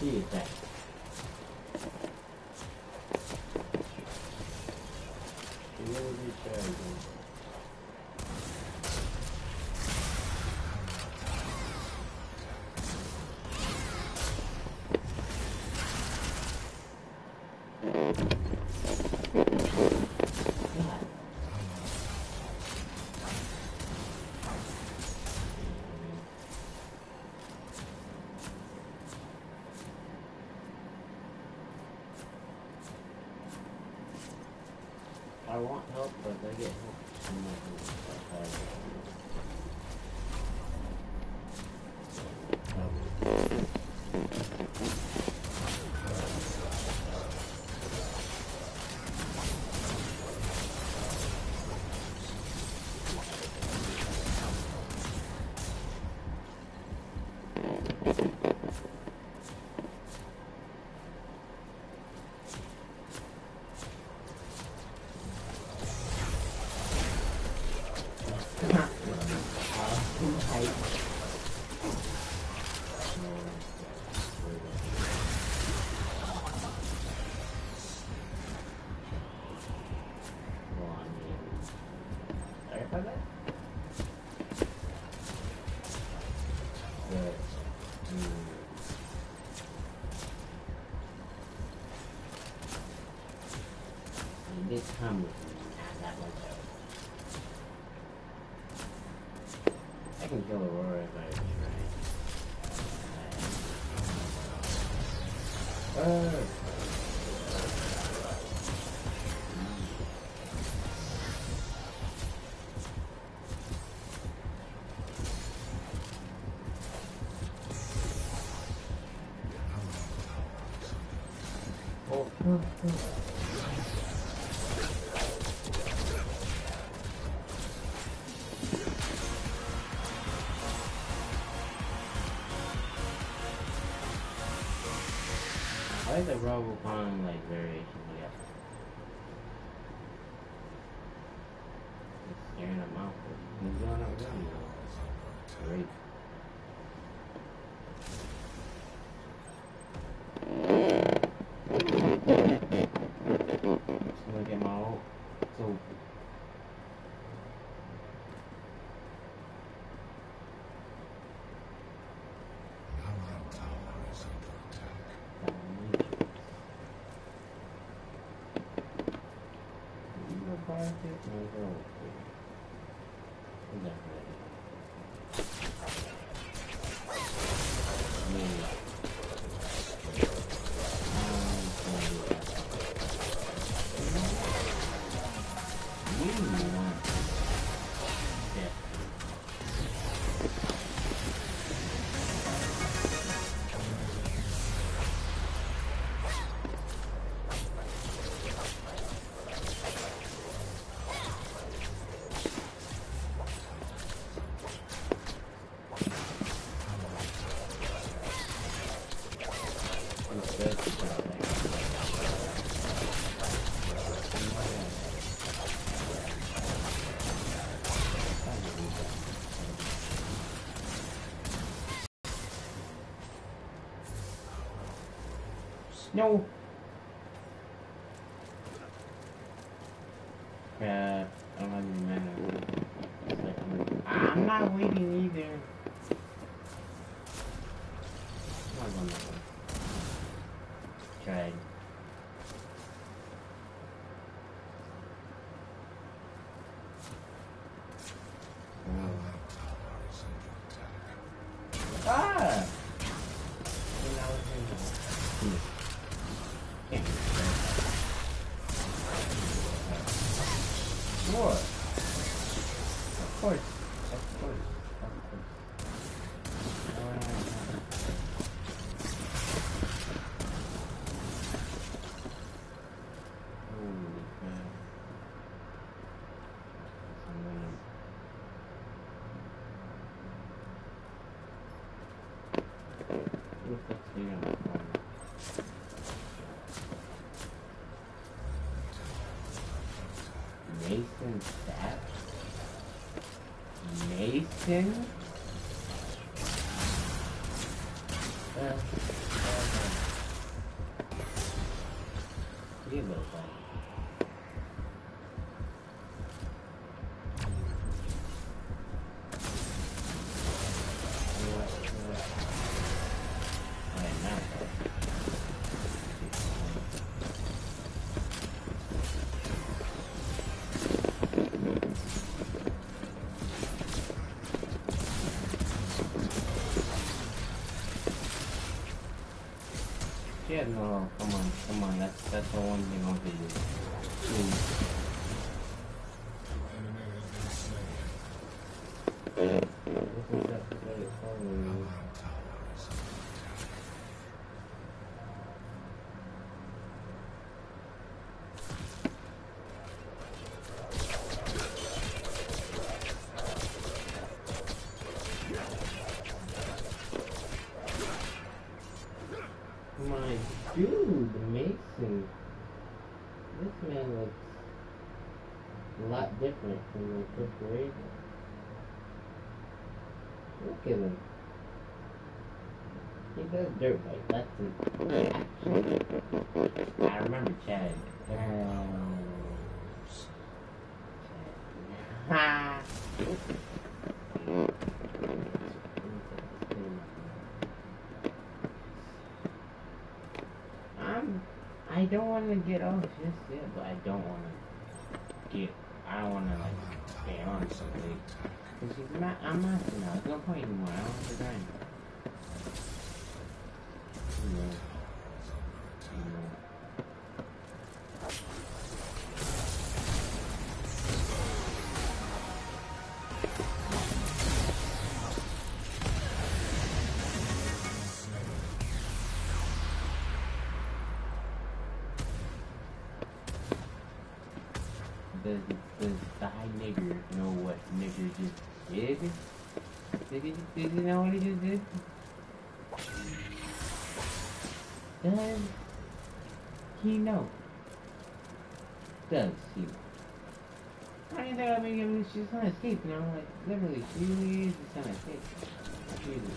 He is back. Really good Paragon. I want help, but I get help from did come with me, not that much else. I can kill Aurora if I try. I like the Robocon like variation he got. Just scaring him out. He's going up really well. Great. Just gonna get my ult. So Our tower is under attack. you go buy it, no go. Is that ready? No. Crap. I don't have any mana. It's like I'm not waiting either. I'm not going that way. Tried. Ah! Sure. Of course. Of course. Of course. Holy crap. What the fuck's here on my phone? Mason Stat? Mason? You look like yeah, no, come on, that's the one thing I want to do. My dude, Mason. This man looks a lot different from the fifth grade. Look at him. He does dirt bike. That's an action. I remember Chad. Ha! I I don't want to get off just yet, but I don't want to get. I don't want to like stay on so late. Cause I'm master now. There's no point anymore. I don't have to grind. You know. Does the high nigger know what nigger just did? Did he know what he just did? Does he know? Does he know? I didn't think I mean she's trying to escape, you know, like literally she really is just trying to escape. Jesus.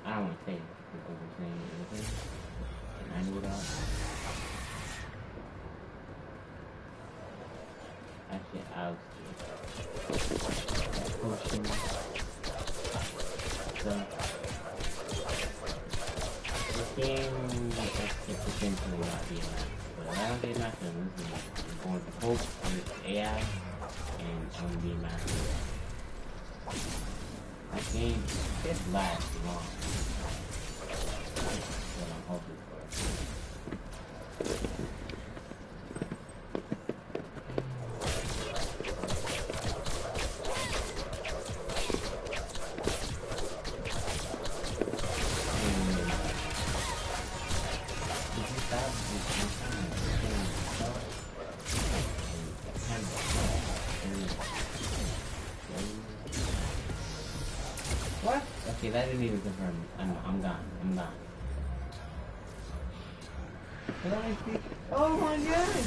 I don't want to say it because we're saying anything, and I knew that. Actually, I'll potion stuff. This game could potentially not be enough, but if I don't get master, I'm going to hope on this AI, and I'm going to be master. That game could last long. That's what I'm hoping for. What? Okay, that didn't even confirm. I'm gone. I'm gone. What do I see? Oh my god!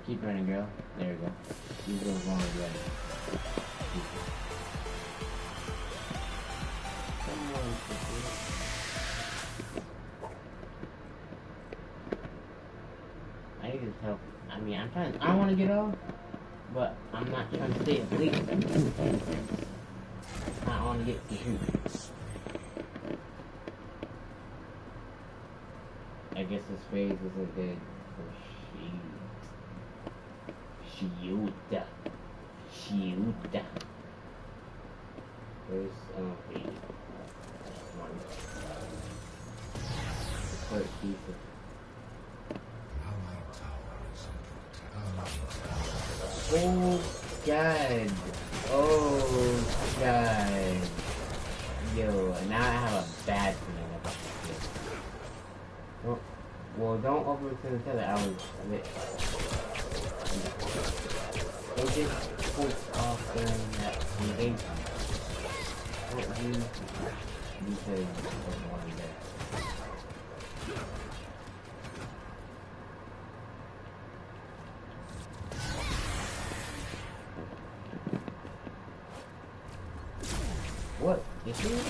Keep running, girl. There we go. You go wrong again. Come on, sister. I need his help. I mean, I want to get off, but I'm not trying to stay asleep. I want to get to shoot. I guess his phase isn't good for Shiuta. Where's phase? One. Support pizza. Oh god. Oh god. Yo, now I have a bad feeling about this. Well, don't overextend the tether. I was a bit. They just pulled off during that engagement. What you? Because of one day. What? You see what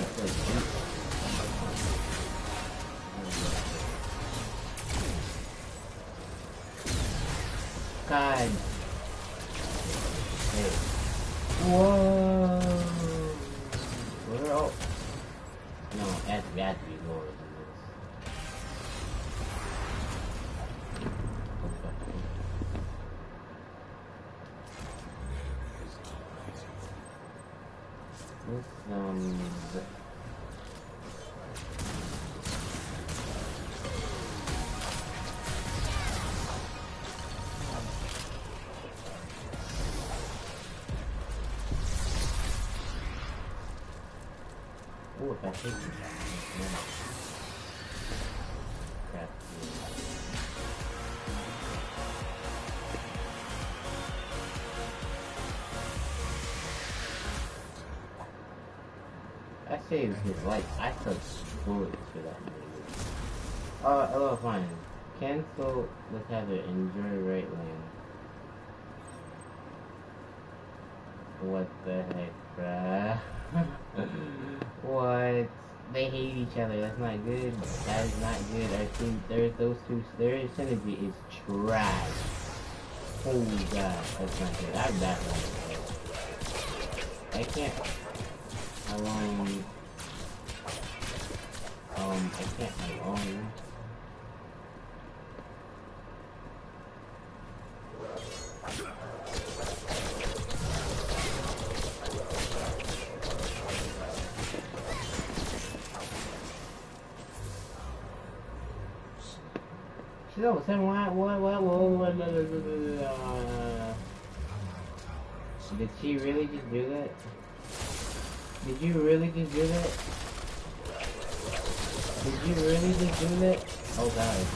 God. Hey. Whoa. We're all... No, it has to be lower than this. Oh, if I take this, crap. I saved his life. I took bullets for that movie. Hello, fine. Cancel the tether. Enjoy right lane. What the heck, bruh? What? They hate each other. That's not good. That is not good. Their synergy is trash. Oh god, that's not good. I'm that one. I can't. I can't alone. She's over 7. What? Did she really just do that? Did you really just do that? Did you really just do that? Oh god.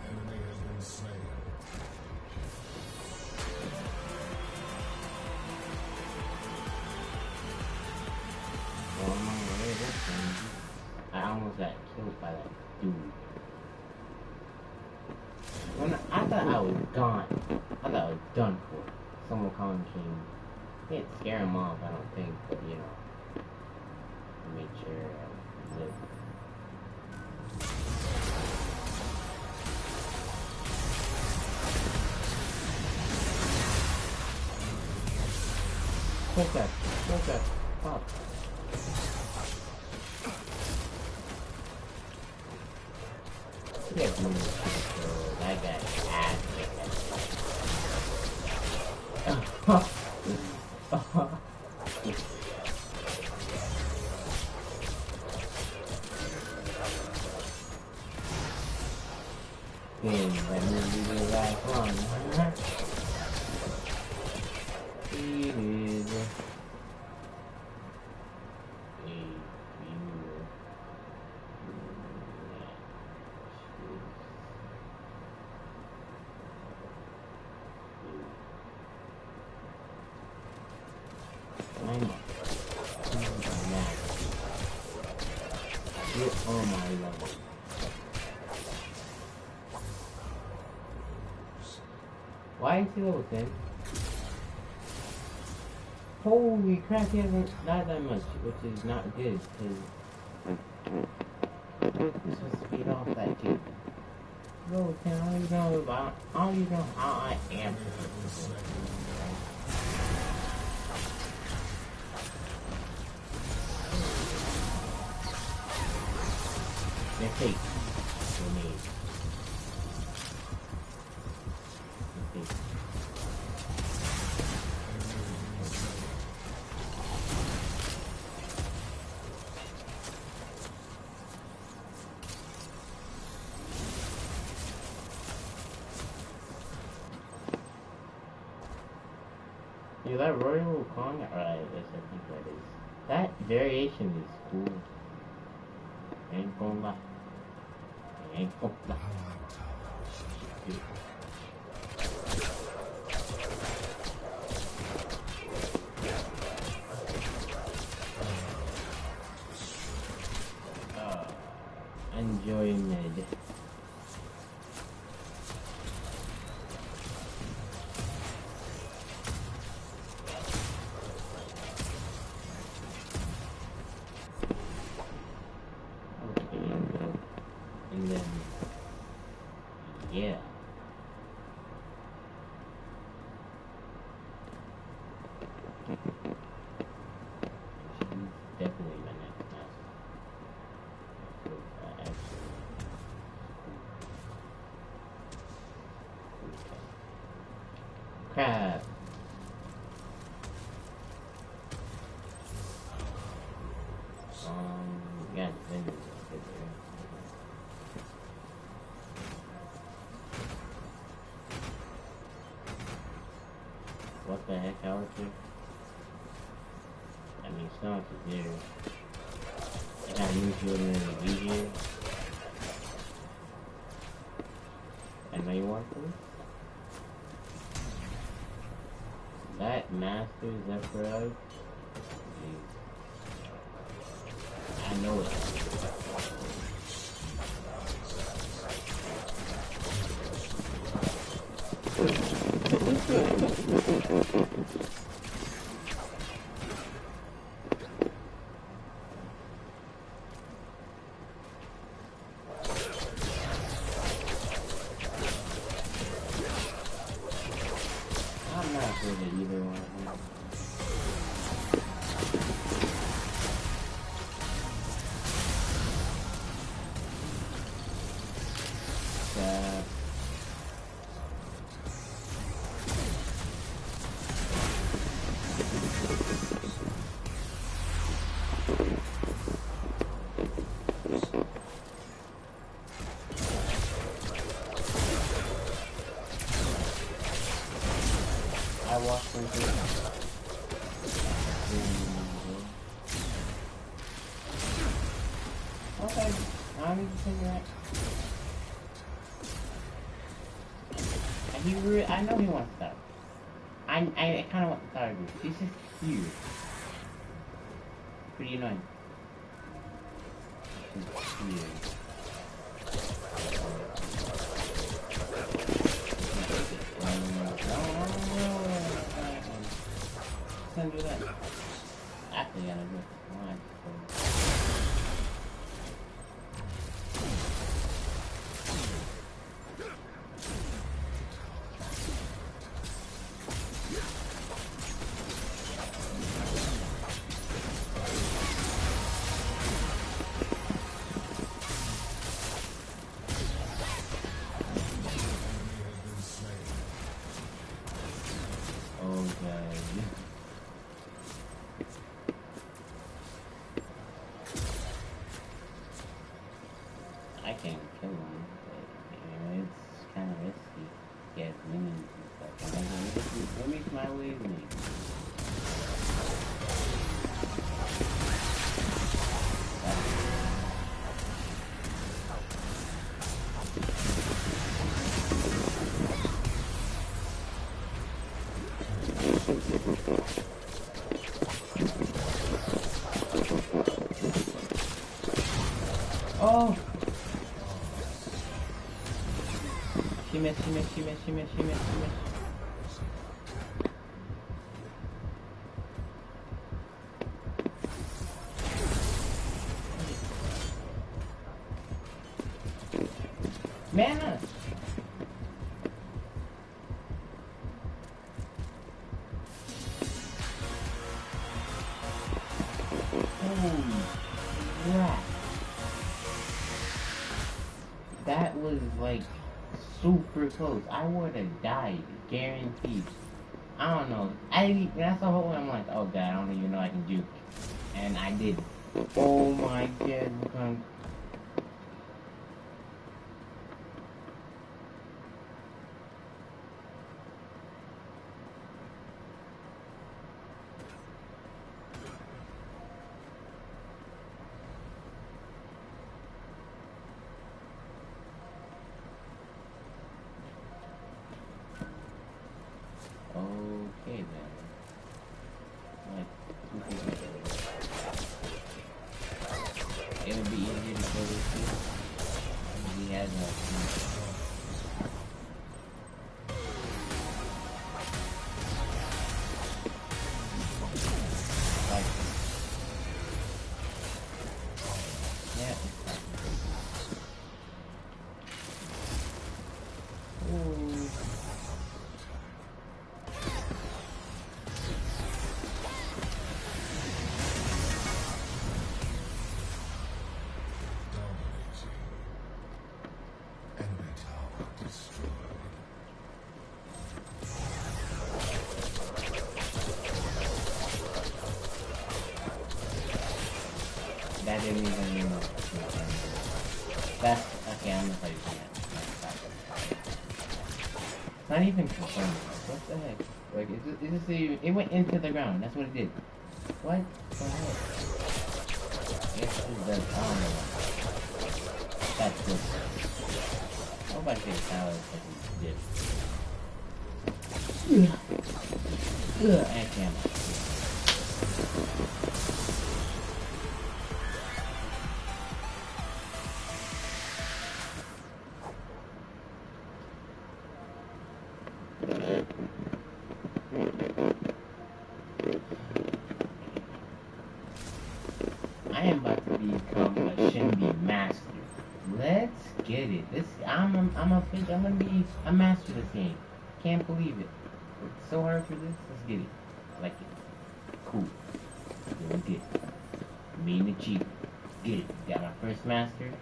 Enemy has been slain. I almost got killed by that dude. When I thought I was gone. I thought I was done for. Someone calling came. He didn't scare him off, I don't think, but you know. I made sure I lived. Focus. Stop. Yeah, that guy ass. Let me do the right one. Oh my lord. Why is he level 10? Holy crap, he hasn't died that much, which is not good, because you're supposed to beat off that dude. Level 10, all you know how I am. They're fake. They're made. They're fake. Yeah, that Royal Kong, alright, yes, I think that is. That variation is cool. Ain't gonna lie. Ain't gonna lie. Enjoy mid. And then, yeah. She's definitely my next master. Crap. Yeah, what the heck, Alistair? I mean, it's not there. I got new shield in the video. I know you want to. Masters Emperor. I know it. I'm not good at either one of them. I walked into it. Okay, I don't need to figure that. I know he wants stuff. I kind of want the target. He's just here. Pretty annoying. He's here. Can't do that. Actually, gotta do it. Why? I can't kill him, but you know, it's kind of risky. He has minions and stuff. And what makes my wave me? Oh! She missed. Mana! Holy crap. That was like super close. I would have died, guaranteed. I don't know. That's the whole one. I'm like, oh god, I don't even know I can juke. And I did. Oh my god. Okay then. It would be easier to kill this dude. He has no like, yeah. Ooh. That didn't even mean that's okay, I'm gonna play that. It's not even confirmed. What the heck? Like, is this even, it went into the ground, that's what it did. What the heck? Yes, it does. I don't know. That's good. I hope I say the tower is like it did. Ugh, and camera. I am about to become a Shinbi master. Let's get it. I'm gonna be a master of this game. Can't believe it. It's so hard for this. Let's get it. I like it. Cool. Doing good. Being the chief. Get it. Got my first master.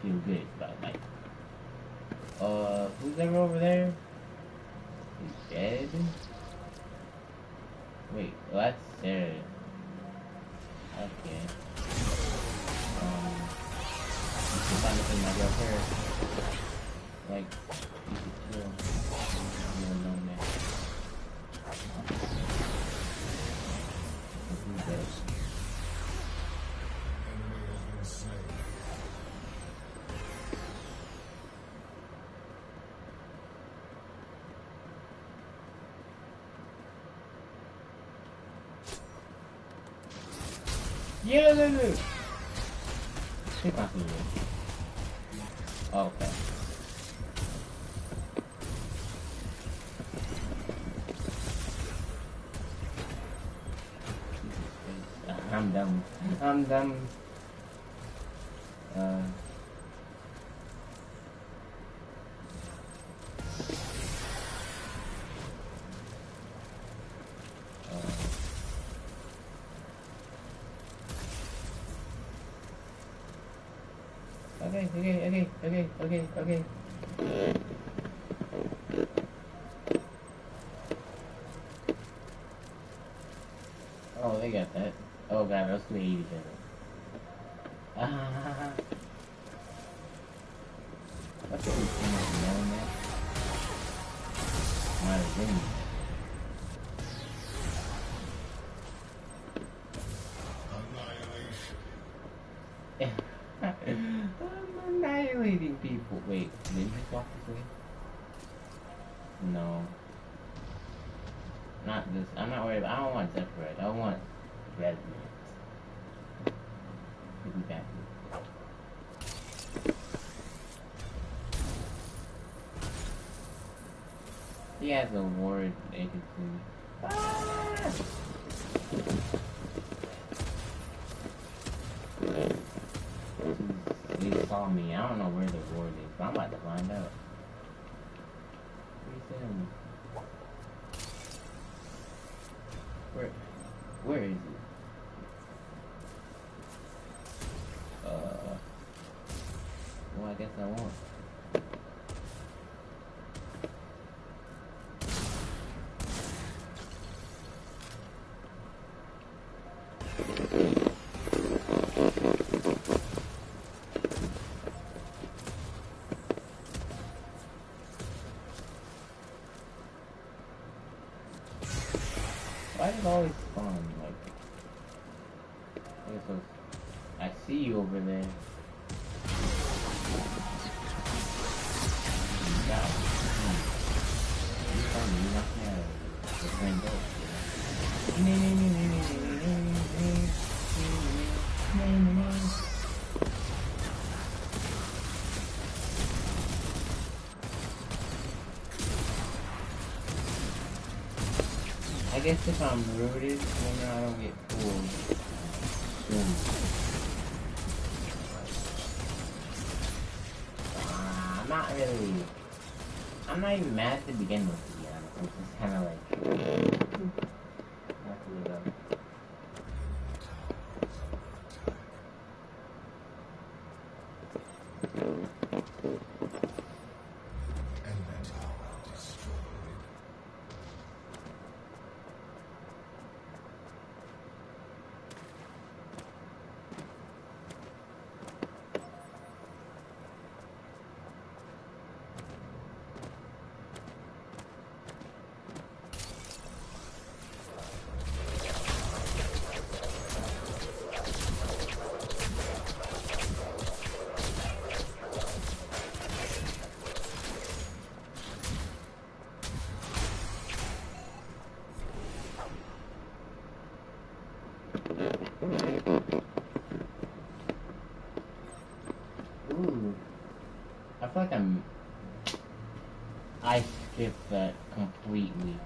Feel good about life. Who's ever over there? He's dead? Wait, well, that's Sarah. Okay. You can find this in my girl hair. Like, you could kill. You don't know that. Who's dead? Enemy has been slain. Yeah, no. Take my food. Oh, okay. I'm dumb. I'm dumb. Okay. Oh, they got that. Oh god, those two hate each other. Ah. What's the thing of knowing that? Might have been. Annihilation. I'm annihilating people. Wait, did you just walk this way? No. Not this. I'm not worried about. I don't want separate. I want Redman. He'll be back. He has a ward agency. Ah! He saw me. I don't know where the ward is, but I'm about to find out. Where is it? Well, I guess I won't. Why does it always spawn? Like, I see you over there. I guess if I'm rooted, then I don't get fooled. I'm not even mad to begin with, to be honest. I'm just kind of like, not to live up. Enemy tower destroyed. Ooh. I feel like I skipped that completely.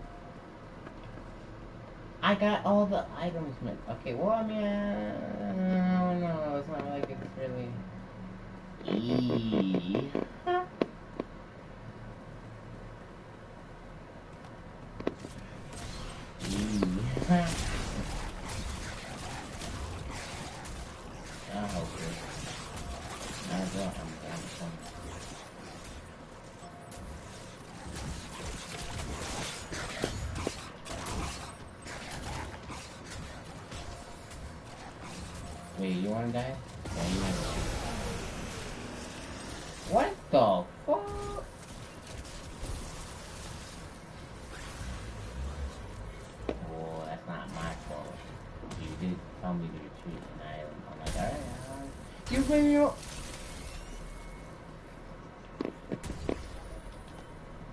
I got all the items, man. Okay, well, I mean, I don't know. It's not like it's really. Eee. I hope it. I don't. I'm Wait, you wanna die? Yeah, you wanna die. What the fuck? Well, that's not my fault. You did tell me to retreat, and I'm like, alright, you bring your.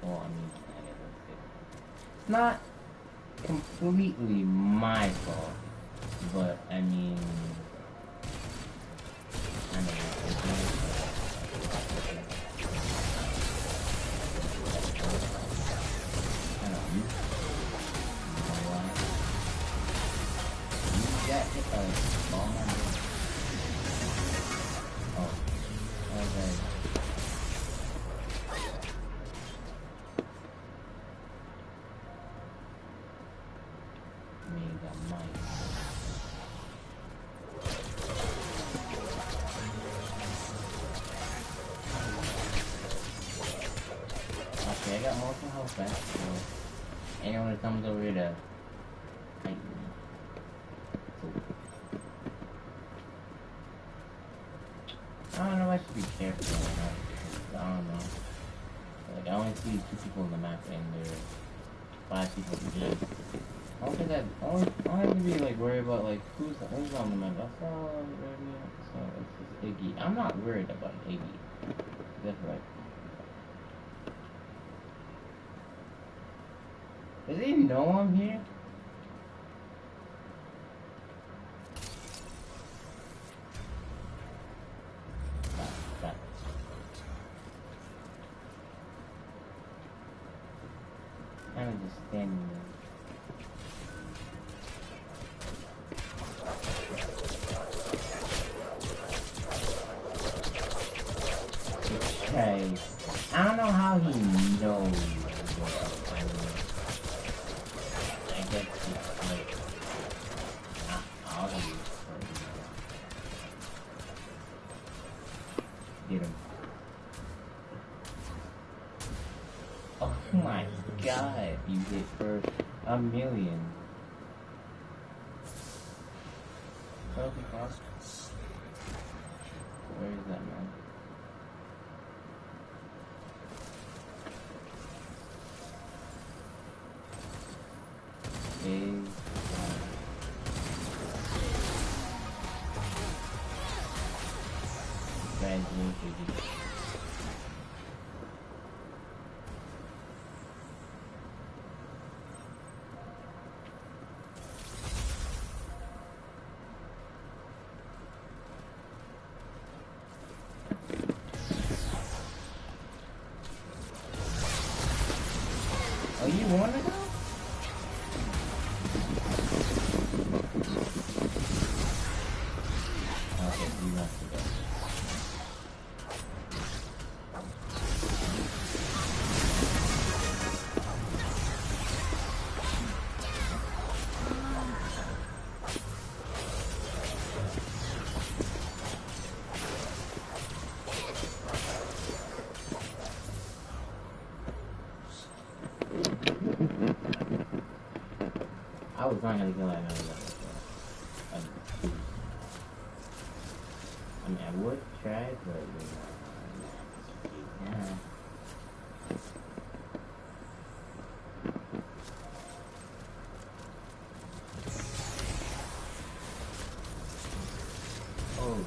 Well, I mean, I guess it's not completely my fault, but I mean, I don't know. It's my fault. I don't know. You know why? You got hit by a bomb. Oh, okay. Mega Mike. Okay, I got most of my health back, so anyone that comes over here to fight me. I don't know, I should be careful or not, because I don't know. Like, I only see 2 people in the map, and there are 5 people in the game. I don't think I have to be, like, worried about, like, who's on the map. I saw radio, so it's just Iggy. I'm not worried about Iggy. That's right. Does he know I'm here? Stop. I'm just standing there. Okay. I don't know how he knows. I guess it's like not obvious. Get him. Oh my god, you hit for a million. Trophy cost? Where is that man? Oh, you wanna go? Okay, you have to go. I was not gonna kill that another level. I mean, I would try, but yeah. Oh.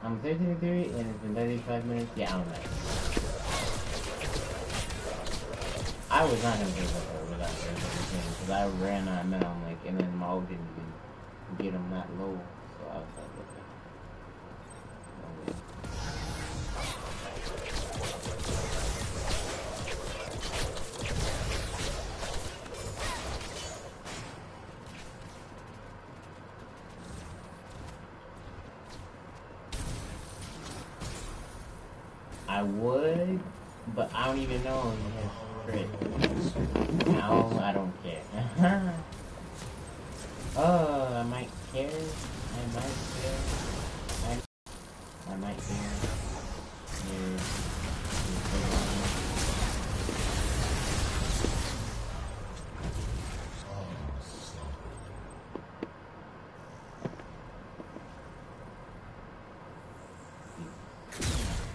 I'm 33 and it's been 35 minutes. Yeah, I'm nice. I was not gonna give up without everything because I ran out of men. I'm like, and then my ult didn't even get him that low, so I was like, okay. I would, but I don't even know if he has crit. No, I don't care. Oh, I might care. I might care. I might care. Yeah.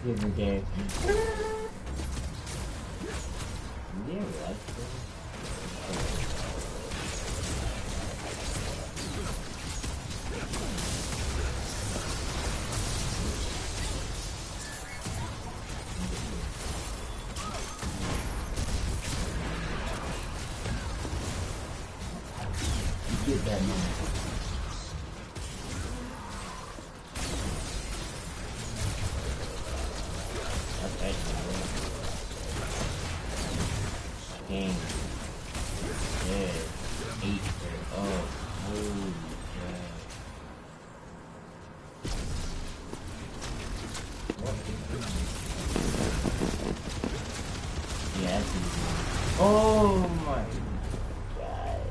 He doesn't care. Yeah, that's good. Get that man. Okay. King. Yeah. 8. Oh. Holy crap. Yeah, that's easy. Oh my god.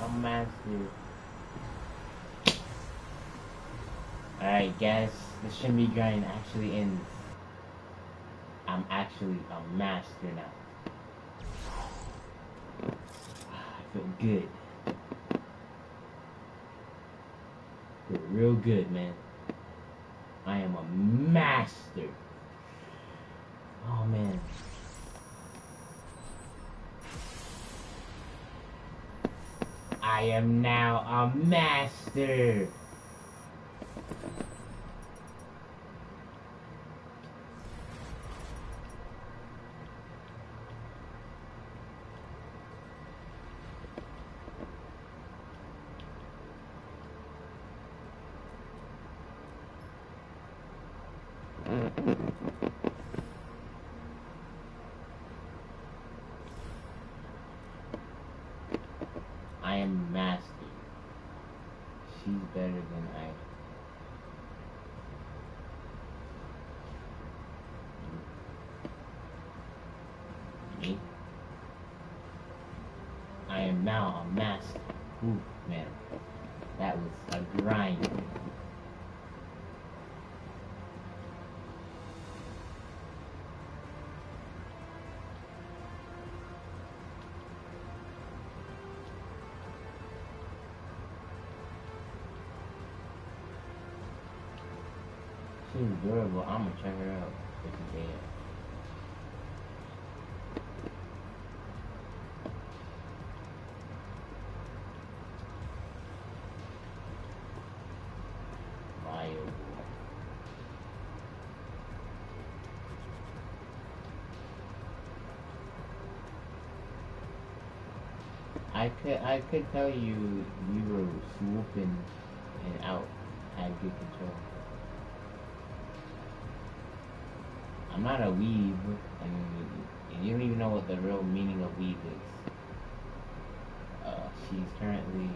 I'm master. Alright guys, the Shinbi grind actually ends. I'm actually a master now. I feel good. Feel real good, man. I am a master. Oh man. I am now a master. I am master. She's better than I. Me? I am now a master. Ooh, man. That was a grind. She's durable. I'm gonna check her out if you can. Viable. I could tell you were swooping and out, had good control. I'm not a weeb, and you don't even know what the real meaning of weeb is. She's currently.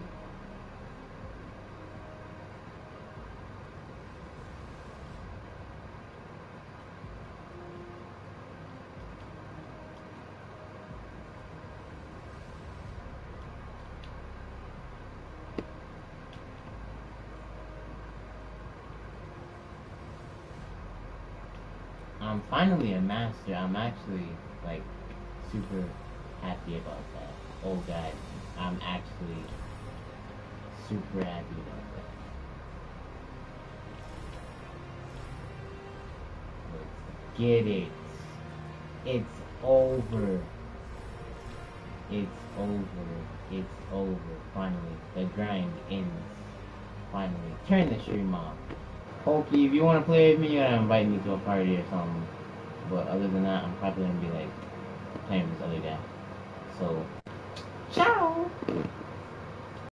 I'm finally a master. I'm actually, like, super happy about that. Oh god, I'm actually super happy about that. get it. It's over. It's over. It's over. Finally. The grind ends. Finally. Turn the stream off. Pokey, if you want to play with me, you gotta invite me to a party or something. But other than that, I'm probably gonna be like playing with this other guy. So, ciao!